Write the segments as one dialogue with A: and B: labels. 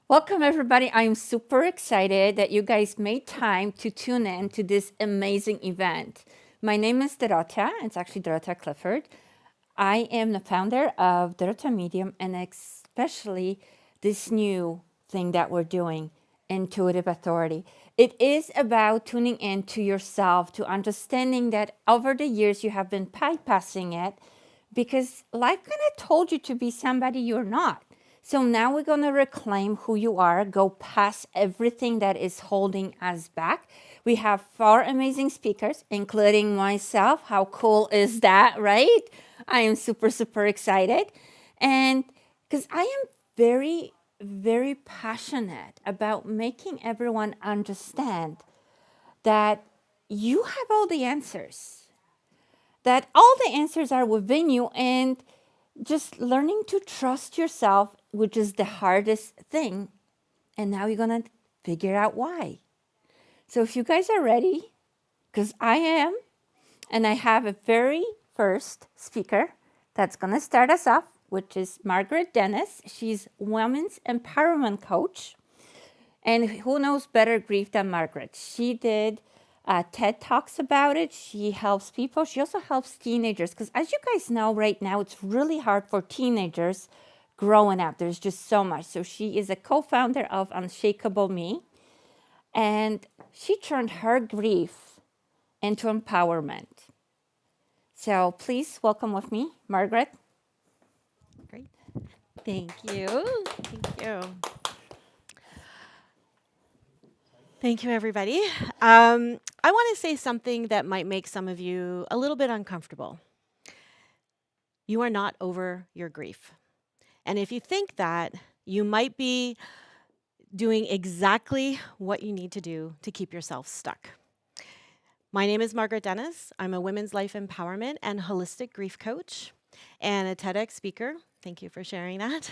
A: Welcome, everybody. I'm super excited that you guys made time to tune in to this amazing event. My name is Dorota. It's actually Dorota Clifford. I am the founder of dorotamedium and especially this new thing that we're doing, intuitive authority. It is about tuning in to yourself, to understanding that over the years you have been bypassing it because life kind of told you to be somebody you're not. So now we're going to reclaim who you are, go past everything that is holding us back. We have four amazing speakers, including myself. How cool is that, right? I am super, super excited. And because I am very, very passionate about making everyone understand that you have all the answers, that all the answers are within you, and just learning to trust yourself, which is the hardest thing. And now you're going to figure out why. So if you guys are ready, because I am, and I have a very first speaker that's going to start us off, which is Margaret Dennis. She's women's empowerment coach. And who knows better grief than Margaret? She did TED Talks about it. She helps people. She also helps teenagers because, as you guys know, right now it's really hard for teenagers growing up. There's just so much. So she is a co-founder of Unshakable Me, and she turned her grief into empowerment. So please welcome with me, Margaret.
B: Great. Thank you. Thank you. Thank you, everybody. I want to say something that might make some of you a little bit uncomfortable. You are not over your grief. And if you think that, you might be doing exactly what you need to do to keep yourself stuck. My name is Margaret Dennis. I'm a women's life empowerment and holistic grief coach and a TEDx speaker. Thank you for sharing that.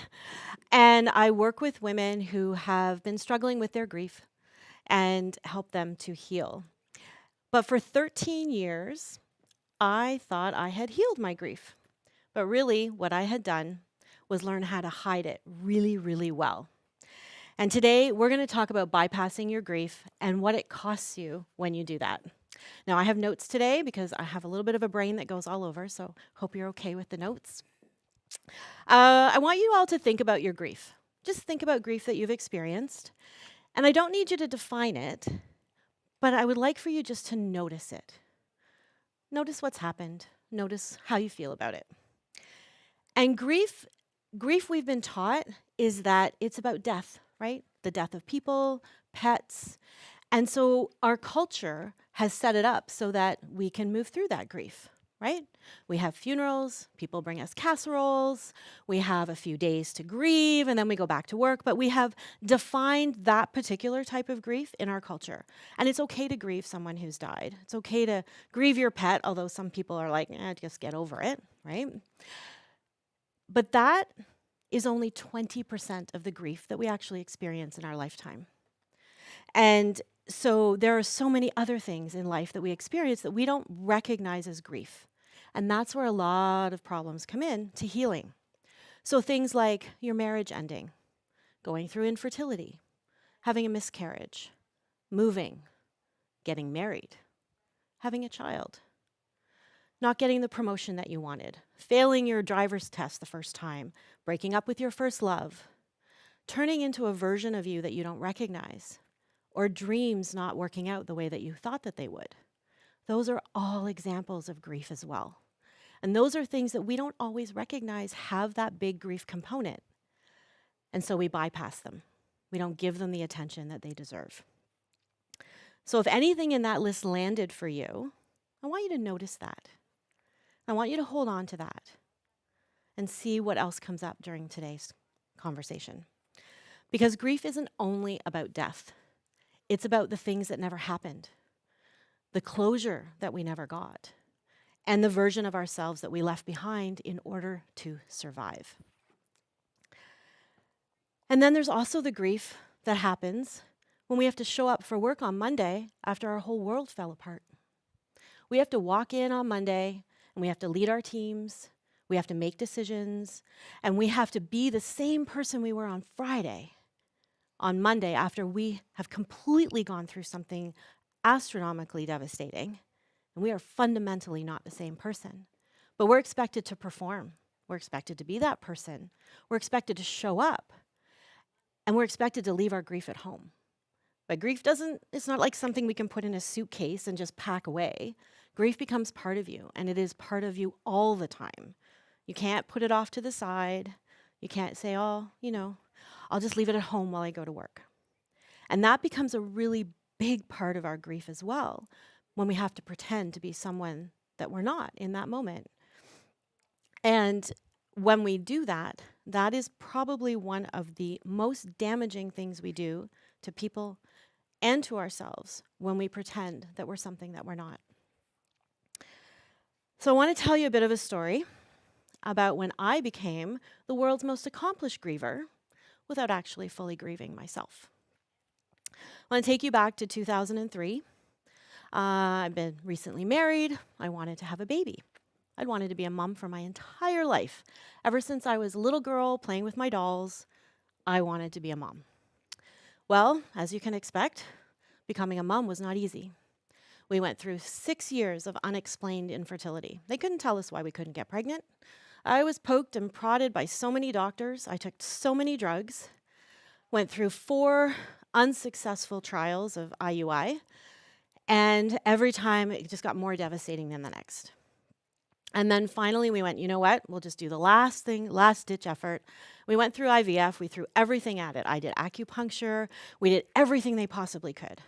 B: And I work with women who have been struggling with their grief and help them to heal. But for 13 years, I thought I had healed my grief. But really, what I had done was learn how to hide it really, really well. And today, we're going to talk about bypassing your grief and what it costs you when you do that. Now, I have notes today because I have a little bit of a brain that goes all over, so hope you're okay with the notes. I want you all to think about your grief. Just think about grief that you've experienced. And I don't need you to define it, but I would like for you just to notice it. Notice what's happened. Notice how you feel about it. And grief we've been taught is that it's about death, right? The death of people, pets. And so our culture has set it up so that we can move through that grief, right? We have funerals, people bring us casseroles, we have a few days to grieve, and then we go back to work. But we have defined that particular type of grief in our culture. And it's okay to grieve someone who's died. It's okay to grieve your pet, although some people are like, just get over it, right? But that is only 20% of the grief that we actually experience in our lifetime. And so there are so many other things in life that we experience that we don't recognize as grief. And that's where a lot of problems come in to healing. So things like your marriage ending, going through infertility, having a miscarriage, moving, getting married, having a child, not getting the promotion that you wanted, failing your driver's test the first time, breaking up with your first love, turning into a version of you that you don't recognize, or dreams not working out the way that you thought that they would. Those are all examples of grief as well. And those are things that we don't always recognize have that big grief component. And so we bypass them. We don't give them the attention that they deserve. So if anything in that list landed for you, I want you to notice that. I want you to hold on to that and see what else comes up during today's conversation. Because grief isn't only about death. It's about the things that never happened, the closure that we never got, and the version of ourselves that we left behind in order to survive. And then there's also the grief that happens when we have to show up for work on Monday after our whole world fell apart. We have to walk in on Monday and we have to lead our teams, we have to make decisions, and we have to be the same person we were on Friday on Monday after we have completely gone through something astronomically devastating, and we are fundamentally not the same person. But we're expected to perform. We're expected to be that person. We're expected to show up. And we're expected to leave our grief at home. But grief it's not like something we can put in a suitcase and just pack away. Grief becomes part of you, and it is part of you all the time. You can't put it off to the side. You can't say, oh, I'll just leave it at home while I go to work. And that becomes a really big part of our grief as well, when we have to pretend to be someone that we're not in that moment. And when we do that, that is probably one of the most damaging things we do to people and to ourselves when we pretend that we're something that we're not. So I want to tell you a bit of a story about when I became the world's most accomplished griever without actually fully grieving myself. I want to take you back to 2003. I've been recently married. I wanted to have a baby. I'd wanted to be a mom for my entire life. Ever since I was a little girl playing with my dolls, I wanted to be a mom. Well, as you can expect, becoming a mom was not easy. We went through 6 years of unexplained infertility. They couldn't tell us why we couldn't get pregnant. I was poked and prodded by so many doctors. I took so many drugs, went through 4 unsuccessful trials of IUI, and every time it just got more devastating than the next. And then finally we went, you know what? We'll just do the last thing, last ditch effort. We went through IVF. We threw everything at it. I did acupuncture. We did everything they possibly could.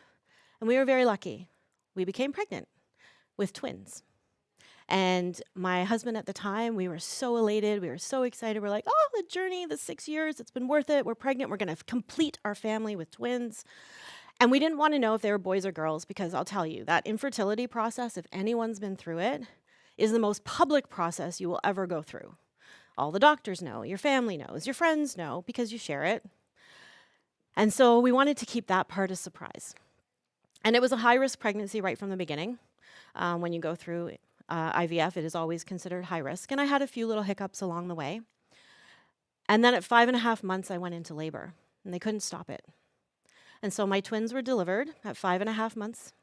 B: And we were very lucky. We became pregnant with twins. And my husband at the time, we were so elated. We were so excited. We're like, oh, the journey, the 6 years, it's been worth it. We're pregnant. We're going to complete our family with twins. And we didn't want to know if they were boys or girls, because I'll tell you, that infertility process, if anyone's been through it, is the most public process you will ever go through. All the doctors know, your family knows, your friends know, because you share it. And so we wanted to keep that part a surprise. And it was a high-risk pregnancy right from the beginning. When you go through IVF, it is always considered high risk. And I had a few little hiccups along the way. And then at 5.5 months, I went into labor, and they couldn't stop it. And so my twins were delivered at 5.5 months.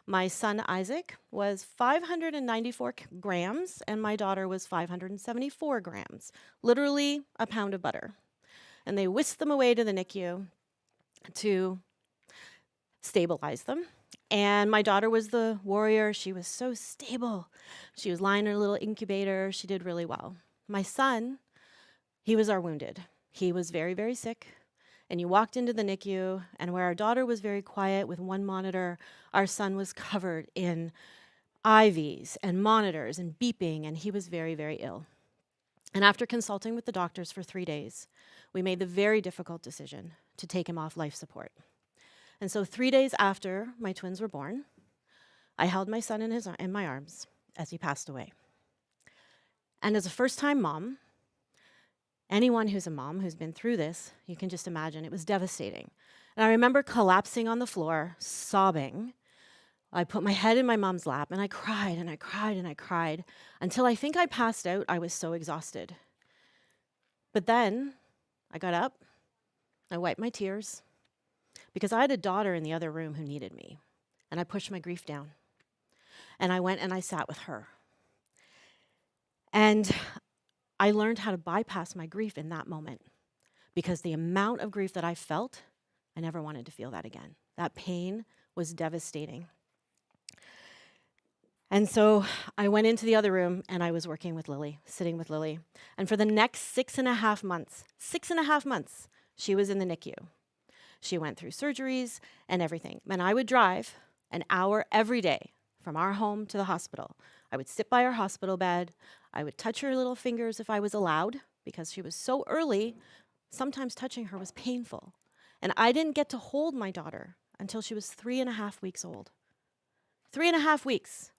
B: My son, Isaac, was 594 grams, and my daughter was 574 grams, literally a pound of butter. And they whisked them away to the NICU to stabilize them. And my daughter was the warrior. She was so stable. She was lying in her little incubator. She did really well. My son, he was our wounded. He was very, very sick. And you walked into the NICU, and where our daughter was very quiet with one monitor, our son was covered in IVs and monitors and beeping, and he was very, very ill. And after consulting with the doctors for 3 days, we made the very difficult decision to take him off life support. And so 3 days after my twins were born, I held my son in my arms as he passed away. And as a first-time mom, anyone who's a mom who's been through this, you can just imagine, it was devastating. And I remember collapsing on the floor, sobbing. I put my head in my mom's lap, and I cried and I cried and I cried until I think I passed out. I was so exhausted. But then I got up, I wiped my tears, because I had a daughter in the other room who needed me. And I pushed my grief down. And I went and I sat with her. And I learned how to bypass my grief in that moment, because the amount of grief that I felt, I never wanted to feel that again. That pain was devastating. And so I went into the other room and I was working with Lily, sitting with Lily. And for the next 6.5 months, she was in the NICU. She went through surgeries and everything. And I would drive an hour every day from our home to the hospital. I would sit by her hospital bed. I would touch her little fingers if I was allowed, because she was so early, sometimes touching her was painful. And I didn't get to hold my daughter until she was 3.5 weeks old. 3.5 weeks.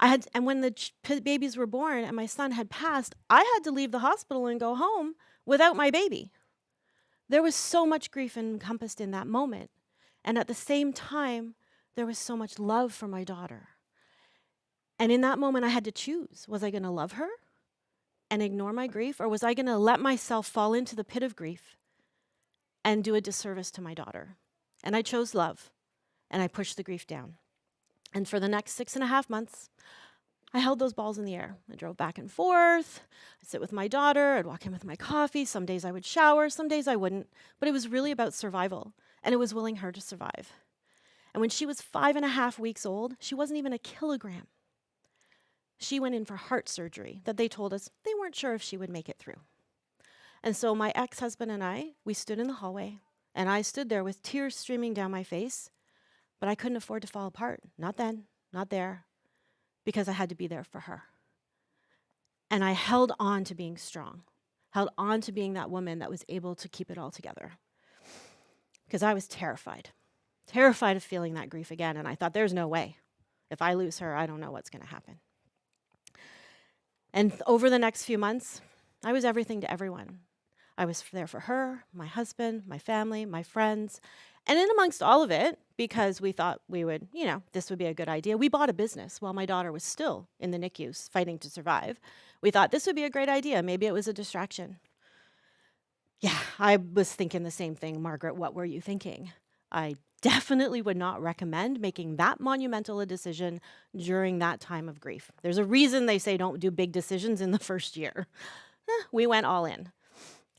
B: And when the babies were born and my son had passed, I had to leave the hospital and go home without my baby. There was so much grief encompassed in that moment. And at the same time, there was so much love for my daughter. And in that moment, I had to choose. Was I going to love her and ignore my grief? Or was I going to let myself fall into the pit of grief and do a disservice to my daughter. And I chose love, and I pushed the grief down. And for the next 6.5 months, I held those balls in the air. I drove back and forth. I'd sit with my daughter. I'd walk in with my coffee. Some days I would shower. Some days I wouldn't. But it was really about survival, and it was willing her to survive. And when she was 5.5 weeks old, she wasn't even a kilogram. She went in for heart surgery that they told us they weren't sure if she would make it through. And so my ex-husband and I, we stood in the hallway, and I stood there with tears streaming down my face, but I couldn't afford to fall apart. Not then, not there, because I had to be there for her. And I held on to being strong, held on to being that woman that was able to keep it all together, because I was terrified of feeling that grief again. And I thought, there's no way. If I lose her, I don't know what's going to happen. And over the next few months, I was everything to everyone. I was there for her, my husband, my family, my friends. And in amongst all of it, because we thought we would, this would be a good idea, we bought a business while my daughter was still in the NICU fighting to survive. We thought this would be a great idea. Maybe it was a distraction. Yeah, I was thinking the same thing. Margaret, what were you thinking? I definitely would not recommend making that monumental a decision during that time of grief. There's a reason they say don't do big decisions in the first year. We went all in.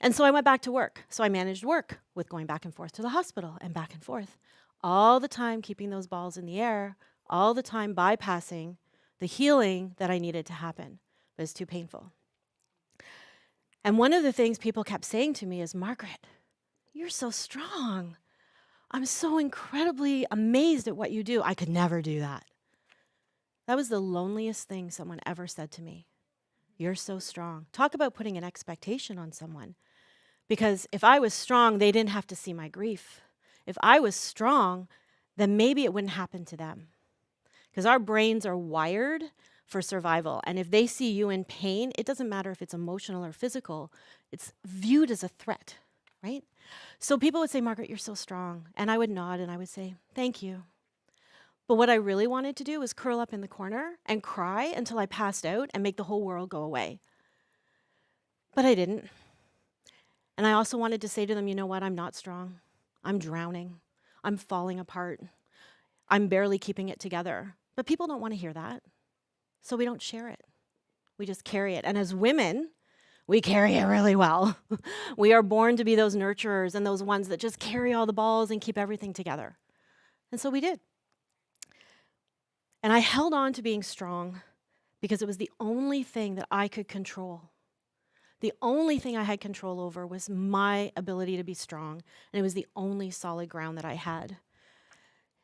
B: And so I went back to work. So I managed work with going back and forth to the hospital and back and forth, all the time keeping those balls in the air, all the time bypassing the healing that I needed to happen. But it's too painful. And one of the things people kept saying to me is, Margaret, you're so strong. I'm so incredibly amazed at what you do. I could never do that. That was the loneliest thing someone ever said to me. You're so strong. Talk about putting an expectation on someone. Because if I was strong, they didn't have to see my grief. If I was strong, then maybe it wouldn't happen to them. Because our brains are wired for survival. And if they see you in pain, it doesn't matter if it's emotional or physical. It's viewed as a threat, right? So people would say, Margaret, you're so strong. And I would nod and I would say, thank you. But what I really wanted to do was curl up in the corner and cry until I passed out and make the whole world go away. But I didn't. And I also wanted to say to them, you know what? I'm not strong. I'm drowning. I'm falling apart. I'm barely keeping it together. But people don't want to hear that. So we don't share it. We just carry it. And as women, we carry it really well. We are born to be those nurturers and those ones that just carry all the balls and keep everything together. And so we did. And I held on to being strong because it was the only thing that I could control. The only thing I had control over was my ability to be strong, and it was the only solid ground that I had.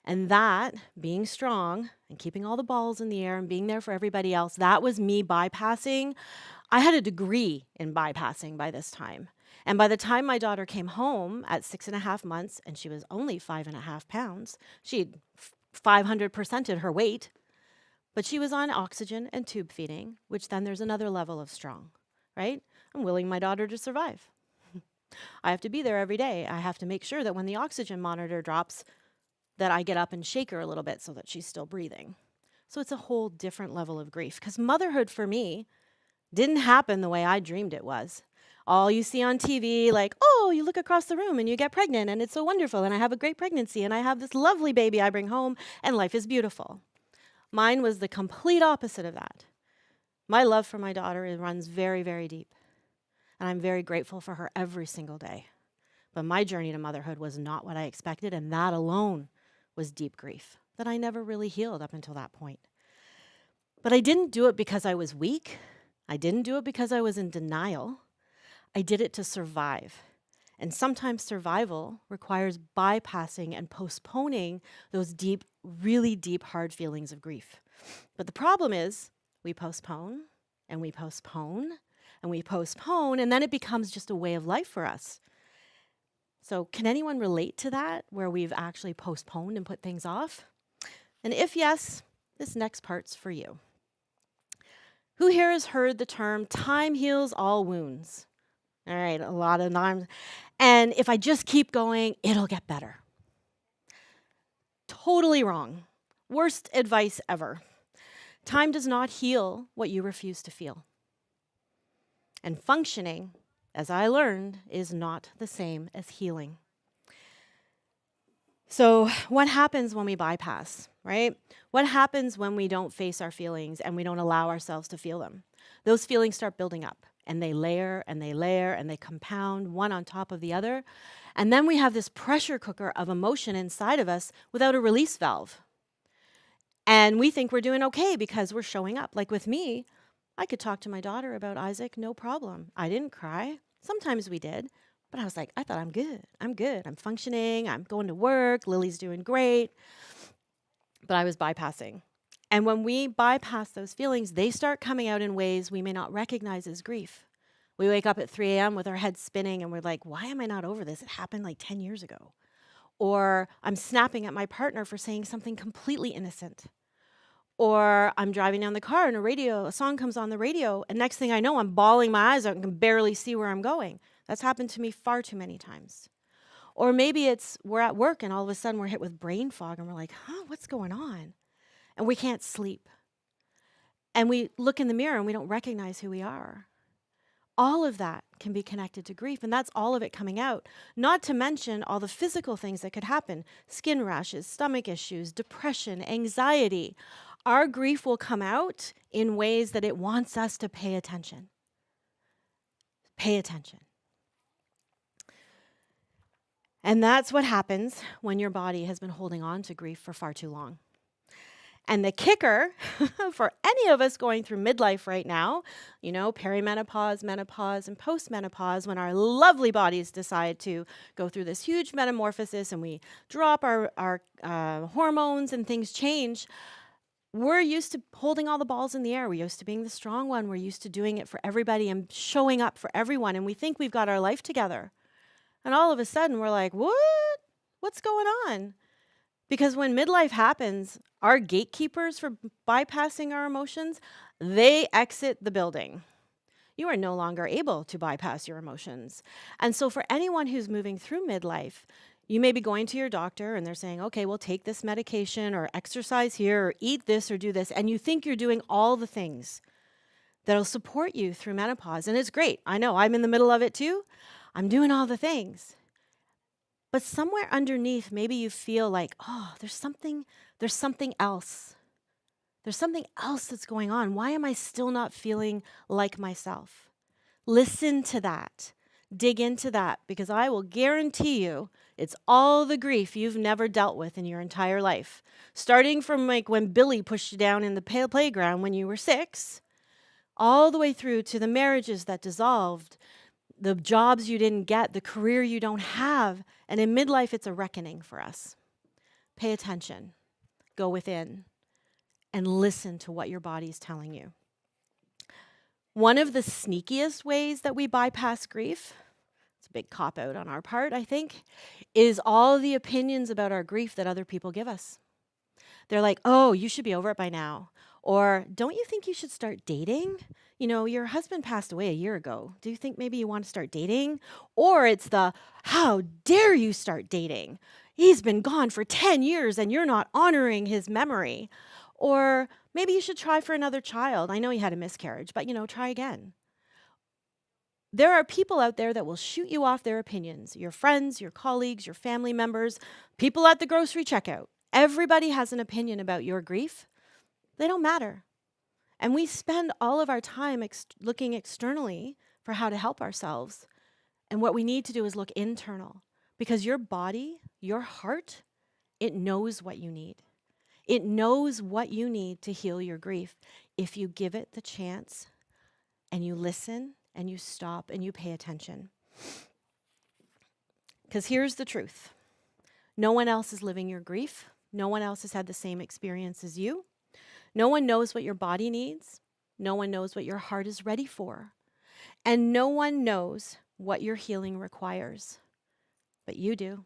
B: And that, being strong and keeping all the balls in the air and being there for everybody else, that was me bypassing. I had a degree in bypassing by this time. And by the time my daughter came home at 6.5 months, and she was only 5.5 pounds, she'd 500%ed her weight, but she was on oxygen and tube feeding, which then there's another level of strong, right? I'm willing my daughter to survive. I have to be there every day. I have to make sure that when the oxygen monitor drops, that I get up and shake her a little bit so that she's still breathing. So it's a whole different level of grief, because motherhood for me didn't happen the way I dreamed it was. All you see on TV, like, oh, you look across the room and you get pregnant and it's so wonderful and I have a great pregnancy and I have this lovely baby I bring home and life is beautiful. Mine was the complete opposite of that. My love for my daughter runs very, very deep. And I'm very grateful for her every single day. But my journey to motherhood was not what I expected, and that alone was deep grief that I never really healed up until that point. But I didn't do it because I was weak. I didn't do it because I was in denial. I did it to survive. And sometimes survival requires bypassing and postponing those deep, really deep, hard feelings of grief. But the problem is we postpone and we postpone and we postpone, and then it becomes just a way of life for us. So can anyone relate to that, where we've actually postponed and put things off? And if yes, this next part's for you. Who here has heard the term, time heals all wounds? All right, a lot of times. And if I just keep going, it'll get better. Totally wrong. Worst advice ever. Time does not heal what you refuse to feel. And functioning, as I learned, is not the same as healing. So, what happens when we bypass, right? What happens when we don't face our feelings and we don't allow ourselves to feel them? Those feelings start building up and they layer and they layer and they compound one on top of the other. And then we have this pressure cooker of emotion inside of us without a release valve. And we think we're doing okay because we're showing up. Like with me, I could talk to my daughter about Isaac, no problem. I didn't cry. Sometimes we did. But I was like, I thought I'm good. I'm good. I'm functioning. I'm going to work. Lily's doing great. But I was bypassing. And when we bypass those feelings, they start coming out in ways we may not recognize as grief. We wake up at 3 a.m. with our heads spinning and we're like, why am I not over this? It happened like 10 years ago. Or I'm snapping at my partner for saying something completely innocent. Or I'm driving down the car and a song comes on the radio, and next thing I know, I'm bawling my eyes out and can barely see where I'm going. That's happened to me far too many times. Or maybe it's we're at work and all of a sudden we're hit with brain fog and we're like, what's going on? And we can't sleep. And we look in the mirror and we don't recognize who we are. All of that can be connected to grief, and that's all of it coming out. Not to mention all the physical things that could happen: skin rashes, stomach issues, depression, anxiety. Our grief will come out in ways that it wants us to pay attention. Pay attention. And that's what happens when your body has been holding on to grief for far too long. And the kicker for any of us going through midlife right now, perimenopause, menopause, and postmenopause, when our lovely bodies decide to go through this huge metamorphosis and we drop our hormones and things change, we're used to holding all the balls in the air. We're used to being the strong one. We're used to doing it for everybody and showing up for everyone. And we think we've got our life together. And all of a sudden, we're like, what? What's going on? Because when midlife happens, our gatekeepers for bypassing our emotions, they exit the building. You are no longer able to bypass your emotions. And so for anyone who's moving through midlife, you may be going to your doctor and they're saying, okay, well, take this medication or exercise here or eat this or do this. And you think you're doing all the things that'll support you through menopause. And it's great. I know, I'm in the middle of it too. I'm doing all the things. But somewhere underneath, maybe you feel like, there's something else. There's something else that's going on. Why am I still not feeling like myself? Listen to that. Dig into that, because I will guarantee you it's all the grief you've never dealt with in your entire life. Starting from like when Billy pushed you down in the playground when you were 6, all the way through to the marriages that dissolved, the jobs you didn't get, the career you don't have. And in midlife, it's a reckoning for us. Pay attention, go within, and listen to what your body is telling you. One of the sneakiest ways that we bypass grief, it's a big cop-out on our part, I think, is all the opinions about our grief that other people give us. They're like, oh, you should be over it by now. Or, don't you think you should start dating? Your husband passed away a year ago. Do you think maybe you want to start dating? Or it's the, how dare you start dating? He's been gone for 10 years and you're not honoring his memory. Or maybe you should try for another child. I know you had a miscarriage, but try again. There are people out there that will shoot you off their opinions. Your friends, your colleagues, your family members, people at the grocery checkout. Everybody has an opinion about your grief. They don't matter. And we spend all of our time looking externally for how to help ourselves. And what we need to do is look internal, because your body, your heart, it knows what you need. It knows what you need to heal your grief if you give it the chance and you listen and you stop and you pay attention. Because here's the truth. No one else is living your grief. No one else has had the same experience as you. No one knows what your body needs. No one knows what your heart is ready for. And no one knows what your healing requires. But you do.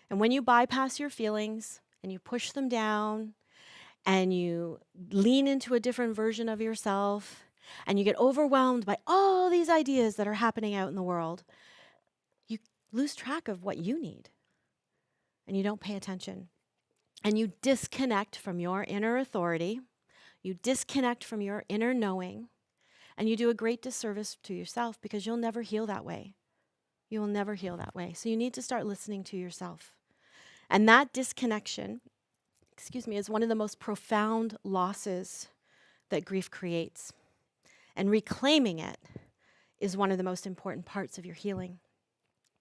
B: And when you bypass your feelings and you push them down and you lean into a different version of yourself and you get overwhelmed by all these ideas that are happening out in the world, you lose track of what you need and you don't pay attention. And you disconnect from your inner authority, you disconnect from your inner knowing, and you do a great disservice to yourself, because you'll never heal that way. You will never heal that way. So you need to start listening to yourself. And that disconnection, is one of the most profound losses that grief creates. And reclaiming it is one of the most important parts of your healing.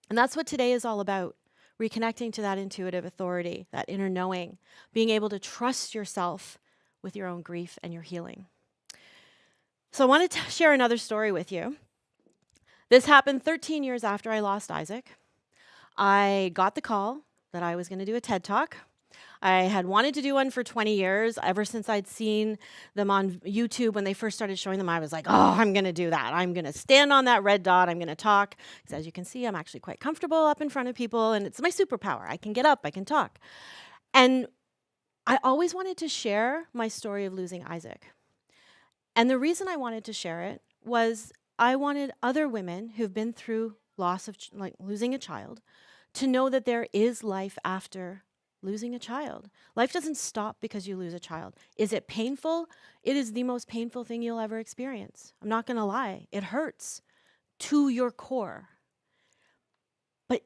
B: And that's what today is all about. Reconnecting to that intuitive authority, that inner knowing, being able to trust yourself with your own grief and your healing. So I wanted to share another story with you. This happened 13 years after I lost Isaac. I got the call that I was going to do a TED Talk. I had wanted to do one for 20 years. Ever since I'd seen them on YouTube when they first started showing them, I was like, oh, I'm going to do that. I'm going to stand on that red dot. I'm going to talk. Because as you can see, I'm actually quite comfortable up in front of people, and it's my superpower. I can get up, I can talk. And I always wanted to share my story of losing Isaac. And the reason I wanted to share it was I wanted other women who've been through loss of, like losing a child, to know that there is life after losing a child. Life doesn't stop because you lose a child. Is it painful? It is the most painful thing you'll ever experience. I'm not going to lie. It hurts to your core. But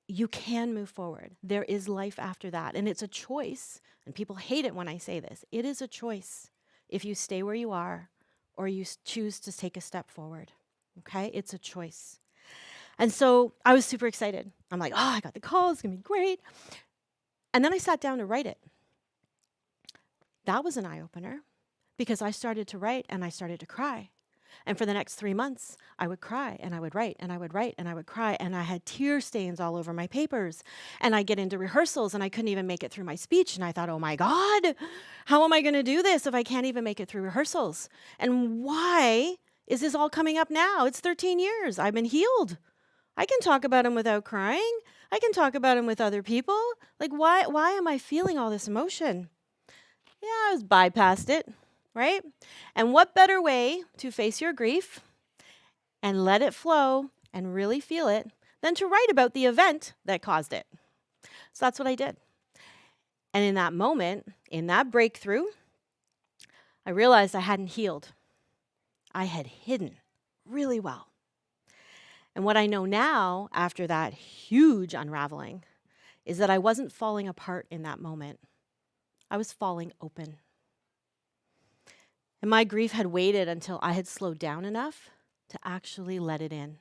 B: you can move forward. There is life after that. And it's a choice. And people hate it when I say this. It is a choice if you stay where you are or you choose to take a step forward. Okay? It's a choice. And so I was super excited. I'm like, oh, I got the call. It's going to be great. And then I sat down to write it. That was an eye-opener because I started to write and I started to cry. And for the next 3 months, I would cry and I would write and I would write and I would cry. And I had tear stains all over my papers. And I'd get into rehearsals and I couldn't even make it through my speech. And I thought, oh my God, how am I going to do this if I can't even make it through rehearsals? And why is this all coming up now? It's 13 years. I've been healed. I can talk about him without crying. I can talk about him with other people. Like, why am I feeling all this emotion? Yeah, I was bypassed it, right? And what better way to face your grief and let it flow and really feel it than to write about the event that caused it? So that's what I did. And in that moment, in that breakthrough, I realized I hadn't healed. I had hidden really well. And what I know now, after that huge unraveling, is that I wasn't falling apart in that moment. I was falling open. And my grief had waited until I had slowed down enough to actually let it in,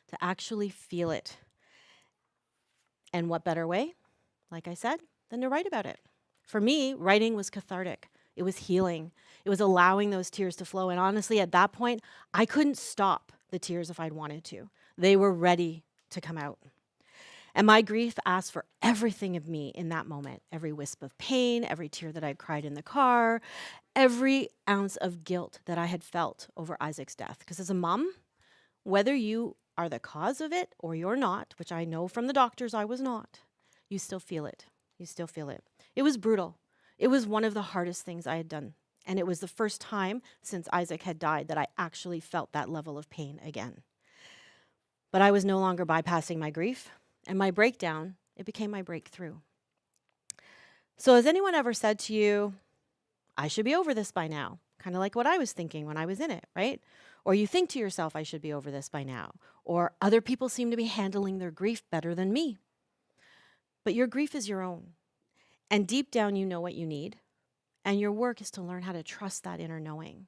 B: to actually feel it. And what better way, like I said, than to write about it? For me, writing was cathartic. It was healing. It was allowing those tears to flow. And honestly, at that point, I couldn't stop the tears if I'd wanted to. They were ready to come out. And my grief asked for everything of me in that moment. Every wisp of pain, every tear that I'd cried in the car, every ounce of guilt that I had felt over Isaac's death. Because as a mom, whether you are the cause of it or you're not, which I know from the doctors I was not, you still feel it. You still feel it. It was brutal. It was one of the hardest things I had done. And it was the first time since Isaac had died that I actually felt that level of pain again. But I was no longer bypassing my grief and my breakdown. It became my breakthrough. So has anyone ever said to you, I should be over this by now? Kind of like what I was thinking when I was in it, right? Or you think to yourself, I should be over this by now. Or other people seem to be handling their grief better than me. But your grief is your own. And deep down, you know what you need. And your work is to learn how to trust that inner knowing.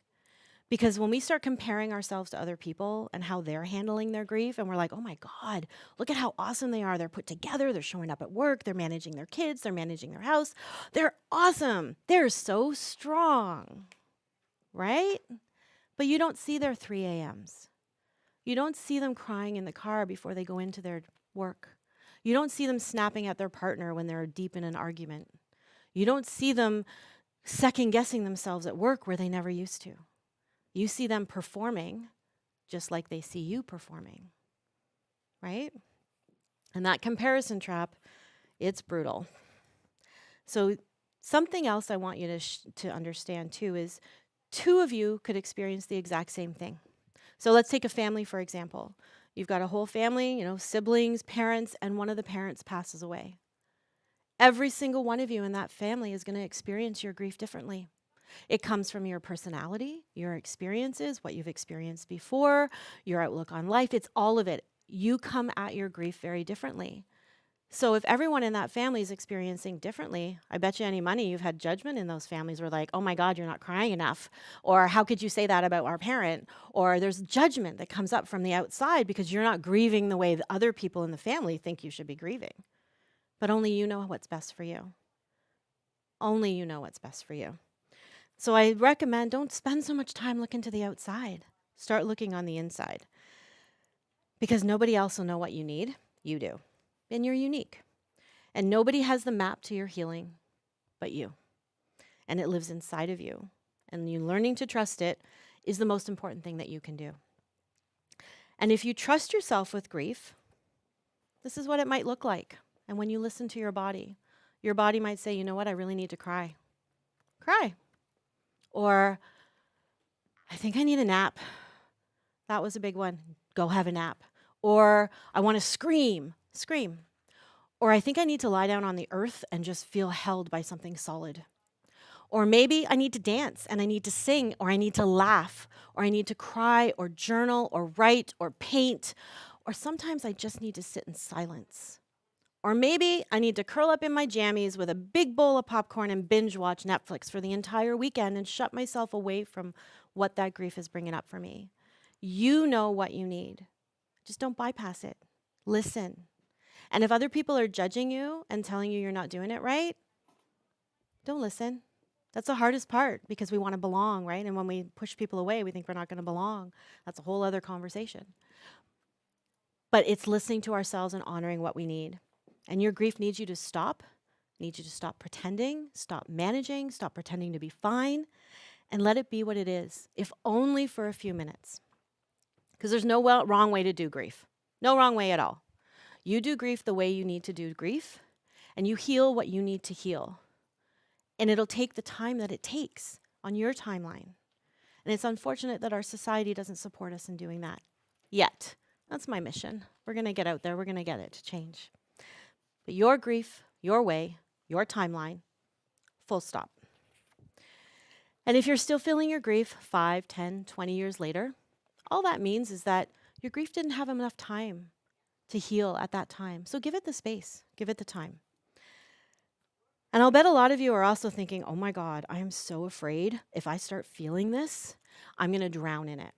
B: Because when we start comparing ourselves to other people and how they're handling their grief, and we're like, oh my God, look at how awesome they are. They're put together. They're showing up at work. They're managing their kids. They're managing their house. They're awesome. They're so strong, right? But you don't see their 3 a.m.s. You don't see them crying in the car before they go into their work. You don't see them snapping at their partner when they're deep in an argument. You don't see them second guessing themselves at work where they never used to. You see them performing just like they see you performing, right? And that comparison trap, it's brutal. So something else I want you to understand too is 2 of you could experience the exact same thing. So let's take a family, for example. You've got a whole family, siblings, parents, and one of the parents passes away. Every single one of you in that family is going to experience your grief differently. It comes from your personality, your experiences, what you've experienced before, your outlook on life. It's all of it. You come at your grief very differently. So if everyone in that family is experiencing differently, I bet you any money you've had judgment in those families where like, oh my God, you're not crying enough. Or how could you say that about our parent? Or there's judgment that comes up from the outside because you're not grieving the way that other people in the family think you should be grieving. But only you know what's best for you. Only you know what's best for you. So I recommend don't spend so much time looking to the outside. Start looking on the inside. Because nobody else will know what you need. You do. And you're unique. And nobody has the map to your healing but you. And it lives inside of you. And you learning to trust it is the most important thing that you can do. And if you trust yourself with grief, this is what it might look like. And when you listen to your body might say, you know what, I really need to cry. Cry. Or, I think I need a nap. That was a big one. Go have a nap. Or, I want to scream. Scream. Or, I think I need to lie down on the earth and just feel held by something solid. Or maybe I need to dance and I need to sing, or I need to laugh, or I need to cry, or journal, or write, or paint. Or sometimes I just need to sit in silence. Or maybe I need to curl up in my jammies with a big bowl of popcorn and binge watch Netflix for the entire weekend and shut myself away from what that grief is bringing up for me. You know what you need. Just don't bypass it. Listen. And if other people are judging you and telling you you're not doing it right, don't listen. That's the hardest part because we want to belong, right? And when we push people away, we think we're not going to belong. That's a whole other conversation. But it's listening to ourselves and honoring what we need. And your grief needs you to stop pretending, stop managing, stop pretending to be fine, and let it be what it is, if only for a few minutes. Because there's no wrong way to do grief. No wrong way at all. You do grief the way you need to do grief, and you heal what you need to heal. And it'll take the time that it takes on your timeline. And it's unfortunate that our society doesn't support us in doing that yet. That's my mission. We're going to get out there. We're going to get it to change. But your grief, your way, your timeline, full stop. And if you're still feeling your grief 5, 10, 20 years later, all that means is that your grief didn't have enough time to heal at that time. So give it the space, give it the time. And I'll bet a lot of you are also thinking, oh my God, I am so afraid if I start feeling this, I'm going to drown in it.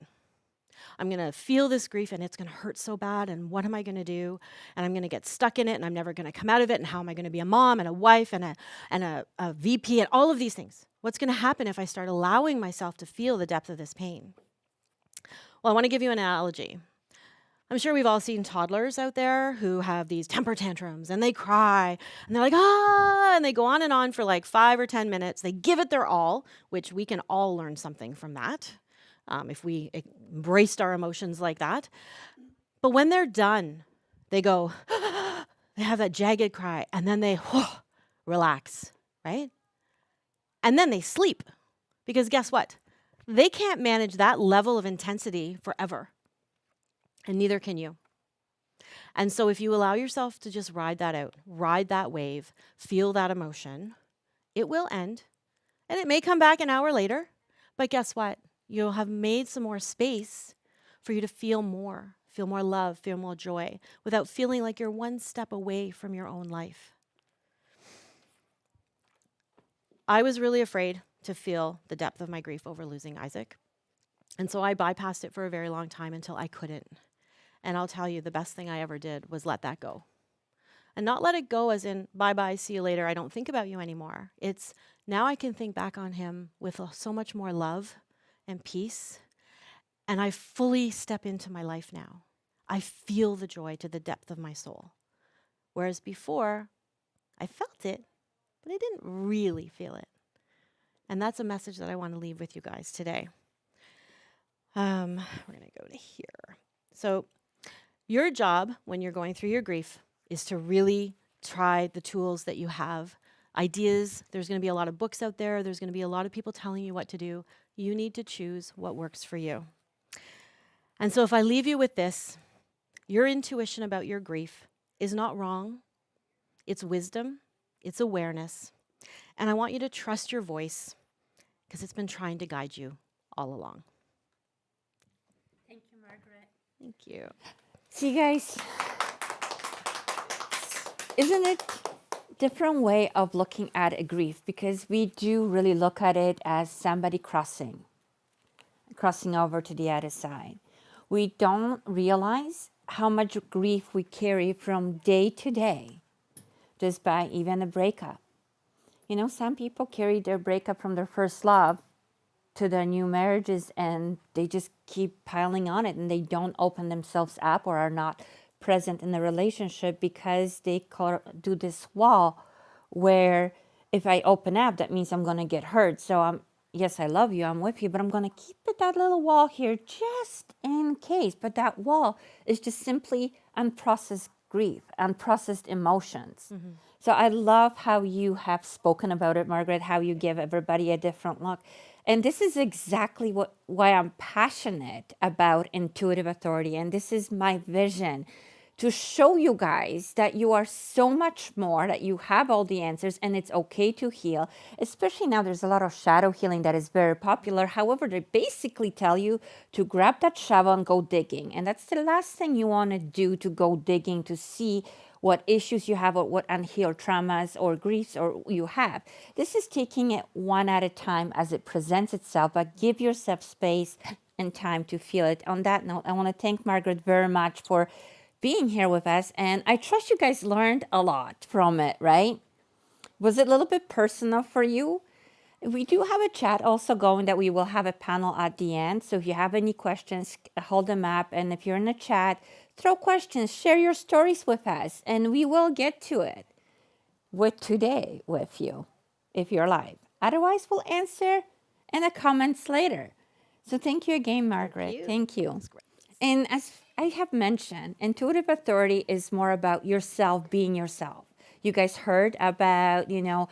B: I'm going to feel this grief and it's going to hurt so bad. And what am I going to do? And I'm going to get stuck in it and I'm never going to come out of it. And how am I going to be a mom and a wife and a VP and all of these things? What's going to happen if I start allowing myself to feel the depth of this pain? Well, I want to give you an analogy. I'm sure we've all seen toddlers out there who have these temper tantrums and they cry and they're like, ah, and they go on for like 5 or 10 minutes. They give it their all, which we can all learn something from that. If we embraced our emotions like that. But when they're done, they go, they have that jagged cry, and then they relax, right? And then they sleep. Because guess what? They can't manage that level of intensity forever. And neither can you. And so if you allow yourself to just ride that out, ride that wave, feel that emotion, it will end. And it may come back an hour later. But guess what? You'll have made some more space for you to feel more love, feel more joy, without feeling like you're one step away from your own life. I was really afraid to feel the depth of my grief over losing Isaac. And so I bypassed it for a very long time until I couldn't. And I'll tell you, the best thing I ever did was let that go. And not let it go as in, bye-bye, see you later, I don't think about you anymore. It's, now I can think back on him with so much more love and peace, and I fully step into my life now. I feel the joy to the depth of my soul. Whereas before, I felt it, but I didn't really feel it. And that's a message that I want to leave with you guys today. We're going to go to here. So your job when you're going through your grief is to really try the tools that you have. Ideas, there's going to be a lot of books out there. There's going to be a lot of people telling you what to do. You need to choose what works for you. And so if I leave you with this, your intuition about your grief is not wrong. It's wisdom. It's awareness. And I want you to trust your voice because it's been trying to guide you all along.
A: Thank you, Margaret.
B: Thank you.
A: See you guys. Isn't it different way of looking at a grief? Because we do really look at it as somebody crossing over to the other side. We don't realize how much grief we carry from day to day, just by even a breakup. You know, some people carry their breakup from their first love to their new marriages, and they just keep piling on it, and they don't open themselves up or are not present in the relationship because they do this wall where if I open up, that means I'm going to get hurt. So yes, I love you, I'm with you, but I'm going to keep that little wall here just in case. But that wall is just simply unprocessed grief, unprocessed emotions. So I love how you have spoken about it, Margaret, how you give everybody a different look. And this is exactly why I'm passionate about intuitive authority. And this is my vision, to show you guys that you are so much more, that you have all the answers, and it's okay to heal. Especially now, there's a lot of shadow healing that is very popular. However, they basically tell you to grab that shovel and go digging. And that's the last thing you want to do, to go digging to see what issues you have or what unhealed traumas or griefs or you have. This is taking it one at a time as it presents itself, but give yourself space and time to feel it. On that note, I want to thank Margaret very much for being here with us, and I trust you guys learned a lot from it, right? Was it a little bit personal for you? We do have a chat also going that we will have a panel at the end. So if you have any questions, hold them up. And if you're in the chat, throw questions, share your stories with us, and we will get to it today with you if you're live. Otherwise, we'll answer in the comments later. So thank you again, Margaret. Thank you. And as I have mentioned, intuitive authority is more about yourself being yourself. You guys heard about, be authentic,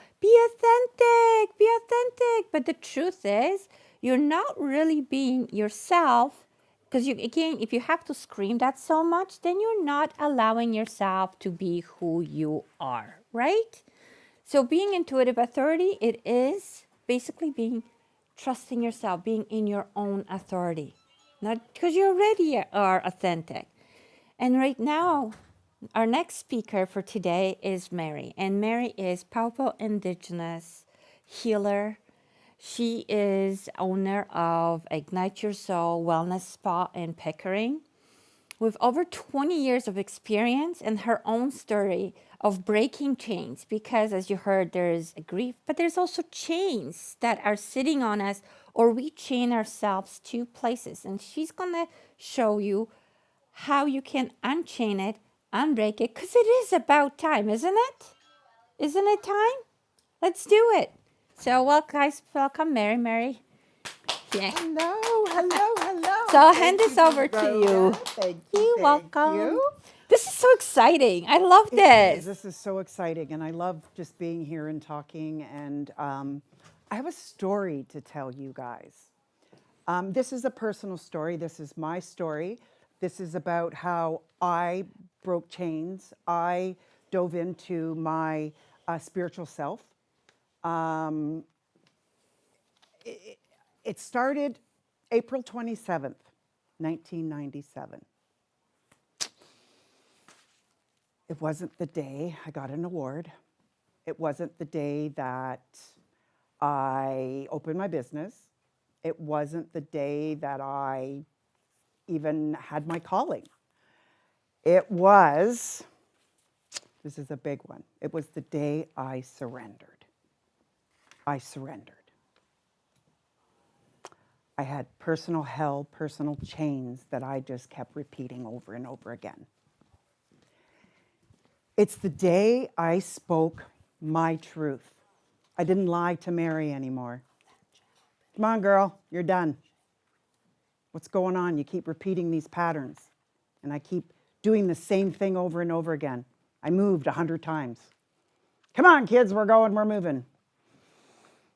A: be authentic. But the truth is, you're not really being yourself, because again, if you have to scream that so much, then you're not allowing yourself to be who you are, right? So being intuitive authority, it is basically trusting yourself, being in your own authority. Not because you already are authentic. And right now, our next speaker for today is Mary. And Mary is powerful indigenous healer. She is owner of Ignite Your Soul Wellness Spa in Pickering, with over 20 years of experience and her own story of breaking chains. Because as you heard, there's a grief, but there's also chains that are sitting on us, or we chain ourselves to places. And she's going to show you how you can unchain it, unbreak it, because it is about time, isn't it? Isn't it time? Let's do it. So, well, guys, welcome, Mary. Yeah.
C: Hello.
A: So I'll hand this over to you.
C: Thank
A: You're welcome.
C: you.
A: This is so exciting. I love this.
C: This is so exciting, and I love just being here and talking. And I have a story to tell you guys. This is a personal story. This is my story. This is about how I broke chains. I dove into my spiritual self. It started April 27th, 1997. It wasn't the day I got an award. It wasn't the day that I opened my business. It wasn't the day that I even had my calling. It was, this is a big one, it was the day I surrendered. I surrendered. I had personal hell, personal chains that I just kept repeating over and over again. It's the day I spoke my truth. I didn't lie to Mary anymore. Come on, girl, you're done. What's going on? You keep repeating these patterns, and I keep doing the same thing over and over again. I moved 100 times. Come on, kids, we're moving.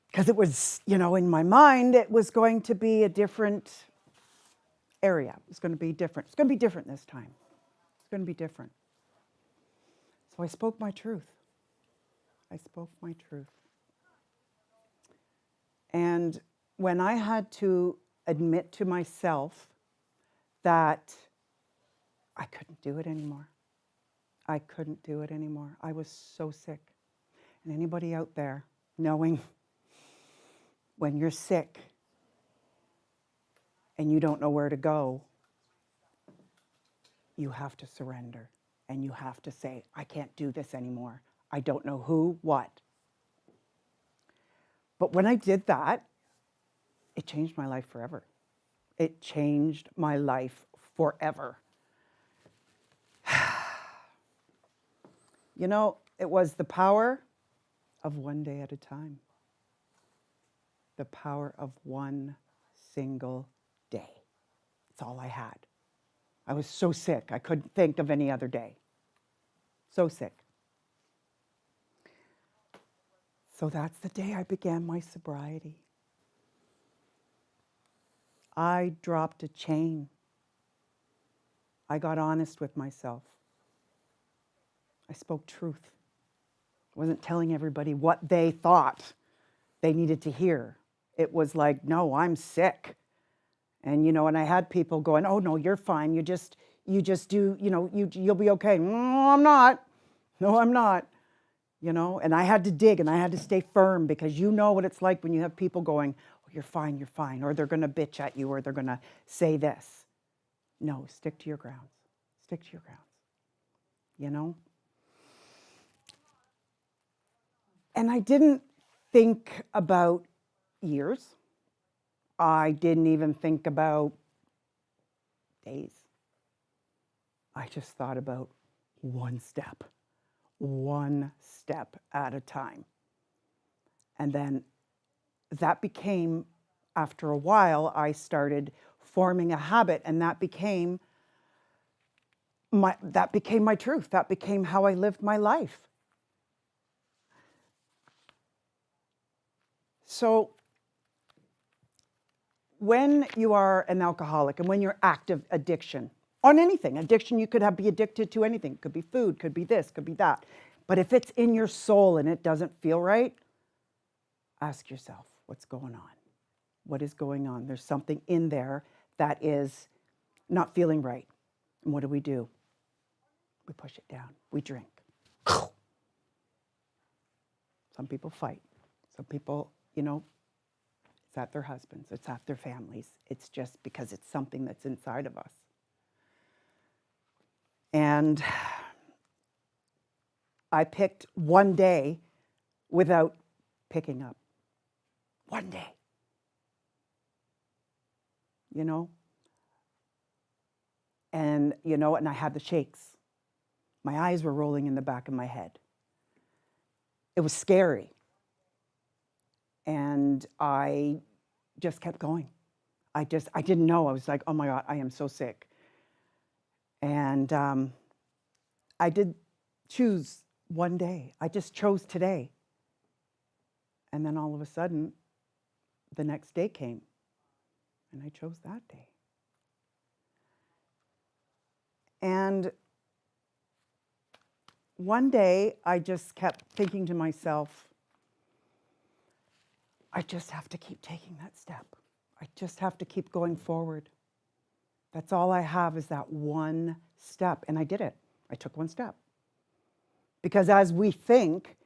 C: Because it was, in my mind, it was going to be a different area. It was going to be different. It's going to be different this time. It's going to be different. So I spoke my truth. I spoke my truth. And when I had to admit to myself that I couldn't do it anymore, I couldn't do it anymore. I was so sick. And anybody out there knowing when you're sick and you don't know where to go, you have to surrender and you have to say, I can't do this anymore. I don't know who, what. But when I did that, it changed my life forever. It changed my life forever. You know, it was the power of one day at a time. The power of one single day. That's all I had. I was so sick, I couldn't think of any other day. So sick. So that's the day I began my sobriety. I dropped a chain. I got honest with myself. I spoke truth. I wasn't telling everybody what they thought they needed to hear. It was like, no, I'm sick. And, you know, and I had people going, oh, no, you're fine. You just do, you know, you'll be okay. No, I'm not. No, I'm not. You know, and I had to dig and I had to stay firm because you know what it's like when you have people going, oh, you're fine, or they're going to bitch at you, or they're going to say this. No, stick to your grounds. Stick to your grounds. You know? And I didn't think about years. I didn't even think about days. I just thought about one step at a time. And then that became, after a while, I started forming a habit, and that became my truth. That became how I lived my life. So when you are an alcoholic and when you're active addiction, on anything, addiction, you could be addicted to anything. Could be food, could be this, could be that. But if it's in your soul and it doesn't feel right, ask yourself, what's going on? What is going on? There's something in there that is not feeling right. And what do? We push it down. We drink. Some people fight. Some people, you know, it's at their husbands. It's at their families. It's just because it's something that's inside of us. And I picked one day without picking up. One day. You know? And, you know, and I had the shakes. My eyes were rolling in the back of my head. It was scary. And I just kept going. I didn't know. I was like, oh my God, I am so sick. And I did choose one day. I just chose today. And then all of a sudden, the next day came. And I chose that day. And one day, I just kept thinking to myself, I just have to keep taking that step. I just have to keep going forward. That's all I have is that one step. And I did it. I took one step. Because as we think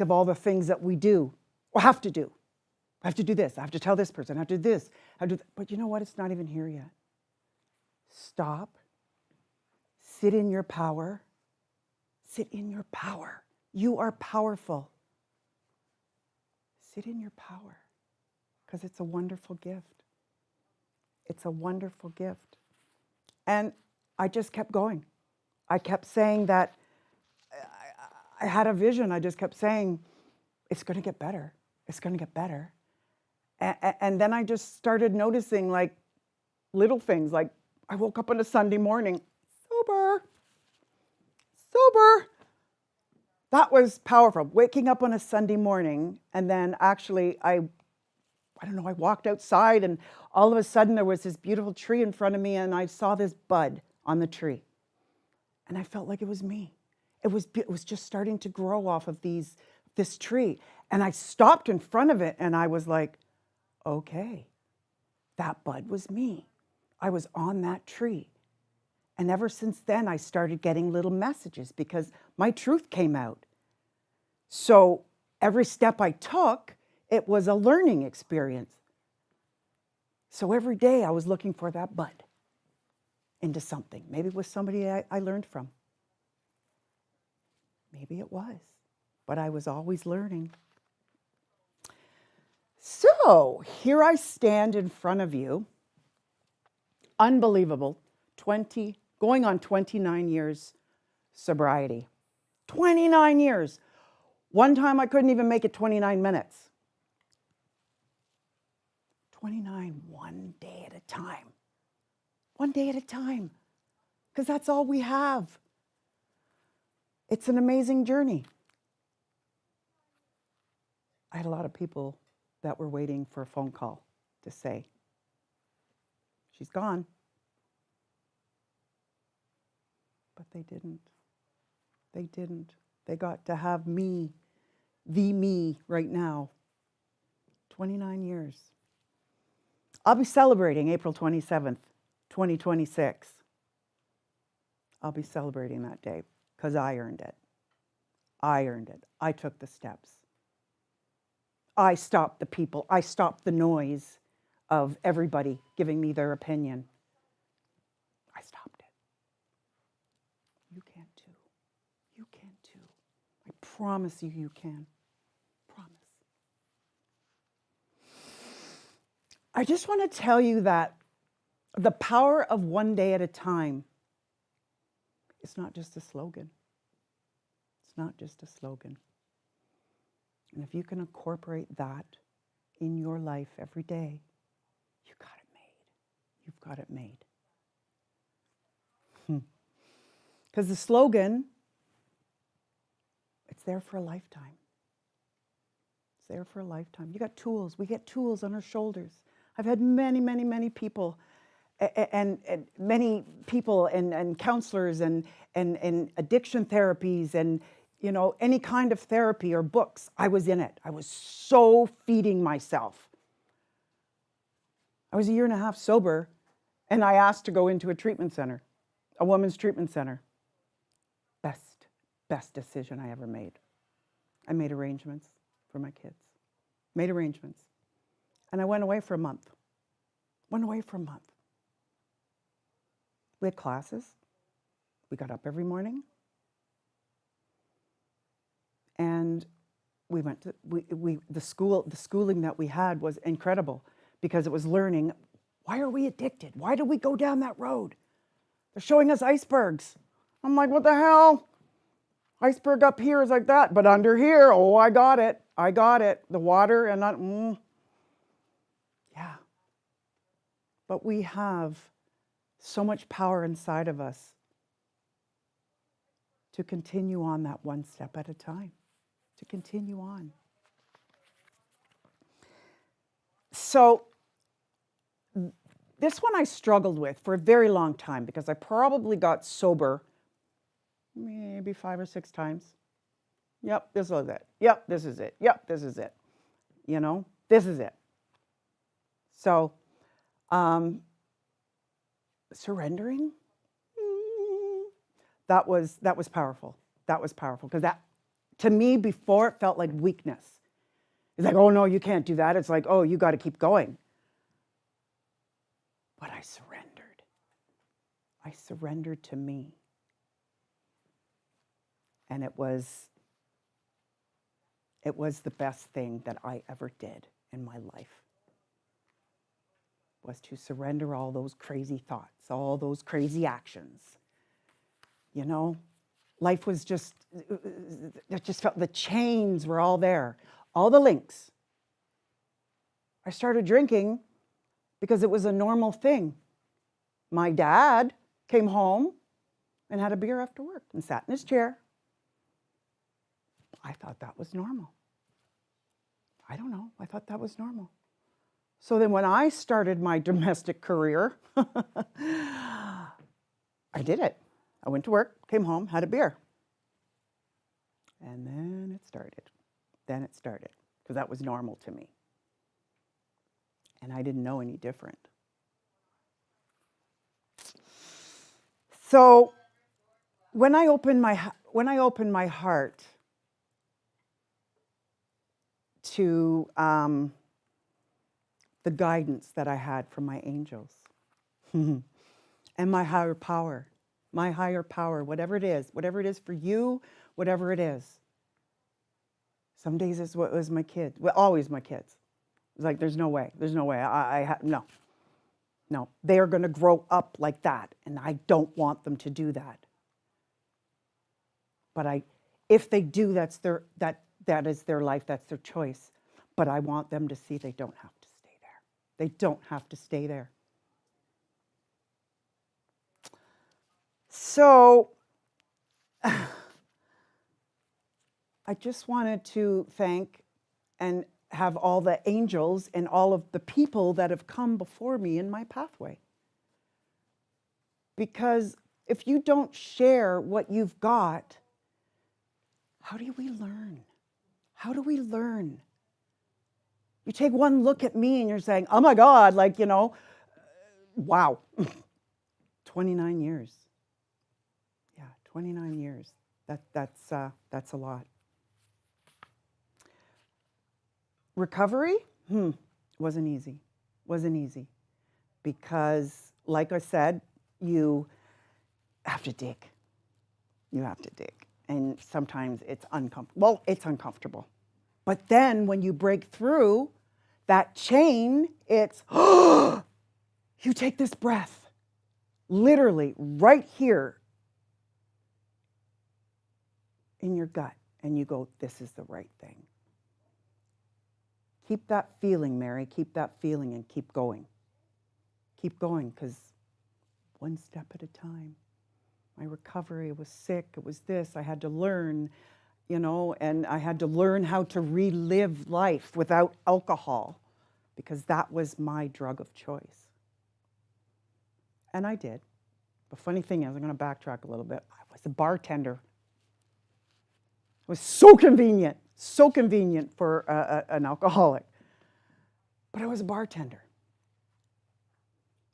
C: of all the things that we do or have to do. I have to do this. I have to tell this person. I have to do this. I have to do but you know what? It's not even here yet. Stop. Sit in your power. Sit in your power. You are powerful. Sit in your power. Because it's a wonderful gift. It's a wonderful gift. And I just kept going. I kept saying that I had a vision. I just kept saying, it's going to get better. It's going to get better. And then I just started noticing like little things. Like I woke up on a Sunday morning, sober. That was powerful. Waking up on a Sunday morning, and then actually I walked outside, and all of a sudden there was this beautiful tree in front of me, and I saw this bud on the tree. And I felt like it was me. It was just starting to grow off of this tree. And I stopped in front of it, and I was like, okay, that bud was me. I was on that tree. And ever since then, I started getting little messages because my truth came out. So every step I took, it was a learning experience. So every day I was looking for that bud into something. Maybe it was somebody I learned from. Maybe it was, but I was always learning. So here I stand in front of you, unbelievable, going on 29 years sobriety. 29 years. One time I couldn't even make it 29 minutes. 29, one day at a time. One day at a time. Because that's all we have. It's an amazing journey. I had a lot of people that were waiting for a phone call to say, she's gone. But they didn't. They didn't. They got to have me, the me right now. 29 years. I'll be celebrating April 27th, 2026. I'll be celebrating that day because I earned it. I earned it. I took the steps. I stopped the people. I stopped the noise of everybody giving me their opinion. I stopped it. You can too. You can too. I promise you, you can. Promise. I just want to tell you that the power of one day at a time is not just a slogan. It's not just a slogan. And if you can incorporate that in your life every day, you got it made. You've got it made. Because the slogan, it's there for a lifetime. It's there for a lifetime. You got tools. We get tools on our shoulders. I've had many, many, many people and many people and counselors and addiction therapies and, you know, any kind of therapy or books. I was in it. I was so feeding myself. I was a year and a half sober, and I asked to go into a treatment center, a women's treatment center. Best decision I ever made. I made arrangements for my kids. Made arrangements. And I went away for a month. Went away for a month. We had classes. We got up every morning. And we went to the schooling that we had was incredible because it was learning, why are we addicted? Why do we go down that road? They're showing us icebergs. I'm like, what the hell? Iceberg up here is like that, but under here, oh, I got it. I got it. The water and not, yeah. But we have so much power inside of us to continue on that one step at a time, to continue on. So this one I struggled with for a very long time because I probably got sober maybe 5 or 6 times. Yep, this was it. Yep, this is it. Yep, this is it. You know, this is it. So, surrendering, that was powerful. That was powerful because that, to me, before it felt like weakness. It's like, oh no, you can't do that. It's like, oh, you got to keep going. But I surrendered. I surrendered to me. And it was the best thing that I ever did in my life, was to surrender all those crazy thoughts, all those crazy actions. You know, life was just, it just felt the chains were all there, all the links. I started drinking because it was a normal thing. My dad came home and had a beer after work and sat in his chair. I thought that was normal. I don't know. I thought that was normal. So then when I started my domestic career, I did it. I went to work, came home, had a beer. And then it started. Because that was normal to me. And I didn't know any different. So when I open my heart to the guidance that I had from my angels and my higher power, whatever it is for you, whatever it is. Some days it was my kids, well, always my kids. It was like, there's no way. No, they are going to grow up like that, and I don't want them to do that. But if they do, that is their life, that's their choice. But I want them to see they don't have to stay there. They don't have to stay there. So I just wanted to thank and have all the angels and all of the people that have come before me in my pathway. Because if you don't share what you've got, how do we learn? How do we learn? You take one look at me and you're saying, oh my God, wow. 29 years. Yeah, 29 years. That's a lot. Recovery? Wasn't easy. Because, like I said, you have to dig. And sometimes it's uncomfortable. Well, it's uncomfortable. But then when you break through that chain, it's, you take this breath, literally right here in your gut, and you go, this is the right thing. Keep that feeling, Mary. Keep that feeling and keep going. Keep going, because one step at a time. My recovery was sick. It was this. I had to learn, and I had to learn how to relive life without alcohol, because that was my drug of choice. And I did. The funny thing is, I'm going to backtrack a little bit. I was a bartender. It was so convenient for an alcoholic. But I was a bartender.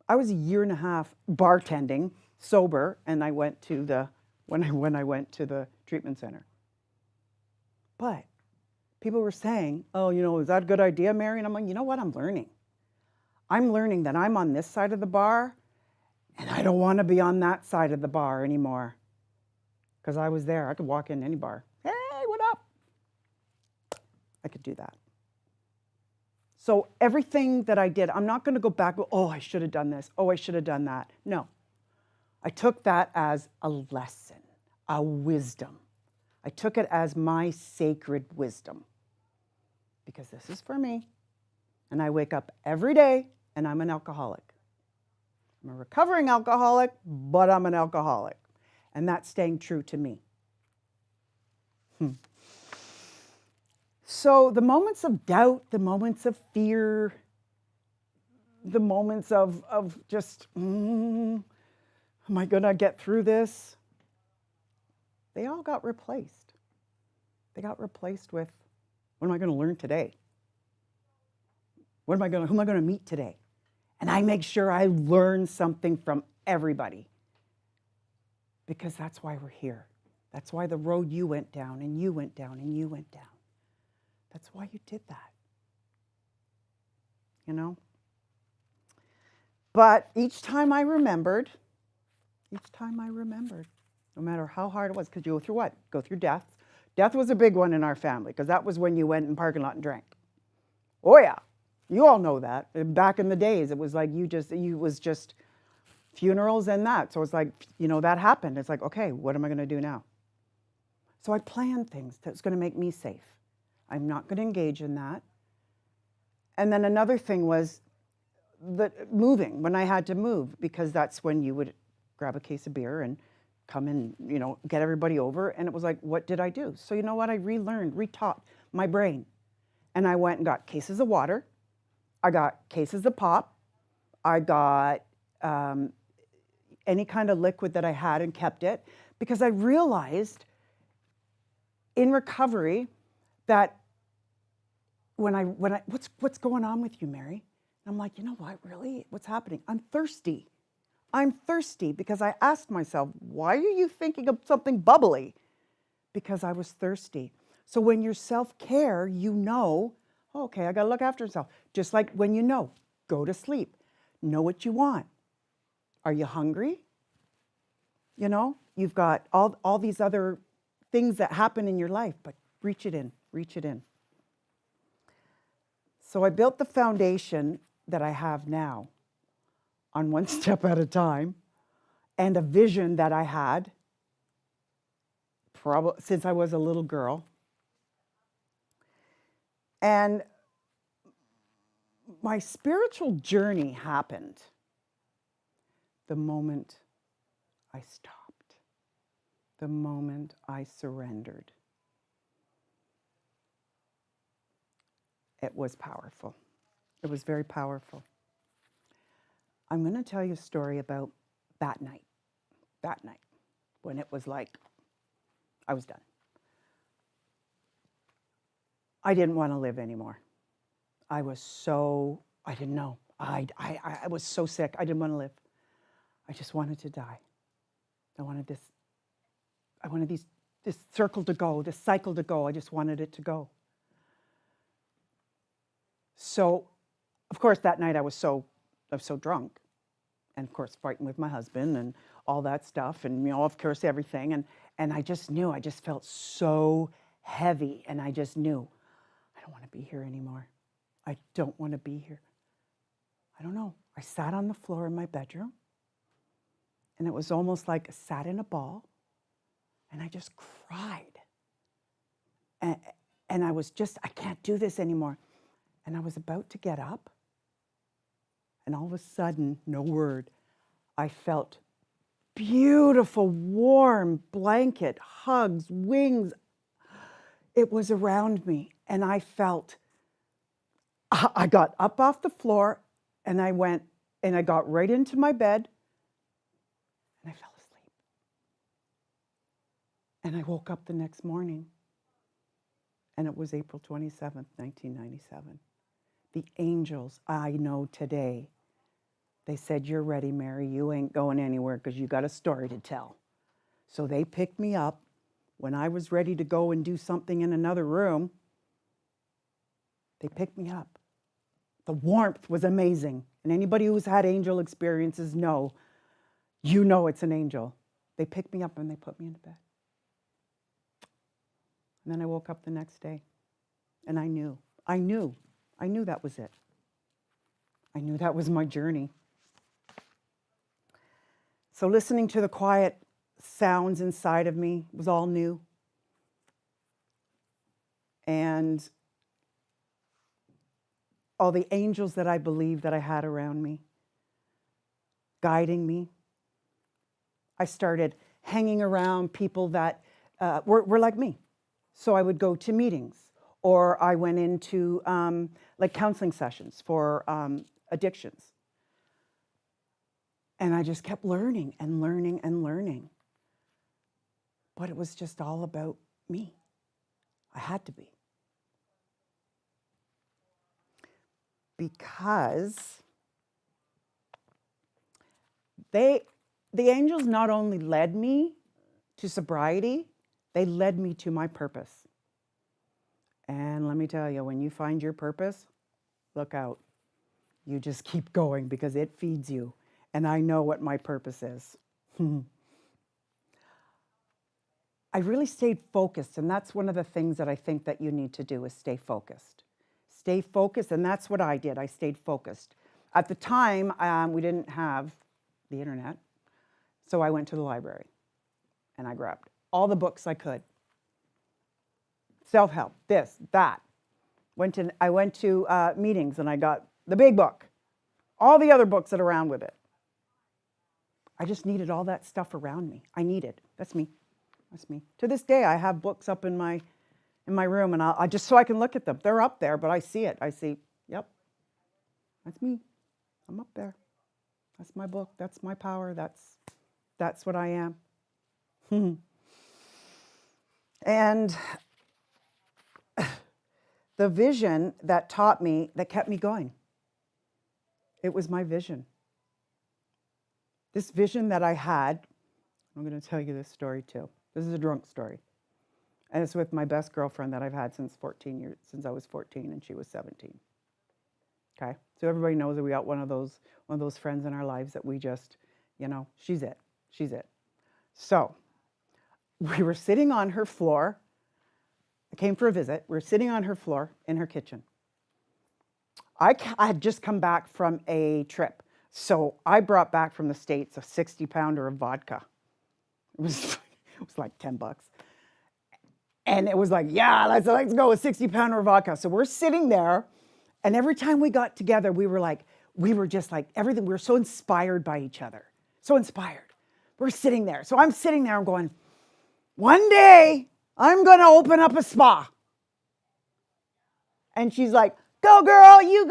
C: I was a year and a half bartending, sober, and I went to when I went to the treatment center. But people were saying, oh, is that a good idea, Mary? And I'm like, you know what? I'm learning. I'm learning that I'm on this side of the bar, and I don't want to be on that side of the bar anymore. Because I was there. I could walk in any bar. Hey, what up? I could do that. So everything that I did, I'm not going to go back, oh, I should have done this. Oh, I should have done that. No. I took that as a lesson, a wisdom. I took it as my sacred wisdom. Because this is for me. And I wake up every day and I'm an alcoholic. I'm a recovering alcoholic, but I'm an alcoholic. And that's staying true to me. So the moments of doubt, the moments of fear, the moments of just, am I going to get through this? They all got replaced. They got replaced with, what am I going to learn today? Who am I going to meet today? And I make sure I learn something from everybody. Because that's why we're here. That's why the road you went down and you went down and you went down. That's why you did that. But each time I remembered, no matter how hard it was, because you go through what? Go through death. Death was a big one in our family, because that was when you went in the parking lot and drank. Oh yeah, you all know that. Back in the days, it was like you was just funerals and that. So it's like, that happened. It's like, okay, what am I going to do now? So I planned things that's going to make me safe. I'm not going to engage in that. And then another thing was the moving, when I had to move, because that's when you would grab a case of beer and come and, get everybody over. And it was like, what did I do? So you know what? I relearned, retaught my brain. And I went and got cases of water. I got cases of pop. I got any kind of liquid that I had and kept it, because I realized in recovery that what's going on with you, Mary? And I'm like, you know what, really? What's happening? I'm thirsty. I'm thirsty because I asked myself, why are you thinking of something bubbly? Because I was thirsty. So when you're self-care, you know, oh, okay, I got to look after myself. Just like when you know, go to sleep. Know what you want. Are you hungry? You know, you've got all these other things that happen in your life, but reach it in, reach it in. So I built the foundation that I have now on one step at a time, and a vision that I had probably since I was a little girl. And my spiritual journey happened the moment I stopped, the moment I surrendered. It was powerful. It was very powerful. I'm going to tell you a story about that night, when it was like, I was done. I didn't want to live anymore. I didn't know. I was so sick. I didn't want to live. I just wanted to die. I wanted this circle to go, this cycle to go. I just wanted it to go. So, of course, that night I was so drunk, and of course fighting with my husband and all that stuff, and of course everything, and I just knew, I just felt so heavy, and I just knew, I don't want to be here anymore. I don't want to be here. I don't know. I sat on the floor in my bedroom, and it was almost like I sat in a ball, and I just cried. And I was just, I can't do this anymore. And I was about to get up, and all of a sudden, no word, I felt beautiful, warm blanket, hugs, wings. It was around me, and I got up off the floor, and I went, and I got right into my bed, and I fell asleep. And I woke up the next morning, and it was April 27th, 1997. The angels I know today, they said, you're ready, Mary. You ain't going anywhere because you got a story to tell. So they picked me up when I was ready to go and do something in another room. They picked me up. The warmth was amazing. And anybody who's had angel experiences know, you know it's an angel. They picked me up and they put me in bed. And then I woke up the next day, and I knew that was it. I knew that was my journey. So listening to the quiet sounds inside of me was all new. And all the angels that I believed that I had around me, guiding me. I started hanging around people that were like me. So I would go to meetings, or I went into like counseling sessions for addictions. And I just kept learning and learning and learning. But it was just all about me. I had to be. Because the angels not only led me to sobriety, they led me to my purpose. And let me tell you, when you find your purpose, look out. You just keep going because it feeds you. And I know what my purpose is. I really stayed focused, and that's one of the things that I think that you need to do is stay focused. Stay focused, and that's what I did. I stayed focused. At the time, we didn't have the internet, so I went to the library, and I grabbed all the books I could. Self-help, this, that. I went to meetings, and I got the big book, all the other books that are around with it. I just needed all that stuff around me. I need it. That's me. That's me. To this day, I have books up in my room, and I just so I can look at them. They're up there, but I see it. I see, yep, that's me. I'm up there. That's my book. That's my power. That's what I am. And the vision that taught me, that kept me going, it was my vision. this vision that I had, I'm going to tell you this story too. This is a drunk story. And it's with my best girlfriend that I've had since I was 14 and she was 17. Okay? So everybody knows that we got one of those friends in our lives that we just, she's it. She's it. So we were sitting on her floor. I came for a visit. We were sitting on her floor in her kitchen. I had just come back from a trip. So I brought back from the States a 60-pounder of vodka. It was like $10. And it was like, yeah, let's go with 60-pounder of vodka. So we're sitting there, and every time we got together, we were just like everything. We were so inspired by each other. So inspired. We're sitting there. So I'm sitting there, I'm going, one day I'm going to open up a spa. And she's like, go girl, you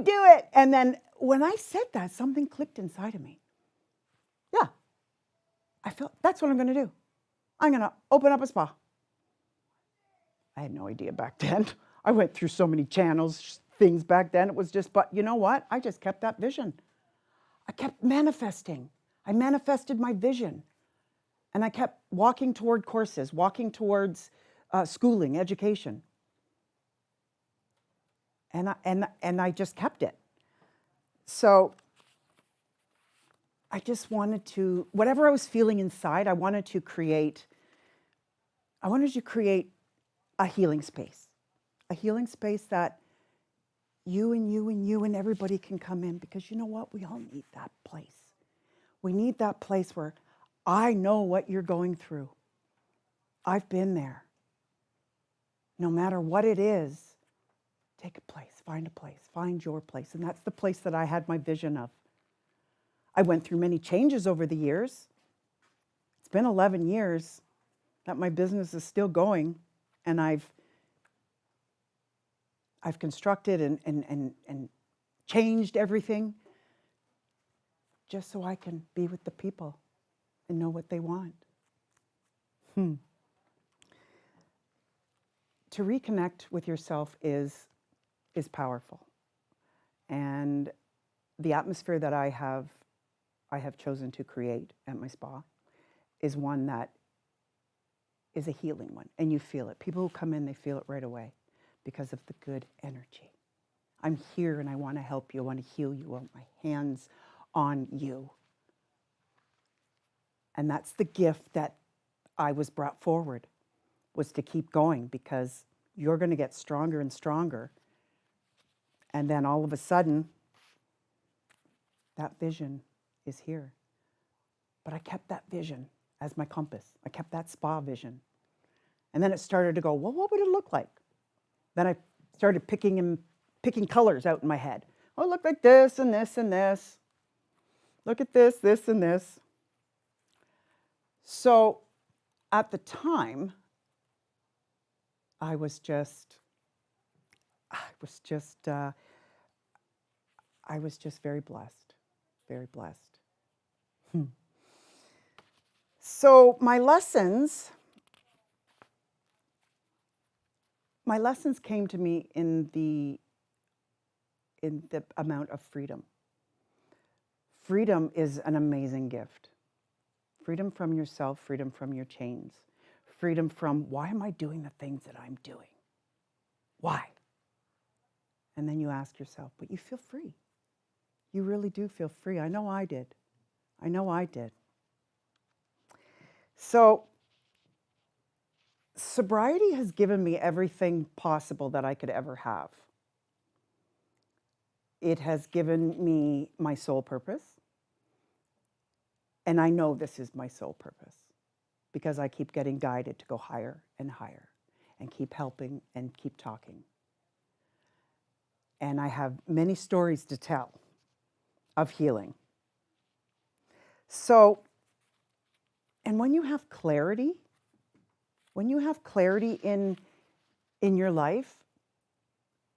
C: do it. And then when I said that, something clicked inside of me. Yeah, I felt that's what I'm going to do. I'm going to open up a spa. I had no idea back then. I went through so many channels, things back then. It was just, but you know what? I just kept that vision. I kept manifesting. I manifested my vision. And I kept walking toward courses, walking towards schooling, education. And I just kept it. So I just wanted to, whatever I was feeling inside, I wanted to create a healing space that you and everybody can come in, because you know what? We all need that place. We need that place where I know what you're going through. I've been there. No matter what it is, take a place, find your place. And that's the place that I had my vision of. I went through many changes over the years. It's been 11 years that my business is still going, and I've constructed and changed everything just so I can be with the people and know what they want. To reconnect with yourself is powerful. And the atmosphere that I have chosen to create at my spa is one that is a healing one. And you feel it. People who come in, they feel it right away because of the good energy. I'm here and I want to help you. I want to heal you. I want my hands on you. And that's the gift that I was brought forward, was to keep going, because you're going to get stronger and stronger. And then all of a sudden, that vision is here. But I kept that vision as my compass. I kept that spa vision. And then it started to go, well, what would it look like? Then I started picking colors out in my head. Oh, it looked like this and this and this. Look at this, this and this. So at the time, I was just very blessed, very blessed. So my lessons came to me in the amount of freedom. Freedom is an amazing gift. Freedom from yourself, freedom from your chains, freedom from, why am I doing the things that I'm doing? Why? And then you ask yourself, but you feel free. You really do feel free. I know I did. So sobriety has given me everything possible that I could ever have. It has given me my soul purpose. And I know this is my soul purpose, because I keep getting guided to go higher and higher and keep helping and keep talking. And I have many stories to tell of healing. So, and when you have clarity in your life,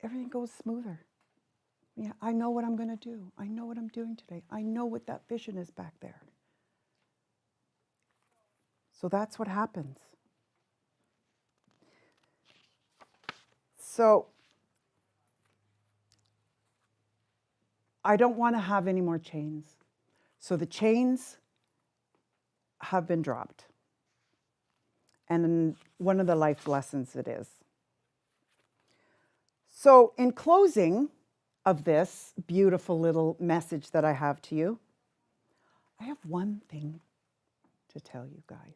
C: everything goes smoother. Yeah, I know what I'm going to do. I know what I'm doing today. I know what that vision is back there. So that's what happens. So I don't want to have any more chains. So the chains have been dropped. And one of the life lessons it is. So in closing of this beautiful little message that I have to you, I have one thing to tell you guys.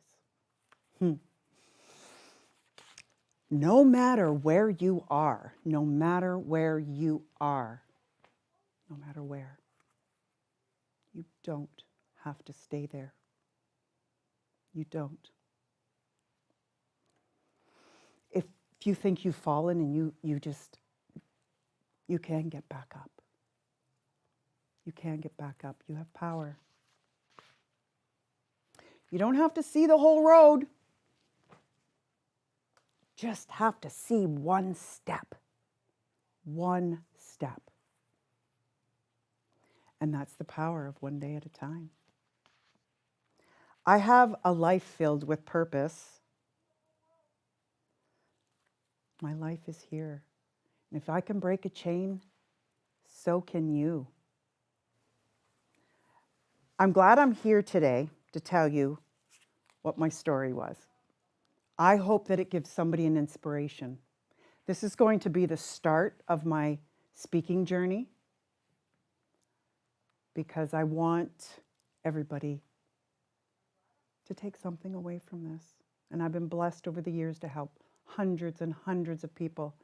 C: No matter where you are, no matter where you are, no matter where, you don't have to stay there. You don't. If you think you've fallen and you can get back up. You can get back up. You have power. You don't have to see the whole road. Just have to see one step. One step. And that's the power of one day at a time. I have a life filled with purpose. My life is here. And if I can break a chain, so can you. I'm glad I'm here today to tell you what my story was. I hope that it gives somebody an inspiration. This is going to be the start of my speaking journey because I want everybody to take something away from this. And I've been blessed over the years to help hundreds and hundreds of people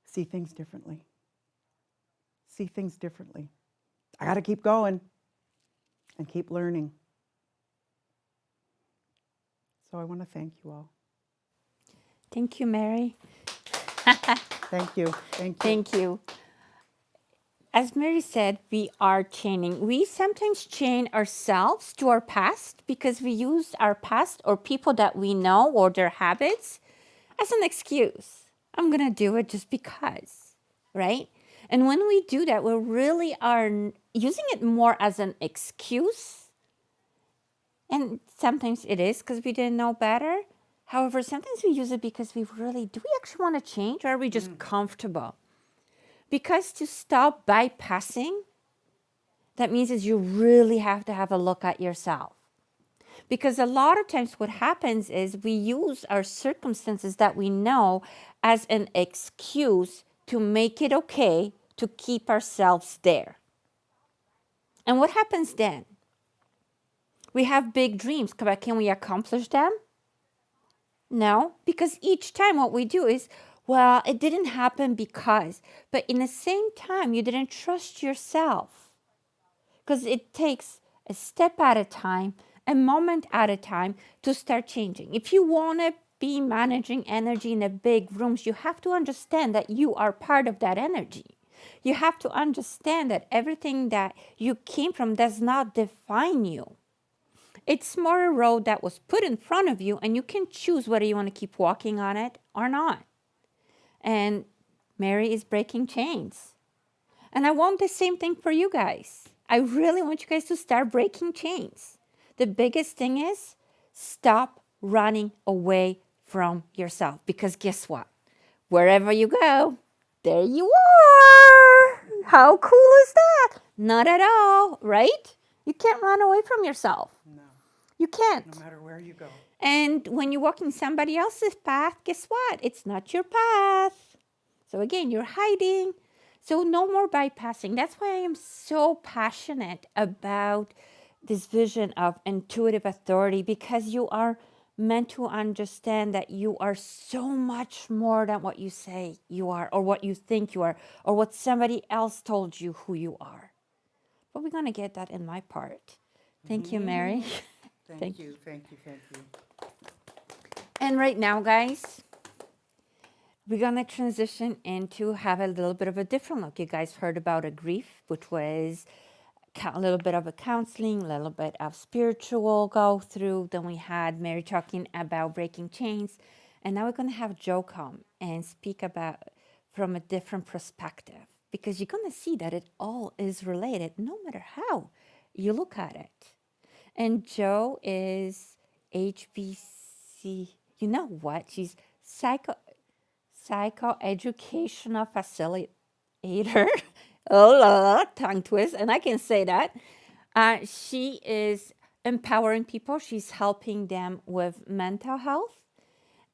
C: see things differently. See things differently. I got to keep going and keep learning. So I want to thank you all.
A: Thank you, Mary.
C: Thank you. Thank you.
A: Thank you. As Mary said, we are chaining. We sometimes chain ourselves to our past because we use our past or people that we know or their habits as an excuse. I'm going to do it just because, right? And when we do that, we really are using it more as an excuse. And sometimes it is because we didn't know better. However, sometimes we use it because we really, do we actually want to change or are we just comfortable? Because to stop bypassing, that means is you really have to have a look at yourself. Because a lot of times what happens is we use our circumstances that we know as an excuse to make it okay to keep ourselves there. And what happens then? We have big dreams, but can we accomplish them? No, because each time what we do is, well, it didn't happen because, but in the same time, you didn't trust yourself. Because it takes a step at a time, a moment at a time to start changing. If you want to be managing energy in the big rooms, you have to understand that you are part of that energy. You have to understand that everything that you came from does not define you. It's more a road that was put in front of you, and you can choose whether you want to keep walking on it or not. And Mary is breaking chains. And I want the same thing for you guys. I really want you guys to start breaking chains. The biggest thing is stop running away from yourself. Because guess what? Wherever you go, there you are. How cool is that? Not at all, right? You can't run away from yourself.
C: No,
A: You can't.
C: no matter where you go.
A: And when you're walking somebody else's path, guess what? It's not your path. So again, you're hiding. So no more bypassing. That's why I am so passionate about this vision of intuitive authority, because you are meant to understand that you are so much more than what you say you are, or what you think you are, or what somebody else told you who you are. But we're going to get that in my part. Thank you, Mary.
C: Thank you. Thank you. Thank you.
A: And right now, guys, we're going to transition into have a little bit of a different look. You guys heard about a grief, which was a little bit of a counseling, a little bit of spiritual go through. Then we had Mary talking about breaking chains. And now we're going to have Joe come and speak about from a different perspective, because you're going to see that it all is related, no matter how you look at it. And Joe is HBC. You know what? She's psychoeducational facilitator. Oh, la, la, tongue twist, and I can say that. She is empowering people. She's helping them with mental health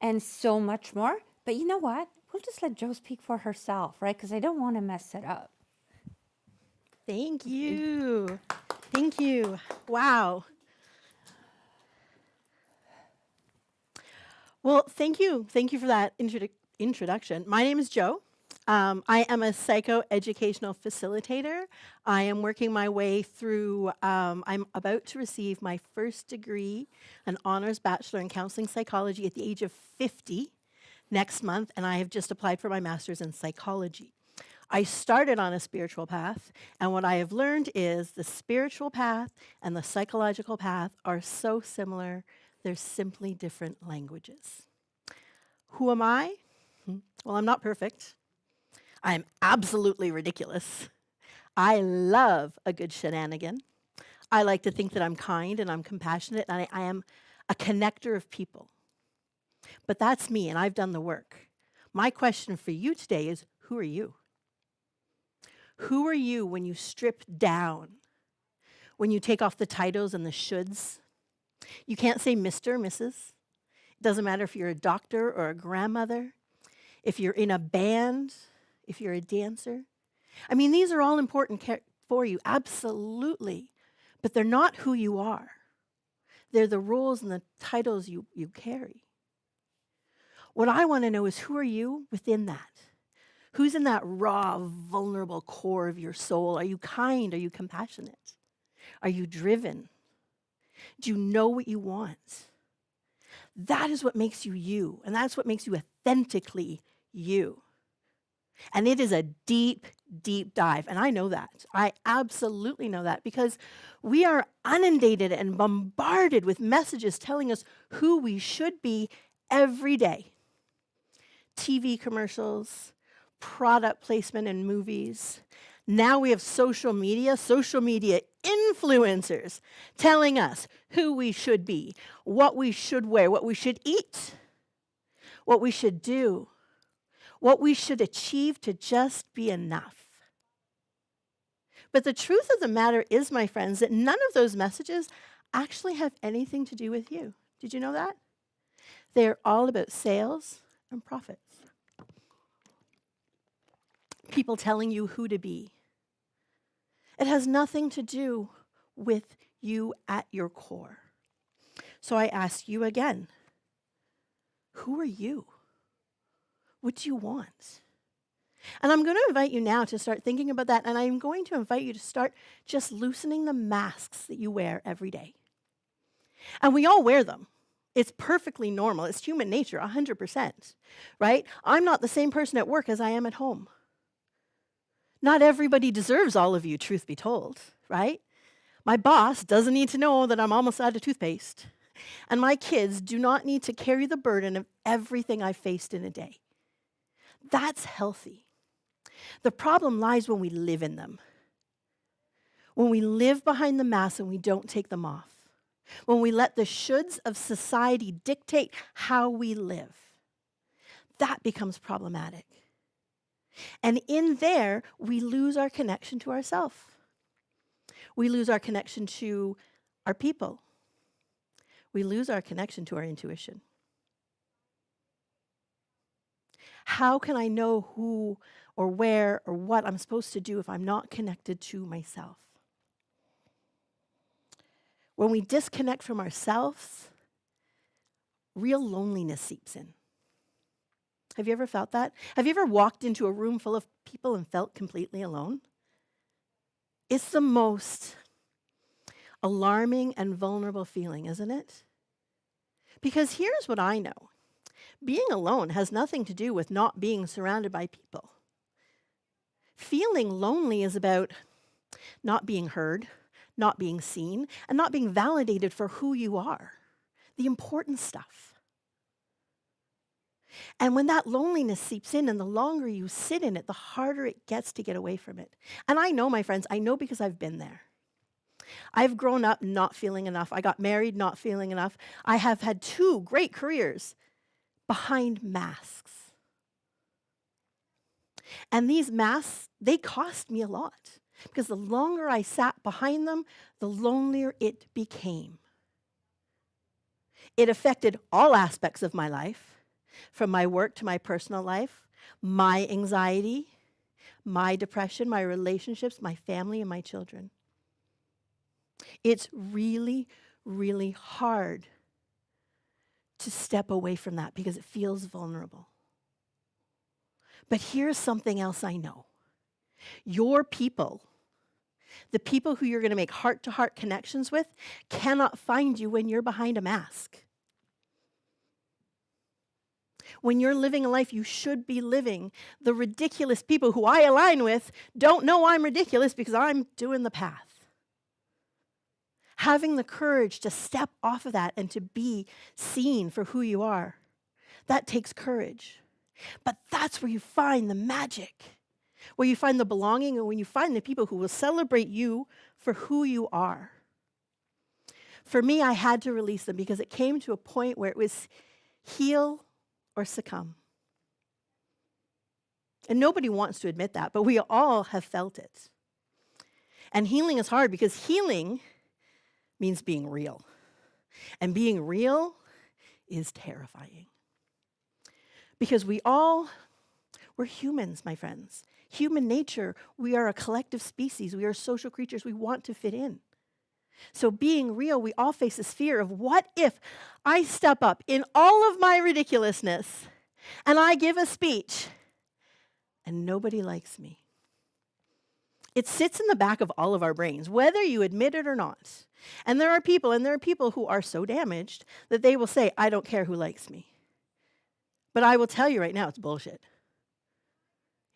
A: and so much more. But you know what? We'll just let Jo speak for herself, right? Because I don't want to mess it up.
B: Thank you. Thank you. Wow. Well, thank you. Thank you for that introduction. My name is Jo. I am a psychoeducational facilitator. I am working my way through, I'm about to receive my first degree, an honors bachelor in counseling psychology at the age of 50 next month, and I have just applied for my master's in psychology. I started on a spiritual path, and what I have learned is the spiritual path and the psychological path are so similar, they're simply different languages. Who am I? Well, I'm not perfect. I'm absolutely ridiculous. I love a good shenanigan. I like to think that I'm kind and I'm compassionate and I am a connector of people. But that's me and I've done the work. My question for you today is, who are you? Who are you when you strip down? When you take off the titles and the shoulds? You can't say Mr. or Mrs. It doesn't matter if you're a doctor or a grandmother, if you're in a band, if you're a dancer. I mean, these are all important for you, absolutely. But they're not who you are. They're the roles and the titles you carry. What I want to know is, who are you within that? Who's in that raw, vulnerable core of your soul? Are you kind? Are you compassionate? Are you driven? Do you know what you want? That is what makes you you, and that's what makes you authentically you. And it is a deep, deep dive, and I know that. I absolutely know that because we are inundated and bombarded with messages telling us who we should be every day. TV commercials, product placement in movies. Now we have social media influencers telling us who we should be, what we should wear, what we should eat, what we should do, what we should achieve to just be enough. But the truth of the matter is, my friends, that none of those messages actually have anything to do with you. Did you know that? They're all about sales and profits. People telling you who to be. It has nothing to do with you at your core. So I ask you again, who are you? What do you want? And I'm going to invite you now to start thinking about that, and I'm going to invite you to start just loosening the masks that you wear every day. And we all wear them. It's perfectly normal. It's human nature, 100%, right? I'm not the same person at work as I am at home. Not everybody deserves all of you, truth be told, right? My boss doesn't need to know that I'm almost out of toothpaste. And my kids do not need to carry the burden of everything I faced in a day. That's healthy. The problem lies when we live in them. When we live behind the masks and we don't take them off. When we let the shoulds of society dictate how we live. That becomes problematic. And in there, we lose our connection to ourselves. We lose our connection to our people. We lose our connection to our intuition. How can I know who or where or what I'm supposed to do if I'm not connected to myself? When we disconnect from ourselves, real loneliness seeps in. Have you ever felt that? Have you ever walked into a room full of people and felt completely alone? It's the most alarming and vulnerable feeling, isn't it? Because here's what I know. Being alone has nothing to do with not being surrounded by people. Feeling lonely is about not being heard, not being seen, and not being validated for who you are, the important stuff. And when that loneliness seeps in and the longer you sit in it, the harder it gets to get away from it. And I know, my friends, I know because I've been there. I've grown up not feeling enough. I got married not feeling enough. I have had 2 great careers behind masks. And these masks, they cost me a lot. Because the longer I sat behind them, the lonelier it became. It affected all aspects of my life, from my work to my personal life, my anxiety, my depression, my relationships, my family, and my children. It's really, really hard to step away from that because it feels vulnerable. But here's something else I know. Your people, the people who you're going to make heart-to-heart connections with, cannot find you when you're behind a mask. When you're living a life you should be living, the ridiculous people who I align with don't know I'm ridiculous because I'm doing the path. Having the courage to step off of that and to be seen for who you are, that takes courage. But that's where you find the magic, where you find the belonging, and when you find the people who will celebrate you for who you are. For me, I had to release them because it came to a point where it was heal or succumb. And nobody wants to admit that, but we all have felt it. And healing is hard because healing means being real. And being real is terrifying. Because we're humans, my friends. Human nature, we are a collective species. We are social creatures. We want to fit in. So being real, we all face this fear of what if I step up in all of my ridiculousness and I give a speech and nobody likes me. It sits in the back of all of our brains, whether you admit it or not. And there are people who are so damaged that they will say, I don't care who likes me. But I will tell you right now, it's bullshit.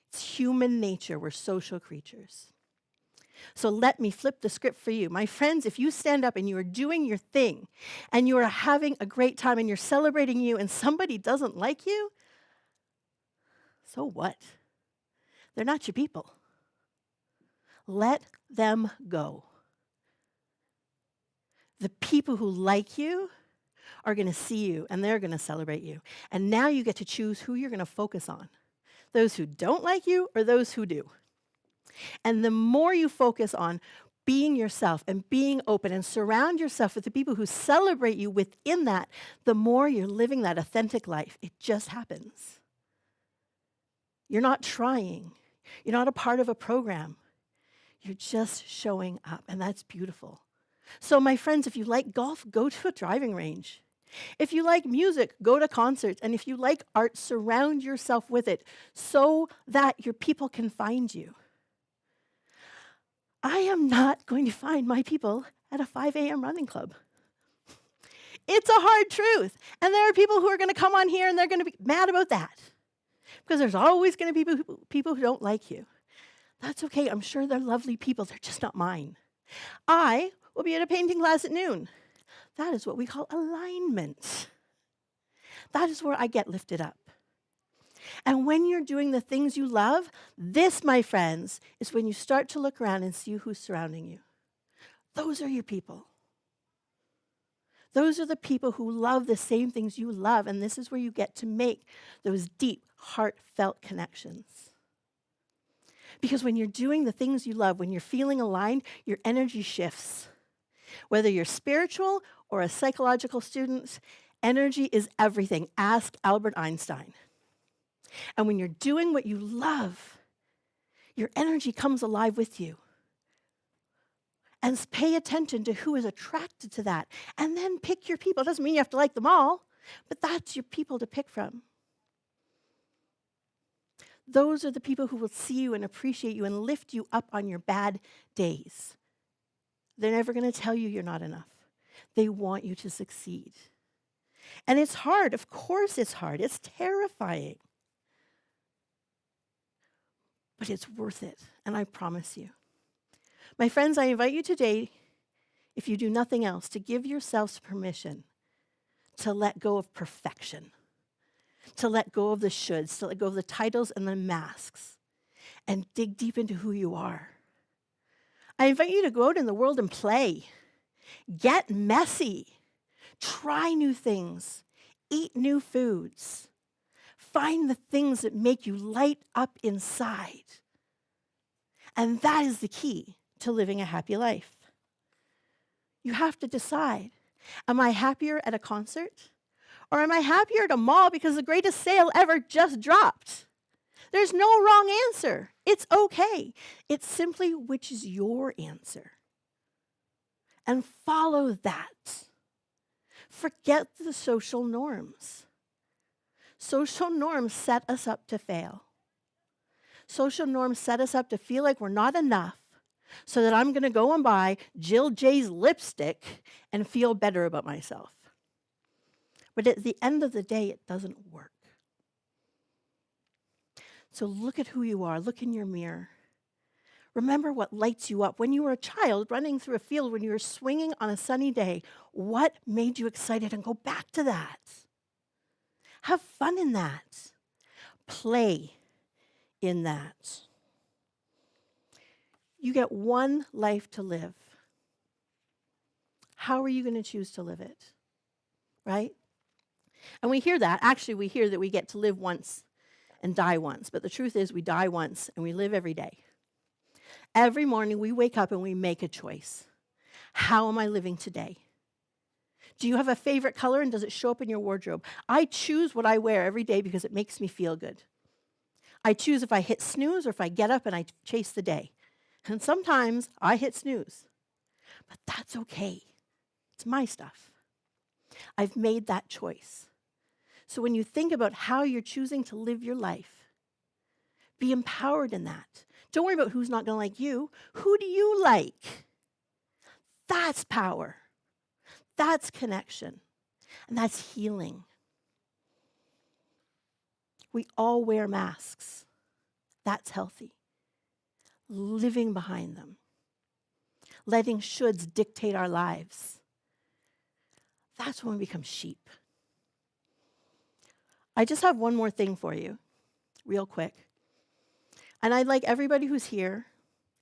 B: It's human nature. We're social creatures. So let me flip the script for you. My friends, if you stand up and you are doing your thing and you are having a great time and you're celebrating you and somebody doesn't like you, so what? They're not your people. Let them go. The people who like you are going to see you and they're going to celebrate you. And now you get to choose who you're going to focus on. Those who don't like you or those who do. And the more you focus on being yourself and being open and surround yourself with the people who celebrate you within that, the more you're living that authentic life. It just happens. You're not trying. You're not a part of a program. You're just showing up, and that's beautiful. So my friends, if you like golf, go to a driving range. If you like music, go to concerts. And if you like art, surround yourself with it so that your people can find you. I am not going to find my people at a 5 a.m. running club. It's a hard truth. And there are people who are going to come on here and they're going to be mad about that. Because there's always going to be people who don't like you. That's okay. I'm sure they're lovely people. They're just not mine. I will be at a painting class at noon. That is what we call alignment. That is where I get lifted up. And when you're doing the things you love, this, my friends, is when you start to look around and see who's surrounding you. Those are your people. Those are the people who love the same things you love, and this is where you get to make those deep, heartfelt connections. Because when you're doing the things you love, when you're feeling aligned, your energy shifts. Whether you're spiritual or a psychological student, energy is everything. Ask Albert Einstein. And when you're doing what you love, your energy comes alive with you. And pay attention to who is attracted to that. And then pick your people. It doesn't mean you have to like them all, but that's your people to pick from. Those are the people who will see you and appreciate you and lift you up on your bad days. They're never going to tell you you're not enough. They want you to succeed. And it's hard. Of course it's hard. It's terrifying. But it's worth it, and I promise you. My friends, I invite you today, if you do nothing else, to give yourselves permission to let go of perfection, to let go of the shoulds, to let go of the titles and the masks, and dig deep into who you are. I invite you to go out in the world and play. Get messy. Try new things. Eat new foods. Find the things that make you light up inside. And that is the key to living a happy life. You have to decide, am I happier at a concert? Or am I happier at a mall because the greatest sale ever just dropped? There's no wrong answer. It's okay. It's simply which is your answer. And follow that. Forget the social norms. Social norms set us up to fail. Social norms set us up to feel like we're not enough, so that I'm going to go and buy Jill J's lipstick and feel better about myself. But at the end of the day, it doesn't work. So look at who you are. Look in your mirror. Remember what lights you up. When you were a child running through a field, when you were swinging on a sunny day, what made you excited? And go back to that. Have fun in that. Play in that. You get one life to live. How are you going to choose to live it? Right? And we hear that. Actually, we hear that we get to live once and die once. But the truth is, we die once and we live every day. Every morning we wake up and we make a choice. How am I living today? Do you have a favorite color and does it show up in your wardrobe? I choose what I wear every day because it makes me feel good. I choose if I hit snooze or if I get up and I chase the day. And sometimes I hit snooze. But that's okay. It's my stuff. I've made that choice. So when you think about how you're choosing to live your life, be empowered in that. Don't worry about who's not going to like you. Who do you like? That's power. That's connection. And that's healing. We all wear masks. That's healthy. Living behind them. Letting shoulds dictate our lives. That's when we become sheep. I just have one more thing for you, real quick. And I'd like everybody who's here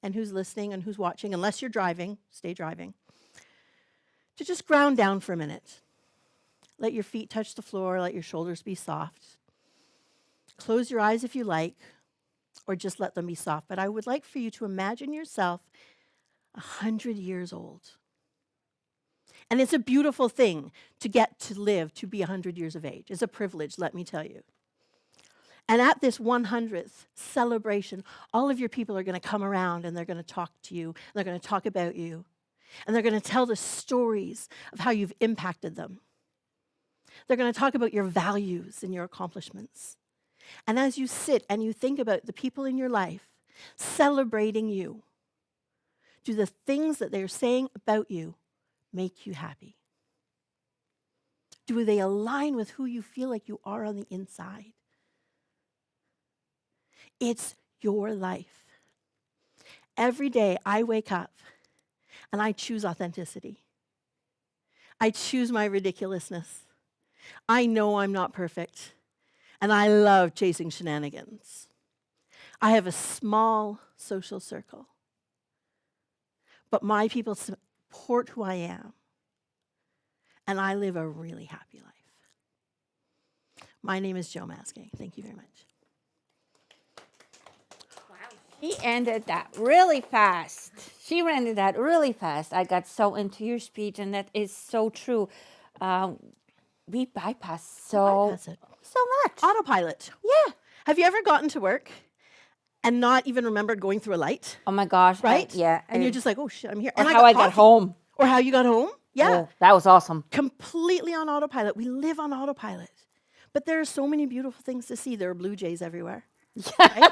B: and who's listening and who's watching, unless you're driving, stay driving, to just ground down for a minute. Let your feet touch the floor, let your shoulders be soft. Close your eyes if you like, or just let them be soft. But I would like for you to imagine yourself 100 years old. And it's a beautiful thing to get to live to be 100 years of age. It's a privilege, let me tell you. And at this 100th celebration, all of your people are going to come around and they're going to talk to you. They're going to talk about you. And they're going to tell the stories of how you've impacted them. They're going to talk about your values and your accomplishments. And as you sit and you think about the people in your life celebrating you, do the things that they're saying about you make you happy? Do they align with who you feel like you are on the inside? It's your life. Every day I wake up and I choose authenticity. I choose my ridiculousness. I know I'm not perfect, and I love chasing shenanigans. I have a small social circle, but my people support who I am, and I live a really happy life. My name is Jo Mazgay. Thank you very much.
A: She ended that really fast. She ended that really fast. I got so into your speech, and that is so true. We bypass
B: Bypass it.
A: so much.
B: Autopilot.
A: Yeah.
B: Have you ever gotten to work and not even remembered going through a light?
A: Oh my gosh.
B: Right?
A: Yeah.
B: And you're just like, oh shit, I'm here.
A: Or
B: And
A: how I got
B: coffee.
A: home.
B: Or how you got home. Yeah.
A: Oh, that was awesome.
B: Completely on autopilot. We live on autopilot. But there are so many beautiful things to see. There are blue jays everywhere. Right?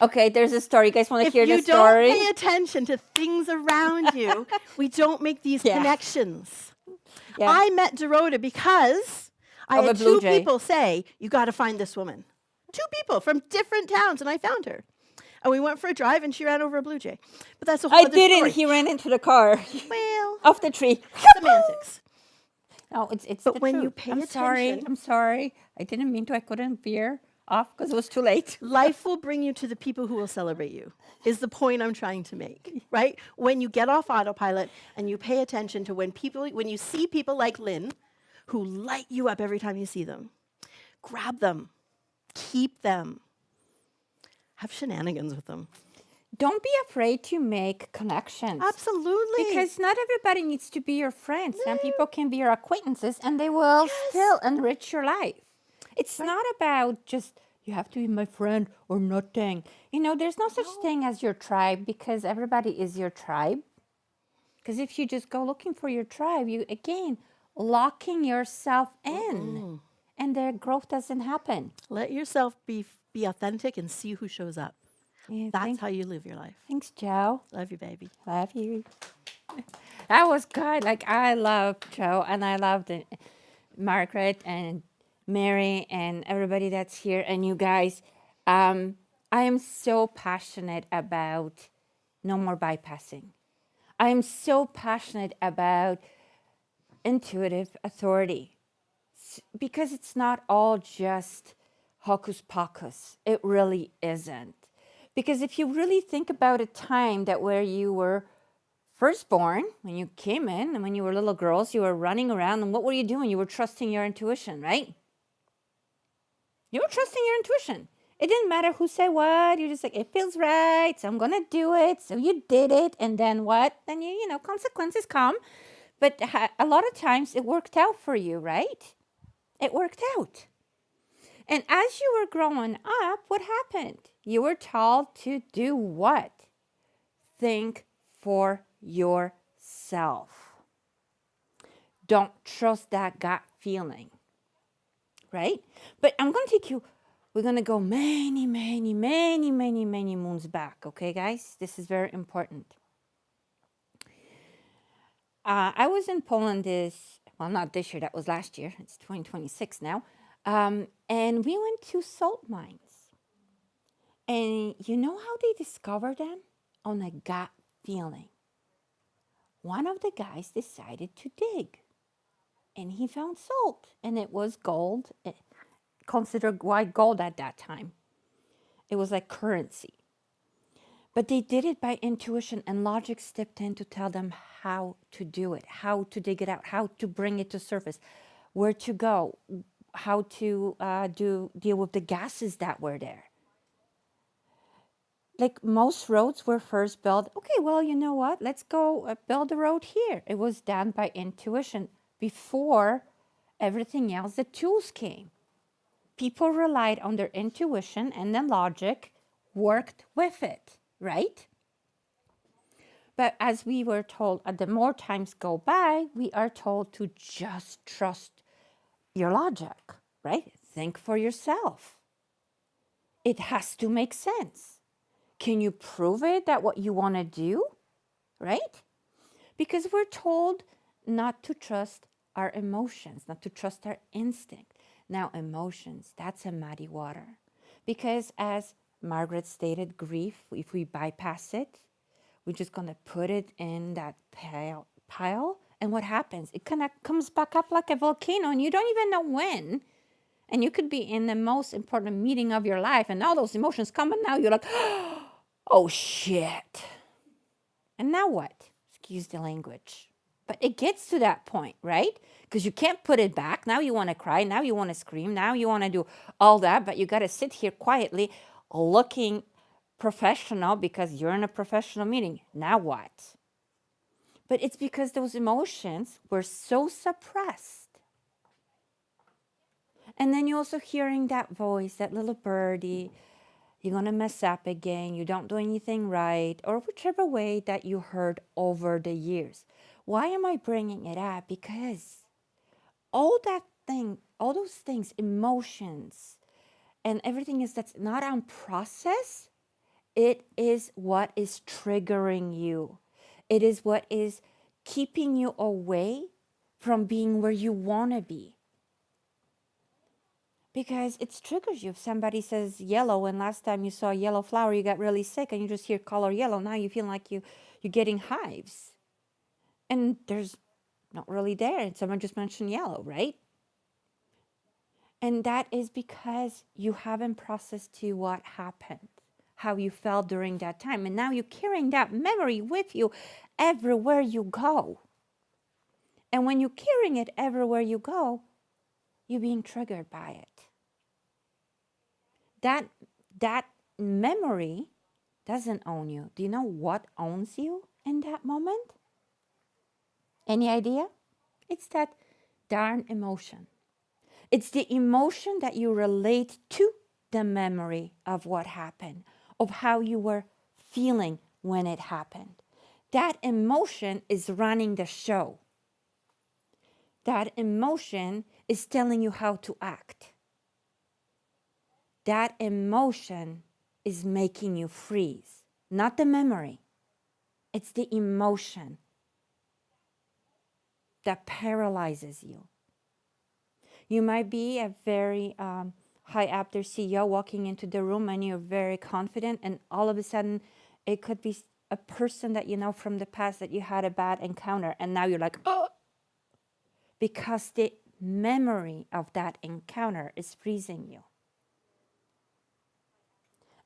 A: Okay, there's a story. You guys want to hear the
B: If you
A: story?
B: don't pay attention to things around you, we don't make these connections.
A: Yeah.
B: I met Dorota because I
A: Of a
B: had
A: blue
B: two
A: jay.
B: people say, you got to find this woman. Two people from different towns, and I found her. And we went for a drive, and she ran over a blue jay. But that's a whole
A: I
B: other
A: didn't.
B: story.
A: He ran into the car
B: Well,
A: off the tree.
B: semantics.
A: No, it's
B: But
A: the
B: when you
A: truth.
B: pay
A: I'm sorry.
B: attention-
A: I'm sorry. I didn't mean to. I couldn't veer off because it was too late.
B: Life will bring you to the people who will celebrate you, is the point I'm trying to make, right? When you get off autopilot and you pay attention to when you see people like Lynn, who light you up every time you see them, grab them, keep them, have shenanigans with them.
A: don't be afraid to make connections.
B: Absolutely.
A: Because not everybody needs to be your friend. Some people can be your acquaintances and they will still enrich your life. It's not about just, you have to be my friend or nothing. You know, there's no such thing as your tribe because everybody is your tribe. Because if you just go looking for your tribe, you, again, locking yourself in and their growth doesn't happen.
B: Let yourself be authentic and see who shows up.
A: Yeah,
B: That's how you live your life.
A: thanks, Joe.
B: Love you, baby.
A: Love you. That was good. Like, I love Joe and I love Margaret and Mary and everybody that's here and you guys. I am so passionate about no more bypassing. I am so passionate about intuitive authority because it's not all just hocus pocus. It really isn't. Because if you really think about a time that where you were first born, when you came in and when you were little girls, you were running around and what were you doing? You were trusting your intuition, right? You were trusting your intuition. It didn't matter who said what. You're just like, it feels right, so I'm going to do it. So you did it. And then what? Then, you know, consequences come. But a lot of times it worked out for you, right? It worked out. And as you were growing up, what happened? You were told to do what? Think for yourself. Don't trust that gut feeling, right? But I'm going to take you, we're going to go many moons back, okay, guys? This is very important. I was in Poland not this year, that was last year. It's 2026 now. And we went to salt mines. And you know how they discovered them? On a gut feeling. One of the guys decided to dig. And he found salt. And it was gold, considered white gold at that time. It was like currency. But they did it by intuition, and logic stepped in to tell them how to do it, how to dig it out, how to bring it to surface, where to go, how to deal with the gases that were there. Like most roads were first built, okay, well, you know what? Let's go build a road here. It was done by intuition before everything else, the tools came. People relied on their intuition and then logic worked with it. Right? But as we were told, the more times go by, we are told to just trust your logic, right? Think for yourself. It has to make sense. Can you prove it that what you want to do, right? Because we're told not to trust our emotions, not to trust our instinct. Now, emotions, that's a muddy water. Because as Margaret stated, grief, if we bypass it, we're just going to put it in that pile. And what happens? It kind of comes back up like a volcano and you don't even know when. And you could be in the most important meeting of your life and all those emotions come and now you're like, oh shit. And now what? Excuse the language. But it gets to that point, right? Because you can't put it back. Now you want to cry. Now you want to scream. Now you want to do all that. But you got to sit here quietly looking professional because you're in a professional meeting. Now what? But it's because those emotions were so suppressed. And then you're also hearing that voice, that little birdie, you're going to mess up again, you don't do anything right, or whichever way that you heard over the years. Why am I bringing it up? Because all those things, emotions, and everything is that's not unprocessed, it is what is triggering you. It is what is keeping you away from being where you want to be. Because it triggers you. If somebody says yellow and last time you saw a yellow flower, you got really sick and you just hear color yellow. Now you feel like you're getting hives. And there's not really there. And someone just mentioned yellow, right? And that is because you haven't processed to what happened, how you felt during that time. And now you're carrying that memory with you everywhere you go. And when you're carrying it everywhere you go, you're being triggered by it. That memory doesn't own you. Do you know what owns you in that moment? Any idea? It's that darn emotion. It's the emotion that you relate to the memory of what happened, of how you were feeling when it happened. That emotion is running the show. That emotion is telling you how to act. That emotion is making you freeze, not the memory. It's the emotion that paralyzes you. You might be a very high up there CEO walking into the room and you're very confident, and all of a sudden it could be a person that you know from the past that you had a bad encounter, and now you're like, oh, because the memory of that encounter is freezing you.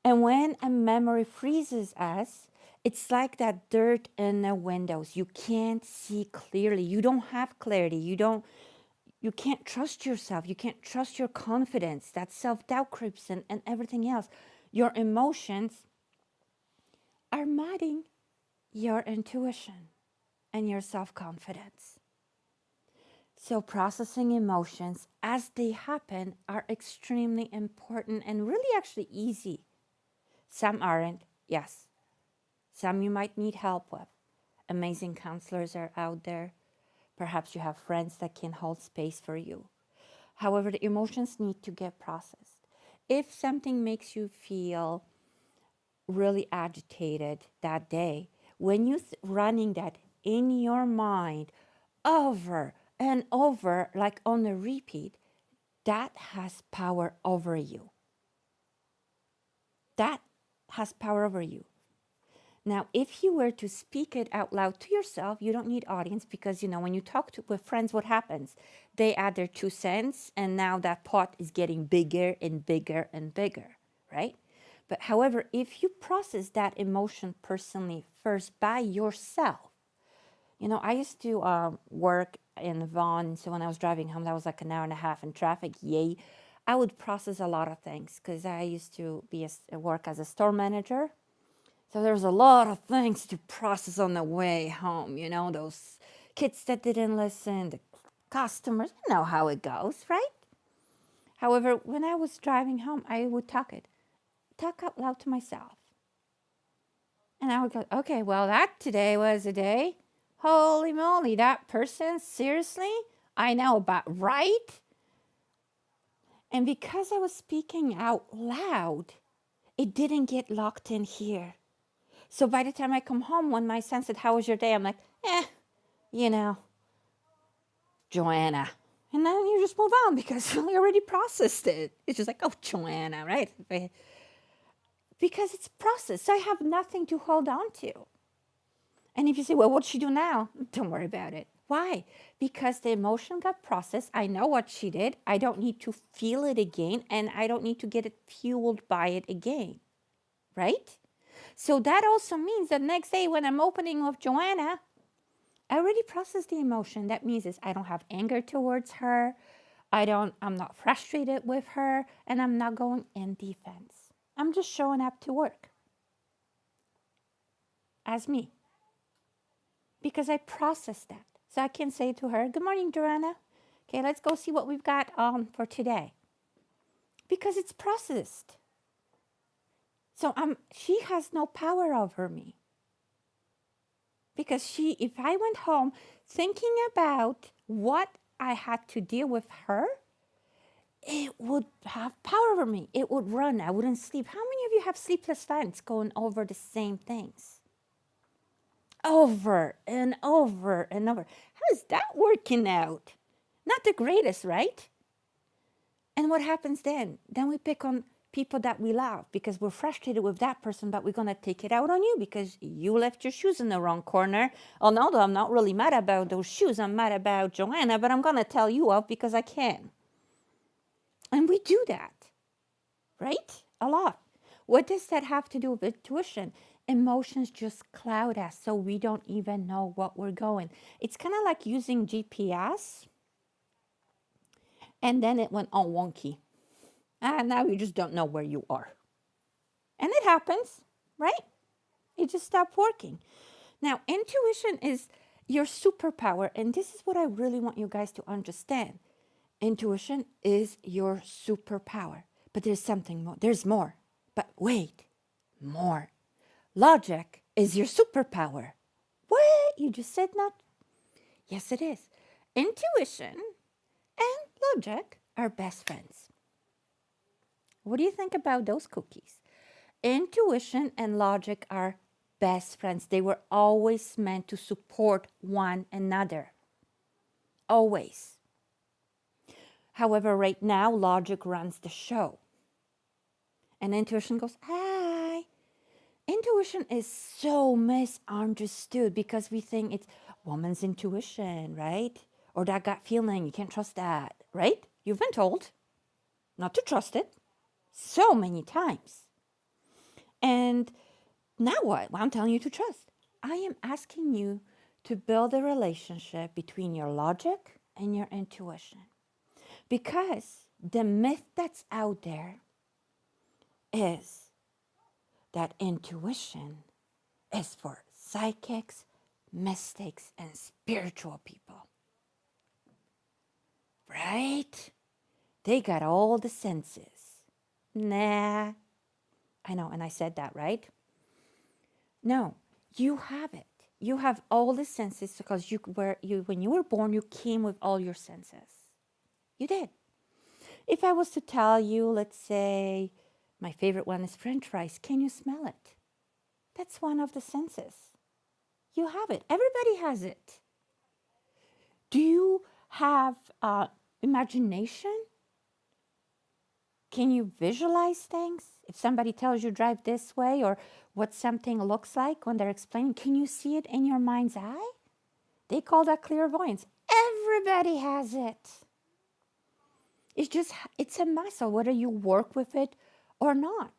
A: And when a memory freezes us, it's like that dirt in the windows. You can't see clearly. You don't have clarity. You can't trust yourself. You can't trust your confidence. That self-doubt creeps in and everything else. Your emotions are mudding your intuition and your self-confidence. So processing emotions as they happen are extremely important and really actually easy. Some aren't, yes. Some you might need help with. Amazing counselors are out there. Perhaps you have friends that can hold space for you. However, the emotions need to get processed. If something makes you feel really agitated that day, when you're running that in your mind over and over, like on a repeat, that has power over you. That has power over you. Now, if you were to speak it out loud to yourself, you don't need audience, because, you know, when you talk with friends, what happens? They add their 2 cents, and now that pot is getting bigger and bigger and bigger, right? But however, if you process that emotion personally first by yourself, you know, I used to work in Vaughan, so when I was driving home, that was like an hour and a half in traffic, yay. I would process a lot of things because I used to work as a store manager. So there's a lot of things to process on the way home, you know, those kids that didn't listen, the customers, you know how it goes, right? However, when I was driving home, I would talk out loud to myself. And I would go, okay, well, that today was a day. Holy moly, that person, seriously? I know about right? And because I was speaking out loud, it didn't get locked in here. So by the time I come home, when my son said, how was your day? I'm like, you know, Joanna. And then you just move on because you already processed it. It's just like, oh, Joanna, right? Because it's processed. So I have nothing to hold on to. And if you say, well, what'd she do now? Don't worry about it. Why? Because the emotion got processed. I know what she did. I don't need to feel it again. And I don't need to get it fueled by it again. Right? So that also means that next day when I'm opening with Joanna, I already processed the emotion. That means is I don't have anger towards her. I'm not frustrated with her, and I'm not going in defense. I'm just showing up to work as me because I processed that. So I can say to her, good morning, Joanna. Okay, let's go see what we've got for today. Because it's processed. So she has no power over me. Because if I went home thinking about what I had to deal with her, it would have power over me. It would run. I wouldn't sleep. How many of you have sleepless nights going over the same things? Over and over and over. How is that working out? Not the greatest, right? And what happens then? Then we pick on people that we love because we're frustrated with that person, but we're going to take it out on you because you left your shoes in the wrong corner. Oh, no, I'm not really mad about those shoes. I'm mad about Joanna, but I'm going to tell you off because I can. And we do that, right? A lot. What does that have to do with intuition? Emotions just cloud us so we don't even know what we're going. It's kind of like using GPS and then it went all wonky. And now you just don't know where you are. And it happens, right? It just stopped working. Now, intuition is your superpower, and this is what I really want you guys to understand. Intuition is your superpower, but there's something more. There's more. But wait, more. Logic is your superpower. What? You just said not? Yes, it is. Intuition and logic are best friends. What do you think about those cookies? Intuition and logic are best friends. They were always meant to support one another. Always. However, right now, logic runs the show. And intuition goes, hi. Intuition is so misunderstood because we think it's woman's intuition, right? Or that gut feeling, you can't trust that, right? You've been told not to trust it so many times. And now what? Well, I'm telling you to trust. I am asking you to build a relationship between your logic and your intuition. Because the myth that's out there is that intuition is for psychics, mystics, and spiritual people. Right? They got all the senses. Nah. I know, and I said that, right? No, you have it. You have all the senses because when you were born, you came with all your senses. You did. If I was to tell you, let's say, my favorite one is French fries, can you smell it? That's one of the senses. You have it. Everybody has it. Do you have imagination? Can you visualize things? If somebody tells you drive this way or what something looks like when they're explaining, can you see it in your mind's eye? They call that clairvoyance. Everybody has it. It's a muscle, whether you work with it or not.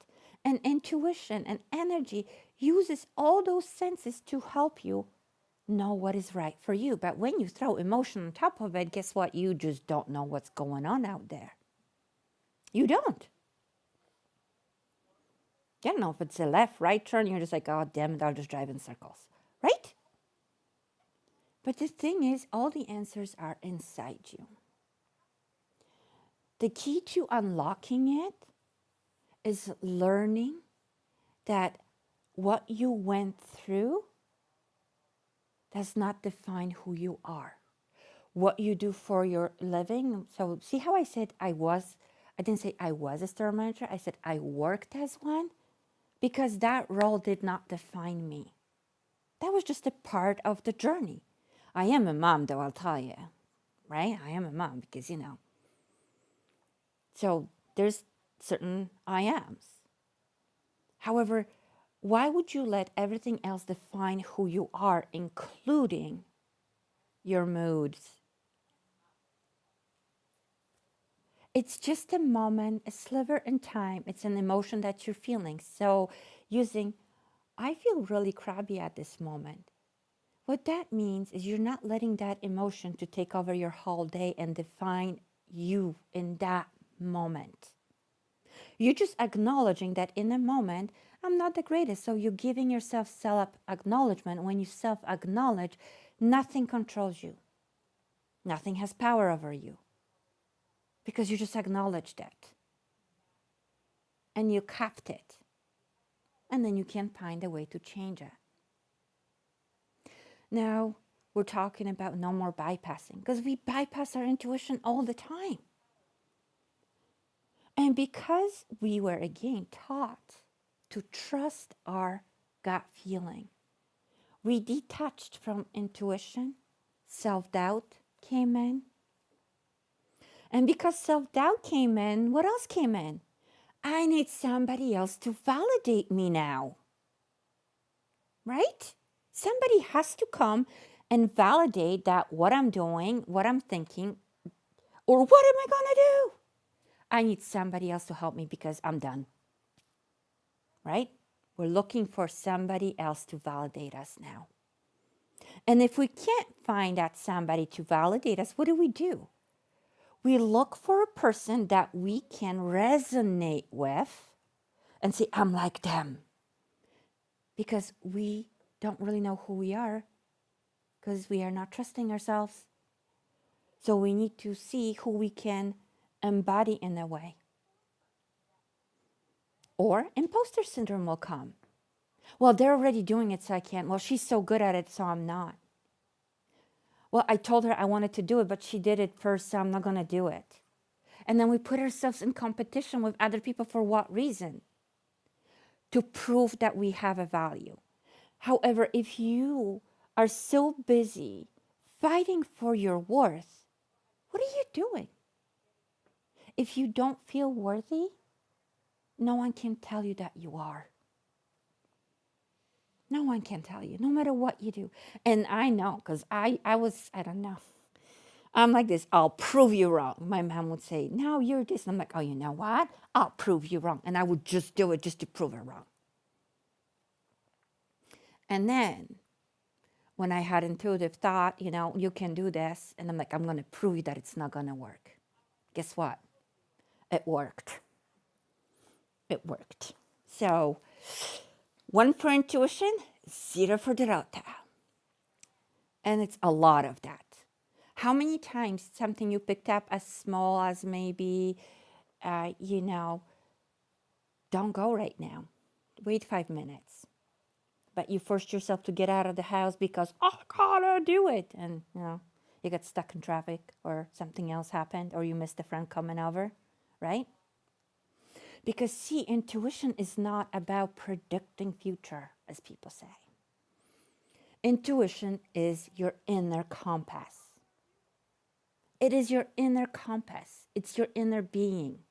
A: And intuition and energy uses all those senses to help you know what is right for you. But when you throw emotion on top of it, guess what? You just don't know what's going on out there. You don't. You don't know if it's a left, right turn. You're just like, oh, damn it, I'll just drive in circles. Right? But the thing is, all the answers are inside you. The key to unlocking it is learning that what you went through does not define who you are. What you do for your living. So see how I said I didn't say I was a store manager. I said I worked as one because that role did not define me. That was just a part of the journey. I am a mom, though, I'll tell you. Right? I am a mom because, So there's certain I ams. However, why would you let everything else define who you are, including your moods? It's just a moment, a sliver in time. It's an emotion that you're feeling. So I feel really crabby at this moment. What that means is you're not letting that emotion to take over your whole day and define you in that moment. You're just acknowledging that in a moment, I'm not the greatest. So you're giving yourself self-acknowledgement. When you self-acknowledge, nothing controls you. Nothing has power over you. Because you just acknowledged it. And you capped it. And then you can't find a way to change it. Now, we're talking about no more bypassing. Because we bypass our intuition all the time. And because we were again taught to trust our gut feeling, we detached from intuition, self-doubt came in. And because self-doubt came in, what else came in? I need somebody else to validate me now. Right? Somebody has to come and validate that what I'm doing, what I'm thinking, or what am I going to do? I need somebody else to help me because I'm done. Right? We're looking for somebody else to validate us now. And if we can't find that somebody to validate us, what do? We look for a person that we can resonate with and say, I'm like them. because we don't really know who we are because we are not trusting ourselves. So we need to see who we can embody in a way. Or imposter syndrome will come. Well, they're already doing it, so I can't. Well, she's so good at it, so I'm not. Well, I told her I wanted to do it, but she did it first, so I'm not going to do it. And then we put ourselves in competition with other people for what reason? To prove that we have a value. However, if you are so busy fighting for your worth, what are you doing? If you don't feel worthy, no one can tell you that you are. No one can tell you, no matter what you do. And I know, because I don't know. I'm like this, I'll prove you wrong. My mom would say, no, you're this. And I'm like, oh, you know what? I'll prove you wrong. And I would just do it just to prove her wrong. And then when I had intuitive thought, you can do this. And I'm like, I'm going to prove you that it's not going to work. Guess what? It worked. It worked. So 1 for intuition, 0 for Dorota. And it's a lot of that. How many times something you picked up as small as maybe, don't go right now. Wait 5 minutes. But you forced yourself to get out of the house because, I gotta do it. And, you got stuck in traffic or something else happened or you missed a friend coming over, right? Because, see, intuition is not about predicting future, as people say. Intuition is your inner compass. It is your inner compass. It's your inner being,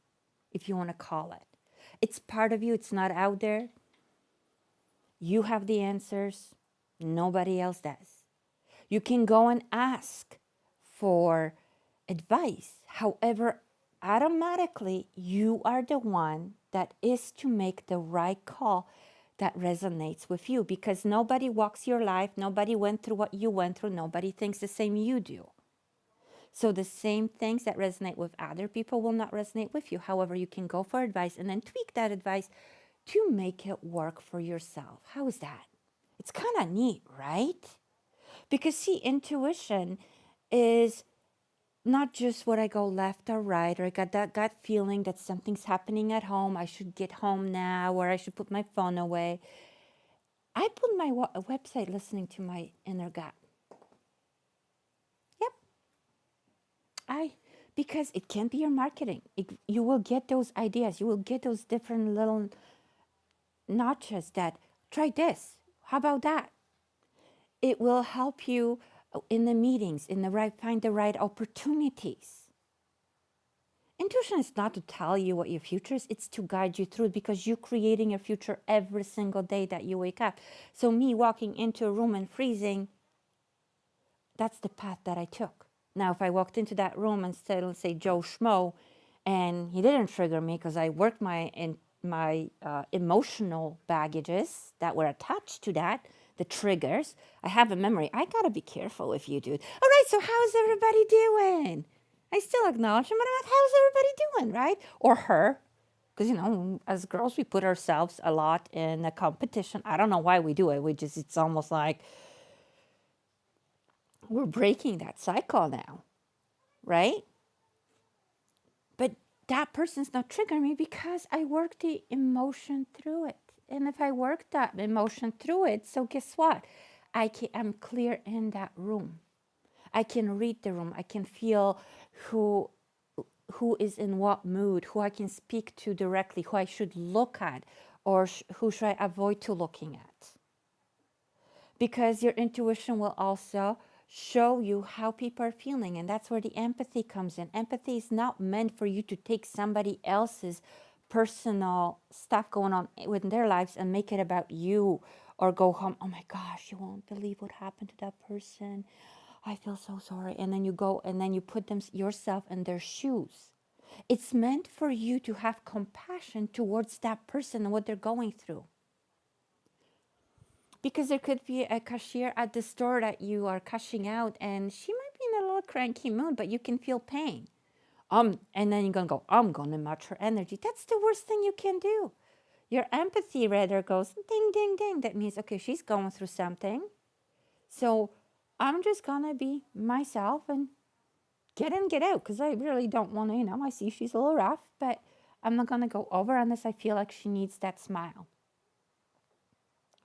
A: if you want to call it. It's part of you. It's not out there. You have the answers. Nobody else does. You can go and ask for advice. However, automatically, you are the one that is to make the right call that resonates with you, because nobody walks your life. Nobody went through what you went through. Nobody thinks the same you do. So the same things that resonate with other people will not resonate with you. However, you can go for advice and then tweak that advice to make it work for yourself. How is that? It's kind of neat, right? Because, see, intuition is not just what I go left or right, or I got that gut feeling that something's happening at home, I should get home now, or I should put my phone away. I put my website listening to my inner gut. Yep. Because it can be your marketing. You will get those ideas. You will get those different little notches that, try this. How about that? It will help you in the meetings, find the right opportunities. Intuition is not to tell you what your future is. It's to guide you through it, because you're creating your future every single day that you wake up. So me walking into a room and freezing, that's the path that I took. Now, if I walked into that room and said, let's say, Joe Schmo, and he didn't trigger me because I worked my emotional baggages that were attached to that, the triggers. I have a memory. I got to be careful with you, dude. All right, so how's everybody doing? I still acknowledge him, but how's everybody doing, right? Or her. Because, as girls, we put ourselves a lot in a competition. I don't know why we do it. It's almost like we're breaking that cycle now, right? But that person's not triggering me because I worked the emotion through it. And if I work that emotion through it, so guess what? I'm clear in that room. I can read the room. I can feel who is in what mood, who I can speak to directly, who I should look at, or who should I avoid to looking at. Because your intuition will also show you how people are feeling, and that's where the empathy comes in. Empathy is not meant for you to take somebody else's personal stuff going on with their lives and make it about you, or go home, oh my gosh, you won't believe what happened to that person. I feel so sorry. And then you go and then you put yourself in their shoes. It's meant for you to have compassion towards that person and what they're going through. Because there could be a cashier at the store that you are cashing out, and she might be in a little cranky mood, but you can feel pain. And then you're going to go, I'm going to match her energy. That's the worst thing you can do. Your empathy radar goes ding, ding, ding. That means, okay, she's going through something. So I'm just going to be myself and get in, get out, because I really don't want to, I see she's a little rough, but I'm not going to go over unless I feel like she needs that smile.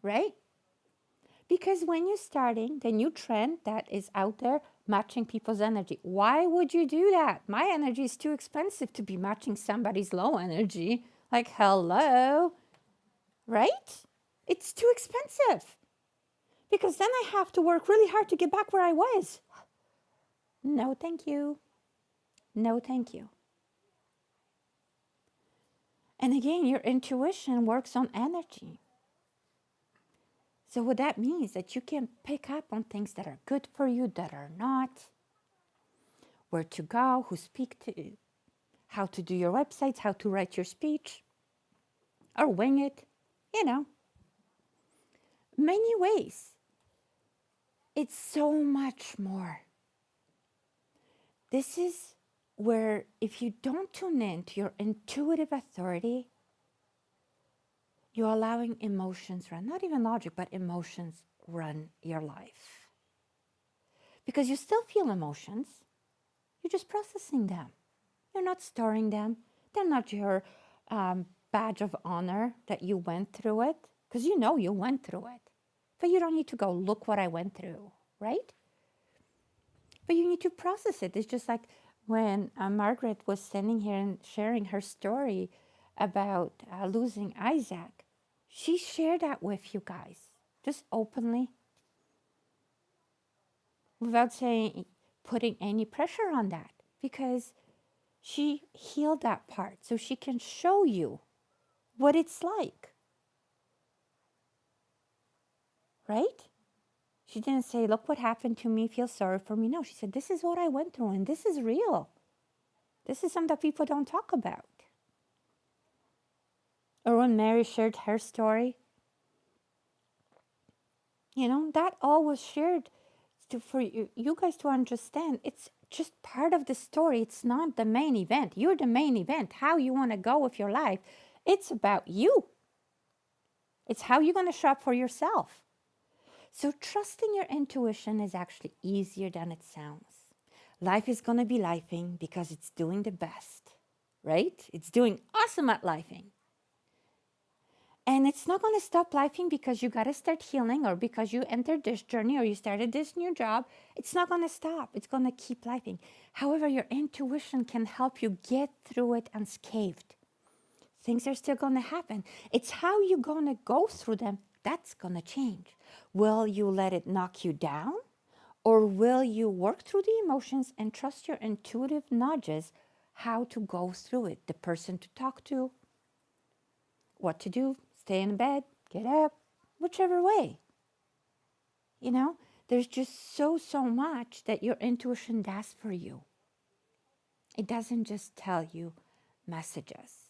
A: Right? Because when you're starting the new trend that is out there, matching people's energy, why would you do that? My energy is too expensive to be matching somebody's low energy. Like, hello, right? It's too expensive. Because then I have to work really hard to get back where I was. No, thank you. No, thank you. And again, your intuition works on energy. So what that means that you can pick up on things that are good for you, that are not, where to go, who speak to, how to do your websites, how to write your speech, or wing it, many ways. It's so much more. This is where if you don't tune in to your intuitive authority, you're allowing emotions run, not even logic, but emotions run your life. Because you still feel emotions, you're just processing them. You're not storing them. They're not your badge of honor that you went through it, because you know you went through it. But you don't need to go, look what I went through, right? But you need to process it. It's just like when Margaret was standing here and sharing her story about losing Isaac. She shared that with you guys, just openly, without putting any pressure on that, because she healed that part so she can show you what it's like, right? She didn't say, look what happened to me, feel sorry for me. No, she said, this is what I went through, and this is real. This is something that people don't talk about. Or when Mary shared her story, that all was shared for you guys to understand. It's just part of the story. It's not the main event. You're the main event. How you want to go with your life. It's about you. It's how you're going to show up for yourself. So trusting your intuition is actually easier than it sounds. Life is going to be lifing because it's doing the best, right? It's doing awesome at lifing. And it's not going to stop lifing because you got to start healing or because you entered this journey or you started this new job. It's not going to stop. It's going to keep lifing. However, your intuition can help you get through it unscathed. Things are still going to happen. It's how you're going to go through them that's going to change. Will you let it knock you down? Or will you work through the emotions and trust your intuitive nudges how to go through it? The person to talk to, what to do, stay in bed, get up, whichever way. There's just so much that your intuition does for you. It doesn't just tell you messages.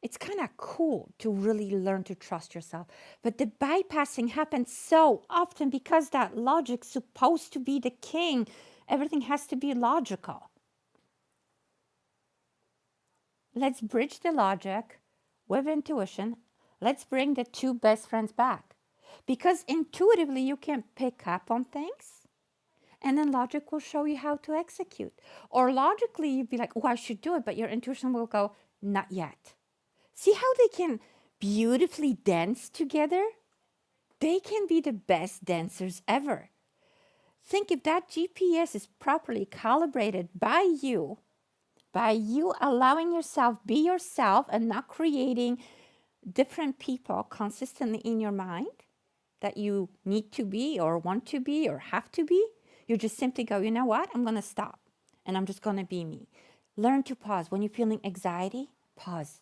A: It's kind of cool to really learn to trust yourself. But the bypassing happens so often because that logic's supposed to be the king. Everything has to be logical. Let's bridge the logic with intuition. Let's bring the two best friends back. Because intuitively you can pick up on things, and then logic will show you how to execute. Or logically you'd be like, oh, I should do it, but your intuition will go, not yet. See how they can beautifully dance together? They can be the best dancers ever. Think if that GPS is properly calibrated by you allowing yourself be yourself and not creating different people consistently in your mind that you need to be or want to be or have to be, you just simply go, you know what? I'm going to stop and I'm just going to be me. Learn to pause. When you're feeling anxiety, pause.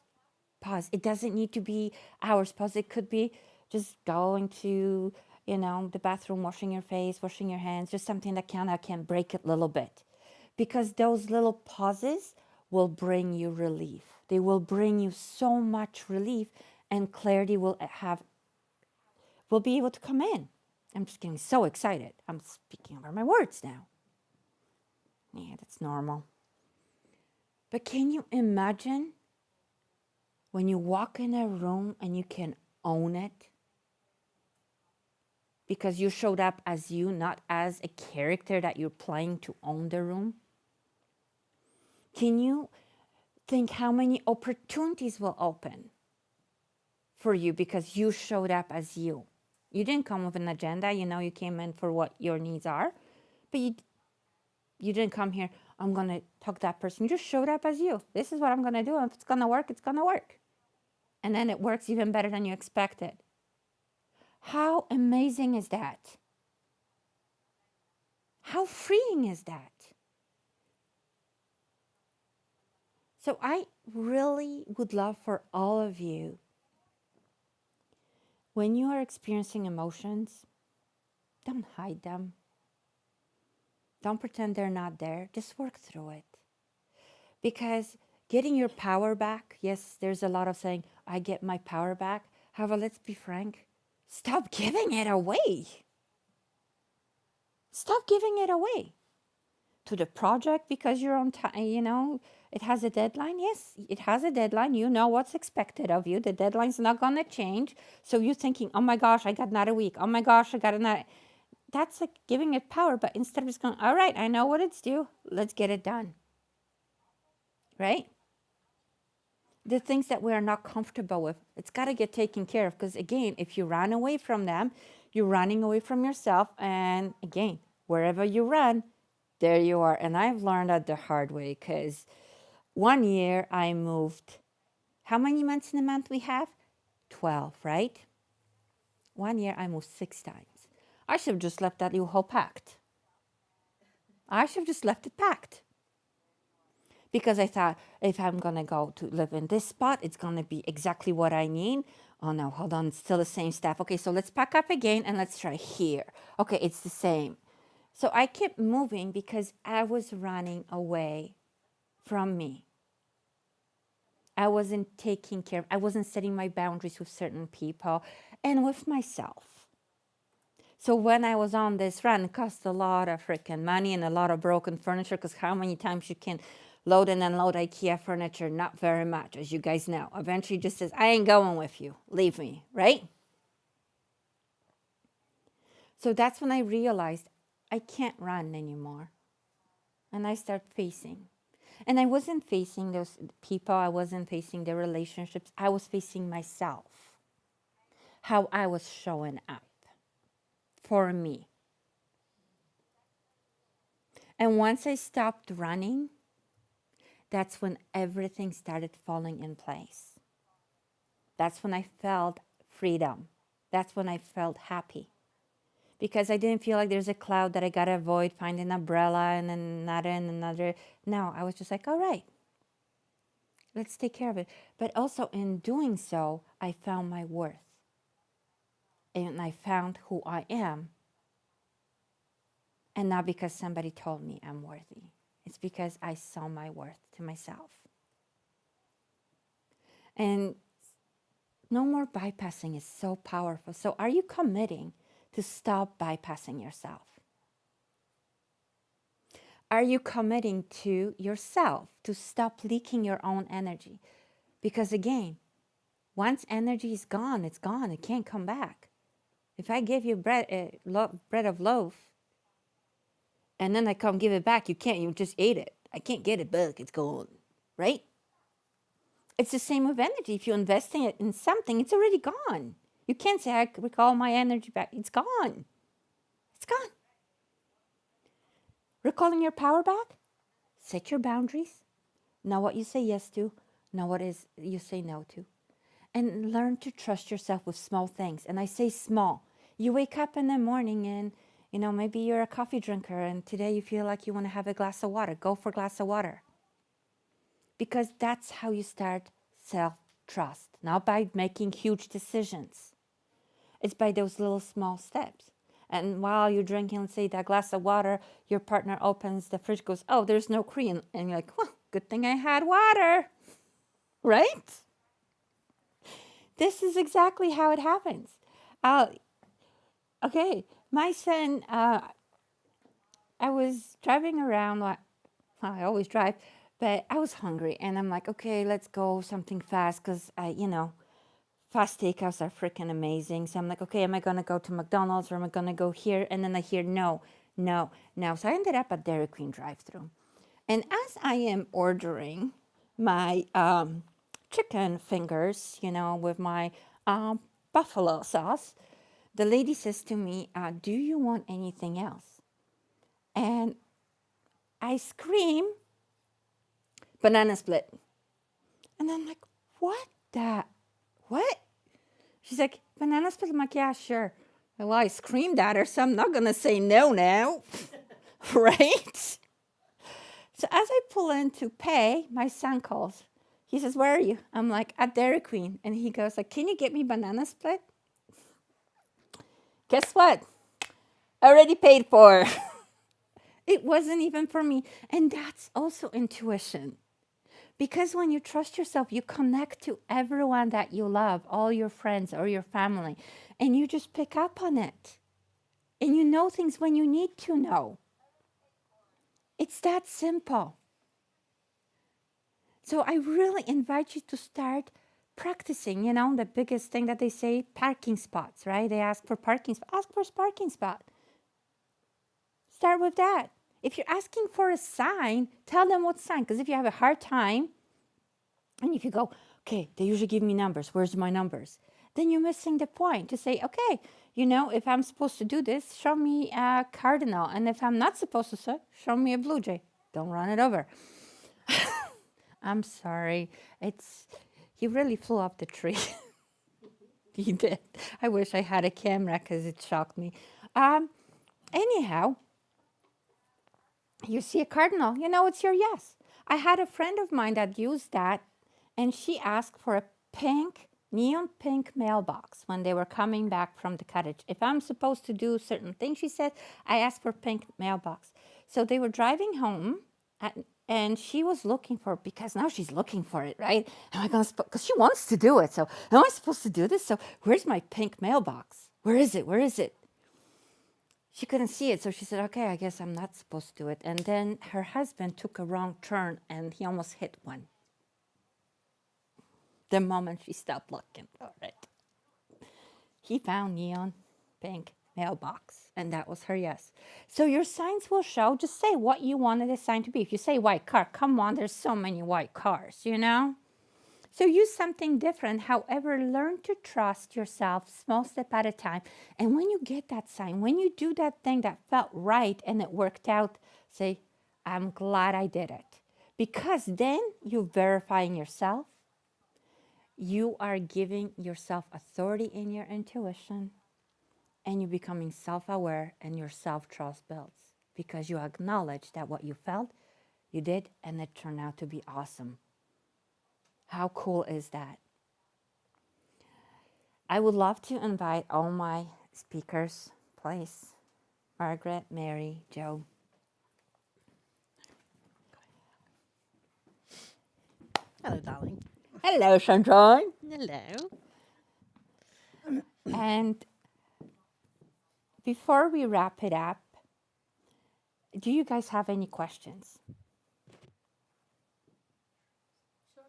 A: Pause. It doesn't need to be hours. Pause. It could be just going to, the bathroom, washing your face, washing your hands, just something that can break it a little bit. Because those little pauses will bring you relief. They will bring you so much relief, and clarity will be able to come in. I'm just getting so excited. I'm speaking over my words now. Yeah, that's normal. But can you imagine When you walk in a room and you can own it because you showed up as you, not as a character that you're playing to own the room. Can you think how many opportunities will open for you because you showed up as you? You didn't come with an agenda. You know, you came in for what your needs are, but you didn't come here, I'm going to talk to that person. You just showed up as you. This is what I'm going to do. If it's going to work, it's going to work. And then it works even better than you expected. How amazing is that? How freeing is that? So I really would love for all of you, when you are experiencing emotions, don't hide them. Don't pretend they're not there. Just work through it. Because getting your power back, yes, there's a lot of saying, I get my power back. However, let's be frank, stop giving it away. Stop giving it away to the project because you're on time, you know, it has a deadline. Yes, it has a deadline. You know what's expected of you. The deadline's not going to change. So you're thinking, oh my gosh, I got another week. Oh my gosh, I got another. That's like giving it power. But instead of just going, all right, I know what it's due. Let's get it done. Right? The things that we are not comfortable with, it's got to get taken care of. Because again, if you run away from them, you're running away from yourself. And again, wherever you run, there you are. And I've learned that the hard way because one year I moved, how many months in a month we have? 12, right? One year I moved 6 times. I should have just left that U-Haul packed. I should have just left it packed. Because I thought, if I'm going to go to live in this spot, it's going to be exactly what I need. Oh no, hold on, it's still the same stuff. Okay, so let's pack up again and let's try here. Okay, it's the same. So I kept moving because I was running away from me. I wasn't taking care, I wasn't setting my boundaries with certain people and with myself. So when I was on this run, it cost a lot of freaking money and a lot of broken furniture because how many times you can load and unload IKEA furniture? Not very much, as you guys know. Eventually just says, I ain't going with you. Leave me, right? So that's when I realized I can't run anymore. And I start facing. And I wasn't facing those people. I wasn't facing their relationships. I was facing myself. How I was showing up for me. And once I stopped running, that's when everything started falling in place. That's when I felt freedom. That's when I felt happy. Because I didn't feel like there's a cloud that I got to avoid, find an umbrella and another and another. No, I was just like, all right, let's take care of it. But also in doing so, I found my worth. And I found who I am. And not because somebody told me I'm worthy. It's because I saw my worth to myself. And no more bypassing is so powerful. So are you committing to stop bypassing yourself? Are you committing to yourself to stop leaking your own energy? Because again, once energy is gone, it's gone. It can't come back. If I give you bread of loaf, and then I come give it back, you can't. You just ate it. I can't get it back. It's gone, right? It's the same with energy. If you invest in it in something, it's already gone. You can't say, I recall my energy back. It's gone. It's gone. Recalling your power back? Set your boundaries. Know what you say yes to. Know what is you say no to. And learn to trust yourself with small things. And I say small. You wake up in the morning and, you know, maybe you're a coffee drinker and today you feel like you want to have a glass of water. Go for a glass of water. Because that's how you start self-trust. Not by making huge decisions. It's by those little small steps. And while you're drinking, let's say, that glass of water, your partner opens the fridge, goes, oh, there's no cream. And you're like, well, good thing I had water. Right? This is exactly how it happens. Okay, my son, I was driving around, well, I always drive, But I was hungry, and I'm like, okay, let's go something fast, because fast takeouts are freaking amazing. So I'm like, okay, am I gonna go to McDonald's or am I gonna go here? And then I hear no, no, no. So I ended up at Dairy Queen drive-thru, and as I am ordering my chicken fingers, with my buffalo sauce, the lady says to me, "Do you want anything else?" And I scream, "Banana split." And I'm like, what the, what? She's like, "Banana split." I'm like, "Yeah, sure." Well, I screamed at her, so I'm not going to say no now, right? So as I pull in to pay, my son calls. He says, "Where are you?" I'm like, "At Dairy Queen." And he goes like, "Can you get me banana split?" Guess what? Already paid for. It wasn't even for me. And that's also intuition. Because when you trust yourself, you connect to everyone that you love, all your friends or your family, and you just pick up on it. And you know things when you need to know. It's that simple. So I really invite you to start practicing, the biggest thing that they say, parking spots, right? They ask for parking spot. Ask for a parking spot. Start with that. If you're asking for a sign, tell them what sign. Because if you have a hard time, and if you go, okay, they usually give me numbers. Where's my numbers? Then you're missing the point to say, okay, if I'm supposed to do this, show me a cardinal. And if I'm not supposed to, show me a blue jay. Don't run it over. I'm sorry. He really flew off the tree. He did. I wish I had a camera because it shocked me. Anyhow, you see a cardinal, it's your yes. I had a friend of mine that used that, and she asked for a neon pink mailbox when they were coming back from the cottage. If I'm supposed to do certain things, she said, I asked for pink mailbox. So they were driving home, and she was looking for it, because now she's looking for it, right? Am I going to, because she wants to do it. So am I supposed to do this? So where's my pink mailbox? Where is it? Where is it? She couldn't see it, so she said, okay, I guess I'm not supposed to do it. And then her husband took a wrong turn, and he almost hit one. The moment she stopped looking for it, he found neon pink mailbox, and that was her yes. So your signs will show. Just say what you wanted the sign to be. If you say white car, come on, there's so many white cars, So use something different. However, learn to trust yourself small step at a time. And when you get that sign, when you do that thing that felt right and it worked out, say, I'm glad I did it. Because then you're verifying yourself. You are giving yourself authority in your intuition, and you're becoming self-aware, and your self-trust builds because you acknowledge that what you felt, you did, and it turned out to be awesome. How cool is that? I would love to invite all my speakers, please. Margaret, Mary, Joe.
B: Hello, darling.
A: Hello, Sunshine.
B: Hello.
A: And before we wrap it up, do you guys have any questions?
D: Sure.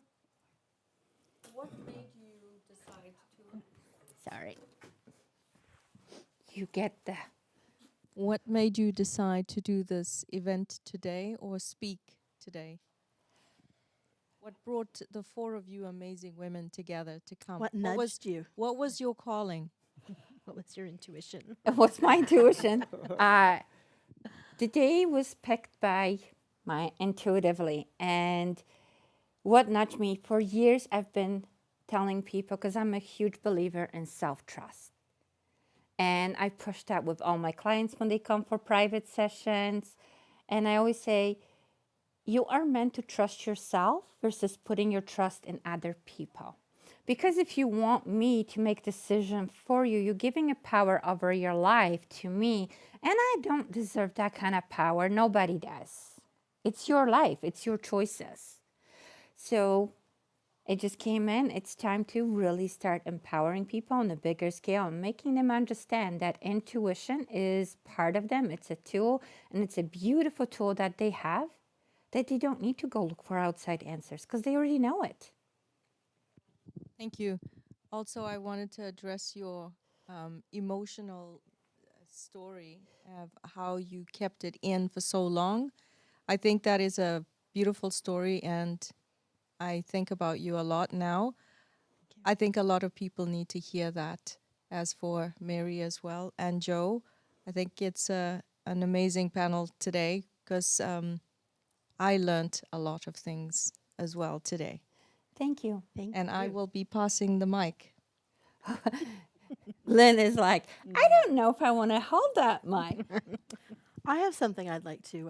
D: What made you decide to?
A: Sorry. You get the...
D: What made you decide to do this event today or speak today? What brought the four of you amazing women together to come?
B: What nudged you?
D: What was your calling?
B: What was your intuition?
A: What's my intuition? The day was picked by my intuitively, and what nudged me for years, I've been telling people, because I'm a huge believer in self-trust. And I push that with all my clients when they come for private sessions. And I always say, you are meant to trust yourself versus putting your trust in other people. Because if you want me to make decisions for you, you're giving a power over your life to me. And I don't deserve that kind of power. Nobody does. It's your life. It's your choices. So it just came in. It's time to really start empowering people on a bigger scale and making them understand that intuition is part of them. It's a tool, and it's a beautiful tool that they have. that they don't need to go look for outside answers because they already know it.
D: Thank you. Also, I wanted to address your emotional story of how you kept it in for so long. I think that is a beautiful story, and I think about you a lot now. I think a lot of people need to hear that, as for Mary as well, and Joe. I think it's an amazing panel today because I learned a lot of things as well today.
A: Thank you.
B: Thank
D: And
B: you.
D: I will be passing the mic.
A: Lynn is like, I don't know if I want to hold that mic.
E: I have something I'd like to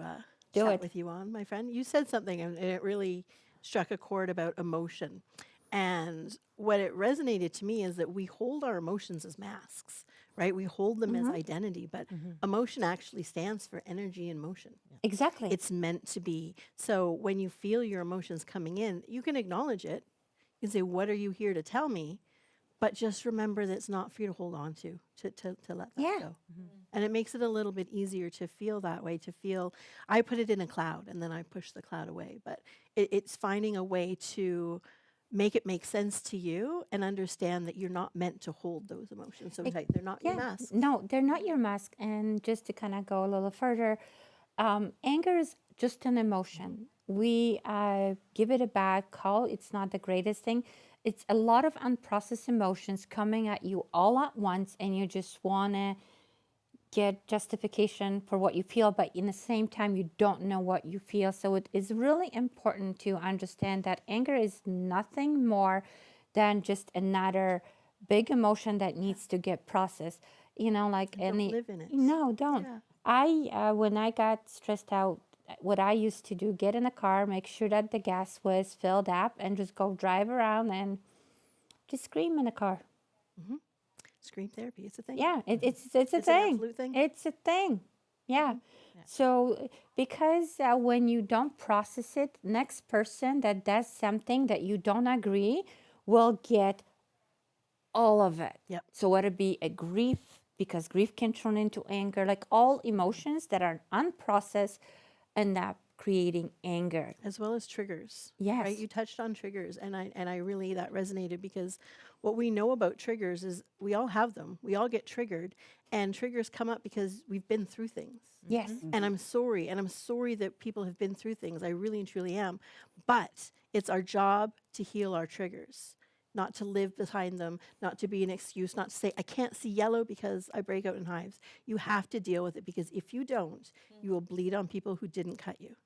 A: Do
E: chat
A: it.
E: with you on, my friend. You said something and it really struck a chord about emotion. And what it resonated to me is that we hold our emotions as masks, right? We hold them as identity, but emotion actually stands for energy and motion.
A: Exactly.
E: It's meant to be. So when you feel your emotions coming in, you can acknowledge it. You can say, what are you here to tell me? But just remember that it's not for you to hold on to let that
A: Yeah.
E: go. And it makes it a little bit easier to feel that way, to feel, I put it in a cloud and then I push the cloud away. But it's finding a way to make it make sense to you and understand that you're not meant to hold those emotions so tight. They're not your mask.
A: No, they're not your mask. And just to kind of go a little further, anger is just an emotion. We give it a bad call. It's not the greatest thing. It's a lot of unprocessed emotions coming at you all at once, and you just want to get justification for what you feel, but in the same time, you don't know what you feel. So it is really important to understand that anger is nothing more than just another big emotion that needs to get processed. You know, like
E: And don't live in it.
A: No, don't.
E: Yeah.
A: When I got stressed out, what I used to do, get in a car, make sure that the gas was filled up, and just go drive around and just scream in the car.
E: Scream therapy, it's a thing.
A: Yeah, it's a
E: It's an
A: thing.
E: absolute thing.
A: It's a thing. Yeah. So because when you don't process it, next person that does something that you don't agree will get all of it.
E: Yep.
A: So whether it be a grief, because grief can turn into anger, like all emotions that are unprocessed end up creating anger.
E: As well as triggers.
A: Yes.
E: Right? You touched on triggers and I really that resonated because what we know about triggers is we all have them. We all get triggered and triggers come up because we've been through things.
A: Yes.
E: And I'm sorry that people have been through things. I really and truly am. But it's our job to heal our triggers, not to live behind them, not to be an excuse, not to say, I can't see yellow because I break out in hives. You have to deal with it because if you don't, you will bleed on people who didn't cut you.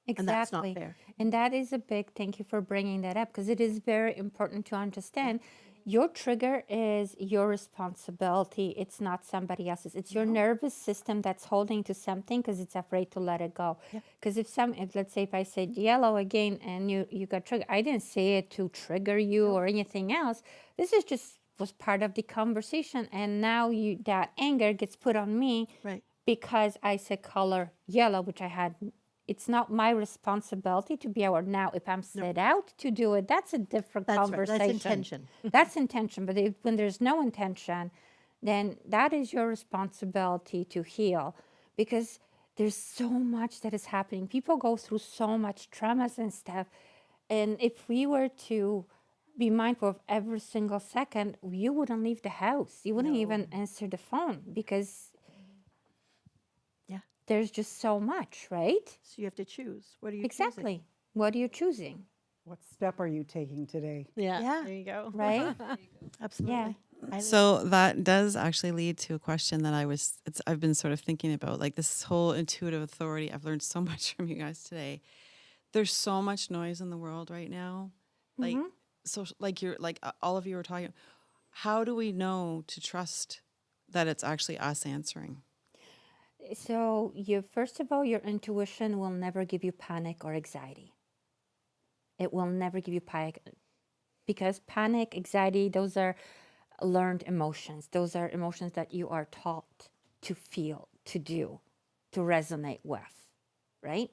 A: Exactly.
E: And that's not fair.
A: And that is a big thank you for bringing that up because it is very important to understand your trigger is your responsibility. It's not somebody else's. It's your nervous system that's holding to something because it's afraid to let it go. Because if let's say if I said yellow again and you got triggered, I didn't say it to trigger you or anything else. This is just was part of the conversation. And now that anger gets put on me
E: Right.
A: because I said color yellow, which I had. It's not my responsibility to be aware. Now, if I'm set out to do it, that's a different
E: That's right.
A: conversation.
E: That's intention.
A: That's intention. But when there's no intention, then that is your responsibility to heal because there's so much that is happening. People go through so much traumas and stuff. And if we were to be mindful of every single second, you wouldn't leave the house. You wouldn't even answer the phone because there's just so much, right?
E: So you have to choose. What are you
A: Exactly. What are you choosing?
C: What step are you taking today?
B: Yeah.
E: Yeah.
B: There you go.
A: Right?
E: choosing? Absolutely.
F: So that does actually lead to a question that I've been sort of thinking about, like this whole intuitive authority. I've learned so much from you guys today. There's so much noise in the world right now. Like, all of you were talking, how do we know to trust that it's actually us answering?
A: So first of all, your intuition will never give you panic or anxiety. It will never give you panic because panic, anxiety, those are learned emotions. Those are emotions that you are taught to feel, to do, to resonate with, right?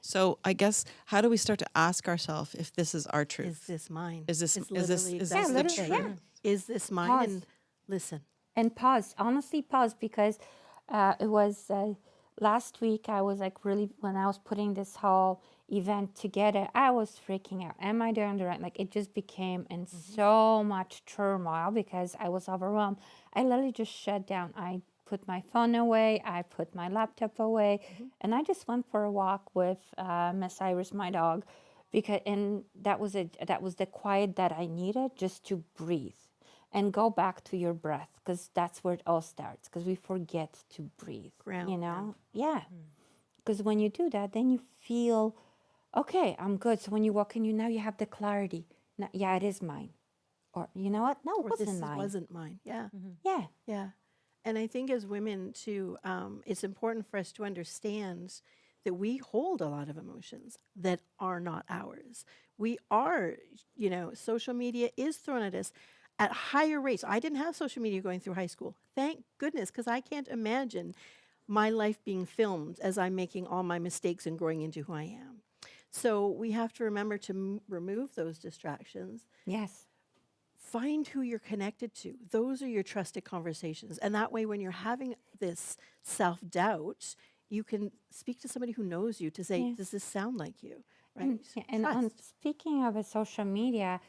F: So I guess, how do we start to ask ourselves if this is our truth?
E: Is this mine?
F: Is this-
E: It's
F: is this-
E: literally
F: is
A: this
E: exactly
A: the
E: what
A: truth?
E: it is. Is this mine?
A: Pause.
E: And listen.
A: And pause, honestly pause, because it was last week I was like really, when I was putting this whole event together, I was freaking out. Am I doing the right? Like it just became in so much turmoil because I was overwhelmed. I literally just shut down. I put my phone away. I put my laptop away, and I just went for a walk with Miss Iris, my dog, because and that was it. That was the quiet that I needed just to breathe and go back to your breath, because that's where it all starts, because we forget to breathe.
E: Ground,
A: You
E: yeah.
A: know, yeah. Because when you do that, then you feel, okay, I'm good. So when you walk in, you now you have the clarity. Now, yeah, it is mine. Or you know what? No, it
E: Or
A: wasn't
E: this
A: mine.
E: wasn't mine. Yeah.
A: Yeah.
E: Yeah. And I think as women too, it's important for us to understand that we hold a lot of emotions that are not ours. We are, social media is thrown at us at higher rates. I didn't have social media going through high school. Thank goodness, because I can't imagine my life being filmed as I'm making all my mistakes and growing into who I am. So we have to remember to remove those distractions.
A: Yes.
E: Find who you're connected to. Those are your trusted conversations. And that way, when you're having this self doubt, you can speak to somebody who knows you to say,
A: Yeah.
E: does this sound like you? Right?
A: Yeah, and on
E: Trust.
A: speaking of social media,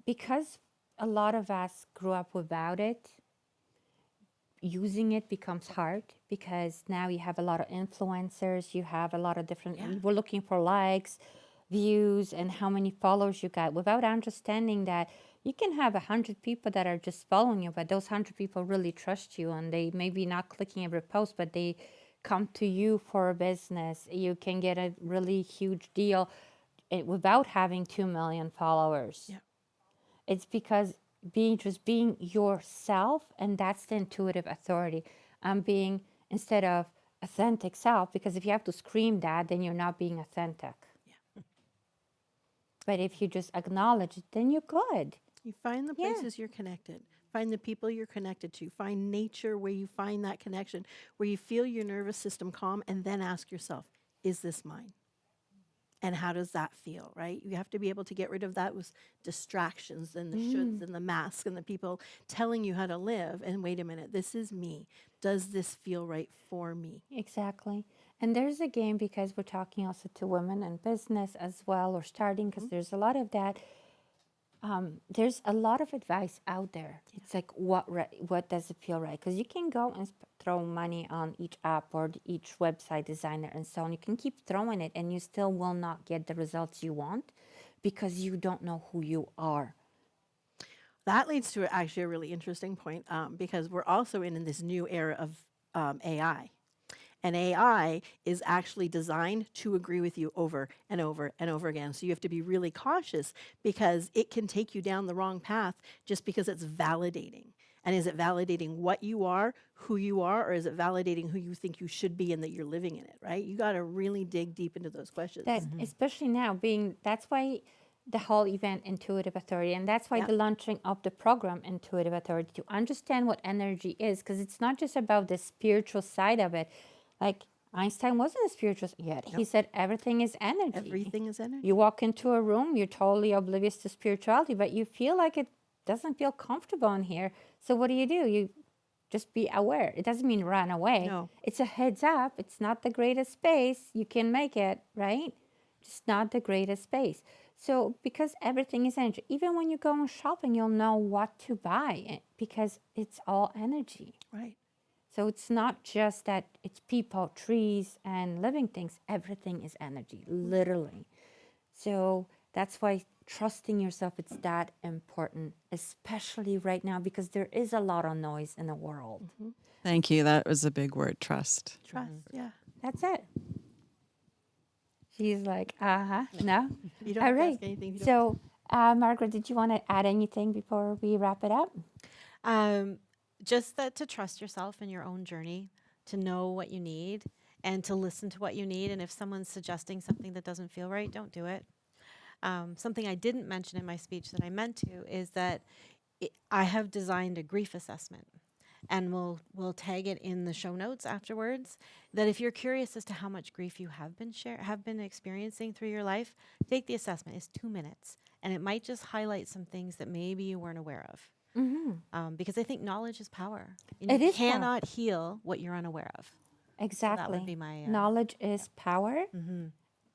A: because a lot of us grew up without it, using it becomes hard because now you have a lot of influencers, you have a lot of different,
E: Yeah.
A: we're looking for likes, views, and how many followers you got without understanding that you can have 100 people that are just following you, but those 100 people really trust you and they maybe not clicking every post, but they come to you for a business. You can get a really huge deal without having 2 million followers.
E: Yeah.
A: It's because being yourself, and that's the intuitive authority. I'm being, instead of authentic self, because if you have to scream that, then you're not being authentic.
E: Yeah.
A: But if you just acknowledge it, then you're good.
E: You find the
A: Yeah.
E: places you're connected. Find the people you're connected to. Find nature where you find that connection, where you feel your nervous system calm, and then ask yourself, is this mine? And how does that feel, right? You have to be able to get rid of those distractions and the shoulds and the masks and the people telling you how to live. And wait a minute, this is me. Does this feel right for me?
A: Exactly. And there's a game, because we're talking also to women in business as well, or starting, because there's a lot of that. There's a lot of advice out there. It's like, what does it feel right? Because you can go and throw money on each app or each website designer and so on. You can keep throwing it and you still will not get the results you want because you don't know who you are.
E: That leads to actually a really interesting point because we're also in this new era of AI. And AI is actually designed to agree with you over and over and over again. So you have to be really cautious because it can take you down the wrong path just because it's validating. And is it validating what you are, who you are, or is it validating who you think you should be and that you're living in it, right? You got to really dig deep into those questions.
A: That especially now that's why the whole event Intuitive Authority, and that's why
E: Yeah.
A: the launching of the program Intuitive Authority, to understand what energy is, because it's not just about the spiritual side of it. Like Einstein wasn't a spiritual yet. He said everything is energy.
E: Everything is energy.
A: You walk into a room, you're totally oblivious to spirituality, but you feel like it doesn't feel comfortable in here. So what do? You just be aware. It doesn't mean run away.
E: No.
A: It's a heads up. It's not the greatest space. You can make it, right? Just not the greatest space. So because everything is energy, even when you go shopping, you'll know what to buy because it's all energy.
E: Right.
A: So it's not just that it's people, trees, and living things. Everything is energy, literally. So that's why trusting yourself is that important, especially right now, because there is a lot of noise in the world.
F: Thank you. That was a big word, trust.
E: Trust. Yeah.
A: That's it. She's like, no.
E: You don't
A: All
E: have to
A: right.
E: ask anything. If you don't.
A: So, Margaret, did you want to add anything before we wrap it up?
B: Just that to trust yourself in your own journey, to know what you need and to listen to what you need. And if someone's suggesting something that doesn't feel right, don't do it. Something I didn't mention in my speech that I meant to is that I have designed a grief assessment, and we'll tag it in the show notes afterwards, that if you're curious as to how much grief you have been experiencing through your life, take the assessment. It's 2 minutes, and it might just highlight some things that maybe you weren't aware of. Because I think knowledge is power. And
A: It
B: you
A: is power.
B: cannot heal what you're unaware of.
A: Exactly.
B: that would be my
A: Knowledge is power,
B: Mm-hmm.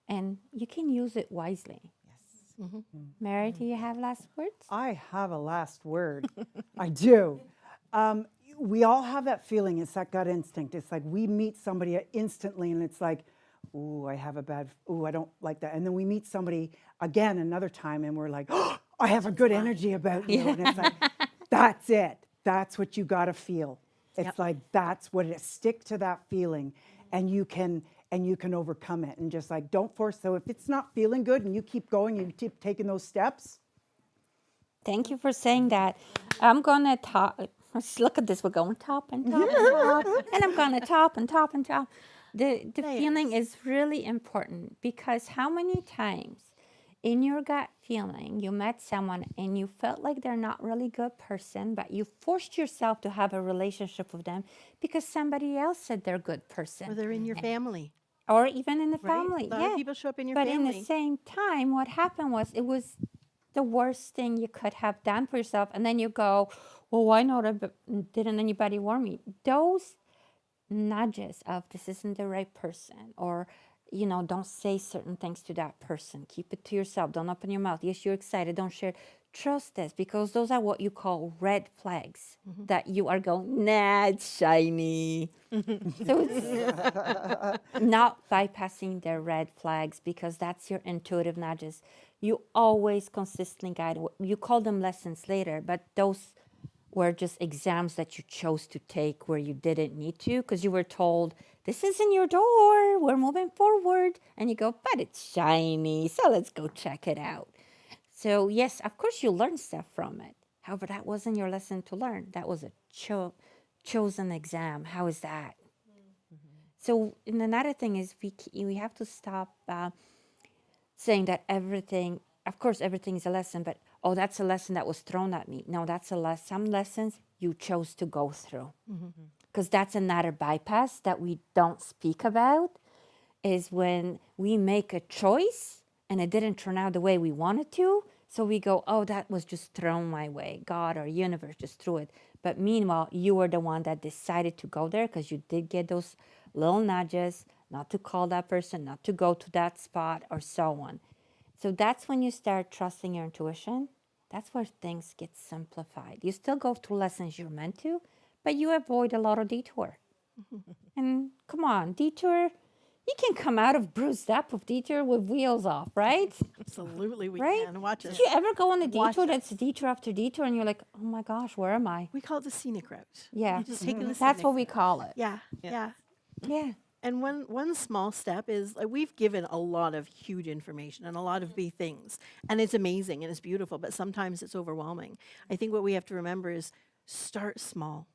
A: and you can use it wisely.
B: Yes.
A: Mary, do you have last words?
C: I have a last word. I do. Um, we all have that feeling. It's that gut instinct. It's like we meet somebody instantly, and it's like, ooh, I don't like that. And then we meet somebody again another time, and we're like, oh, I have a good energy about you. And it's like, that's it. That's what you got to feel. It's like that's what it is. Stick to that feeling, and you can overcome it. And just like don't force. So if it's not feeling good, and you keep going, you keep taking those steps.
A: Thank you for saying that. I'm gonna top. Let's look at this. We're going top and top and top, and I'm gonna top and top and top. The feeling is really important because how many times in your gut feeling you met someone and you felt like they're not really good person, but you forced yourself to have a relationship with them because somebody else said they're a good person,
E: Or they're in your family.
A: or even in the
E: Right?
A: family.
E: A lot of people show up in your
A: but
E: family.
A: in the same time, what happened was it was the worst thing you could have done for yourself. And then you go, well, why not? Didn't anybody warn me? Those nudges of this isn't the right person, or don't say certain things to that person. Keep it to yourself. Don't open your mouth. Yes, you're excited. Don't share. Trust this, because those are what you call red flags that you are going, nah, it's shiny. So it's not bypassing the red flags, because that's your intuitive nudges. You always consistently guide. You call them lessons later, but those were just exams that you chose to take where you didn't need to because you were told, this isn't your door, we're moving forward. And you go, but it's shiny, so let's go check it out. So yes, of course you learn stuff from it. However, that wasn't your lesson to learn. That was a chosen exam. How is that? So, and another thing is we have to stop saying that everything, of course, everything is a lesson, but oh, that's a lesson that was thrown at me. No, that's a lesson. Some lessons you chose to go through, because that's another bypass that we don't speak about. Is when we make a choice and it didn't turn out the way we wanted to. So we go, oh, that was just thrown my way. God or universe just threw it. But meanwhile, you were the one that decided to go there because you did get those little nudges, not to call that person, not to go to that spot, or so on. So that's when you start trusting your intuition. That's where things get simplified. You still go through lessons you're meant to, but you avoid a lot of detour. And come on, detour, you can come out of bruised up with detour with wheels off, right?
E: Absolutely, we
A: Right?
E: can. Watch
A: Did
E: us.
A: you ever go on a
E: Watch
A: detour
E: us.
A: that's detour after detour and you're like, oh my gosh, where am I?
E: We call it the scenic route.
A: Yeah.
E: You just taking the
A: That's
E: scenic
A: what we
E: route.
A: call it.
E: Yeah, yeah.
A: Yeah.
E: And one small step is like we've given a lot of huge information and a lot of big things, and it's amazing and it's beautiful, but sometimes it's overwhelming. I think what we have to remember is start small.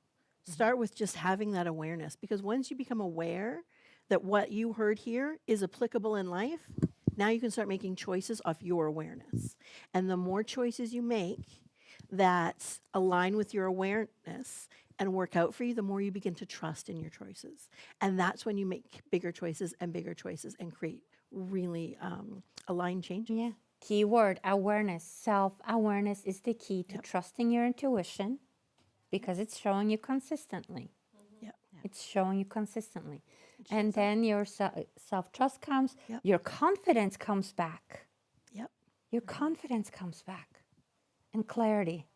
E: Start with just having that awareness, because once you become aware that what you heard here is applicable in life, now you can start making choices off your awareness. And the more choices you make that align with your awareness and work out for you, the more you begin to trust in your choices. And that's when you make bigger choices and create really aligned changes.
A: Yeah. Keyword awareness. Self-awareness is the key to trusting your intuition, because it's showing you consistently.
E: Yep.
A: It's showing you consistently. And then your self-trust comes,
E: Yep.
A: your confidence comes back.
E: Yep.
A: Your confidence comes back, and clarity.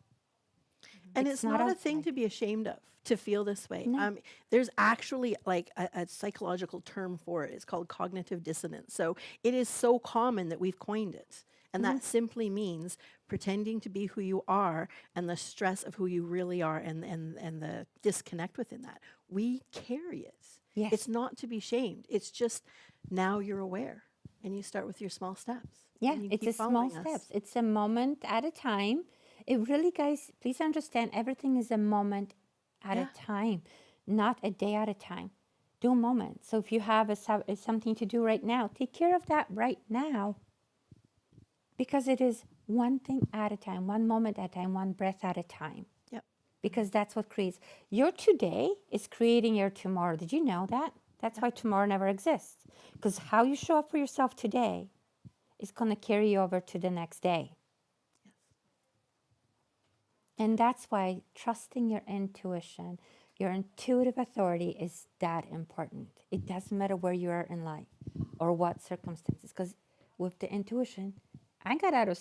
E: And it's not a thing
A: outside.
E: to be ashamed of, to feel this way.
A: No.
E: There's actually like a psychological term for it. It's called cognitive dissonance. So it is so common that we've coined it. And that simply means pretending to be who you are and the stress of who you really are and the disconnect within that. We carry it.
A: Yes.
E: It's not to be shamed. It's just now you're aware and you start with your small steps.
A: Yeah,
E: and you
A: it's
E: keep
A: a small
E: following us.
A: steps. It's a moment at a time. It really, guys, please understand, everything is a moment at
E: Yeah.
A: a time, not a day at a time. Do a moment. So if you have something to do right now, take care of that right now. Because it is one thing at a time, one moment at a time, one breath at a time.
E: Yep.
A: Because that's what creates. Your today is creating your tomorrow. Did you know that? That's why tomorrow never exists. Because how you show up for yourself today is going to carry you over to the next day. And that's why trusting your intuition, Your intuitive authority is that important. It doesn't matter where you are in life or what circumstances, because with the intuition, I got out of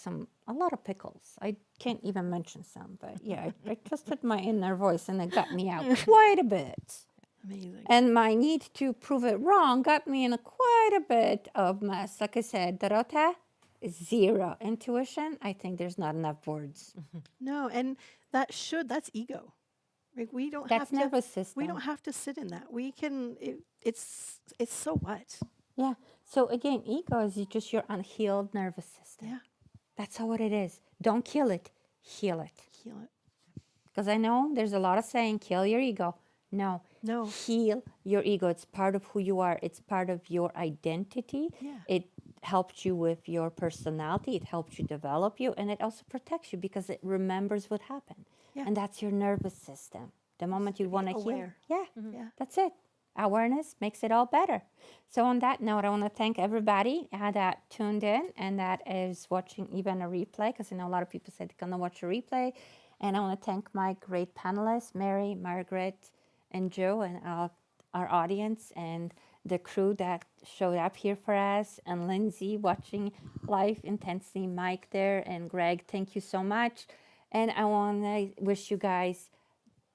A: a lot of pickles. I can't even mention some, but yeah, I trusted my inner voice and it got me out quite a bit.
E: Amazing.
A: And my need to prove it wrong got me in quite a bit of mess. Like I said, Dorota is zero. Intuition, I think there's not enough words.
E: No, and that's ego. Like we don't
A: That's
E: have to.
A: nervous
E: We
A: system.
E: don't have to sit in that. We can. It's so what?
A: Yeah. So again, ego is just your unhealed nervous system.
E: Yeah.
A: That's all what it is. Don't kill it, heal it.
E: Heal it.
A: Because I know there's a lot of saying, kill your ego. No.
E: No.
A: Heal your ego. It's part of who you are. It's part of your identity.
E: Yeah.
A: It helps you with your personality. It helps you develop you. And it also protects you because it remembers what happened.
E: Yeah.
A: And that's your nervous system. The moment you want to heal.
E: aware.
A: Yeah.
E: Yeah.
A: That's it. Awareness makes it all better. So on that note, I want to thank everybody that tuned in and that is watching even a replay, because I know a lot of people said they're going to watch a replay. And I want to thank my great panelists, Mary, Margaret, and Joe, and our audience, and the crew that showed up here for us, and Lindsay watching live intensely, Mike there, and Greg, thank you so much. And I want to wish you guys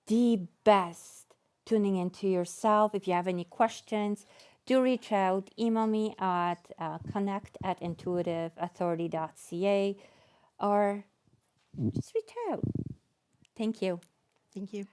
A: the best tuning into yourself. If you have any questions, do reach out. Email me at connect@intuitiveauthority.ca or just reach out. Thank you.
E: Thank you.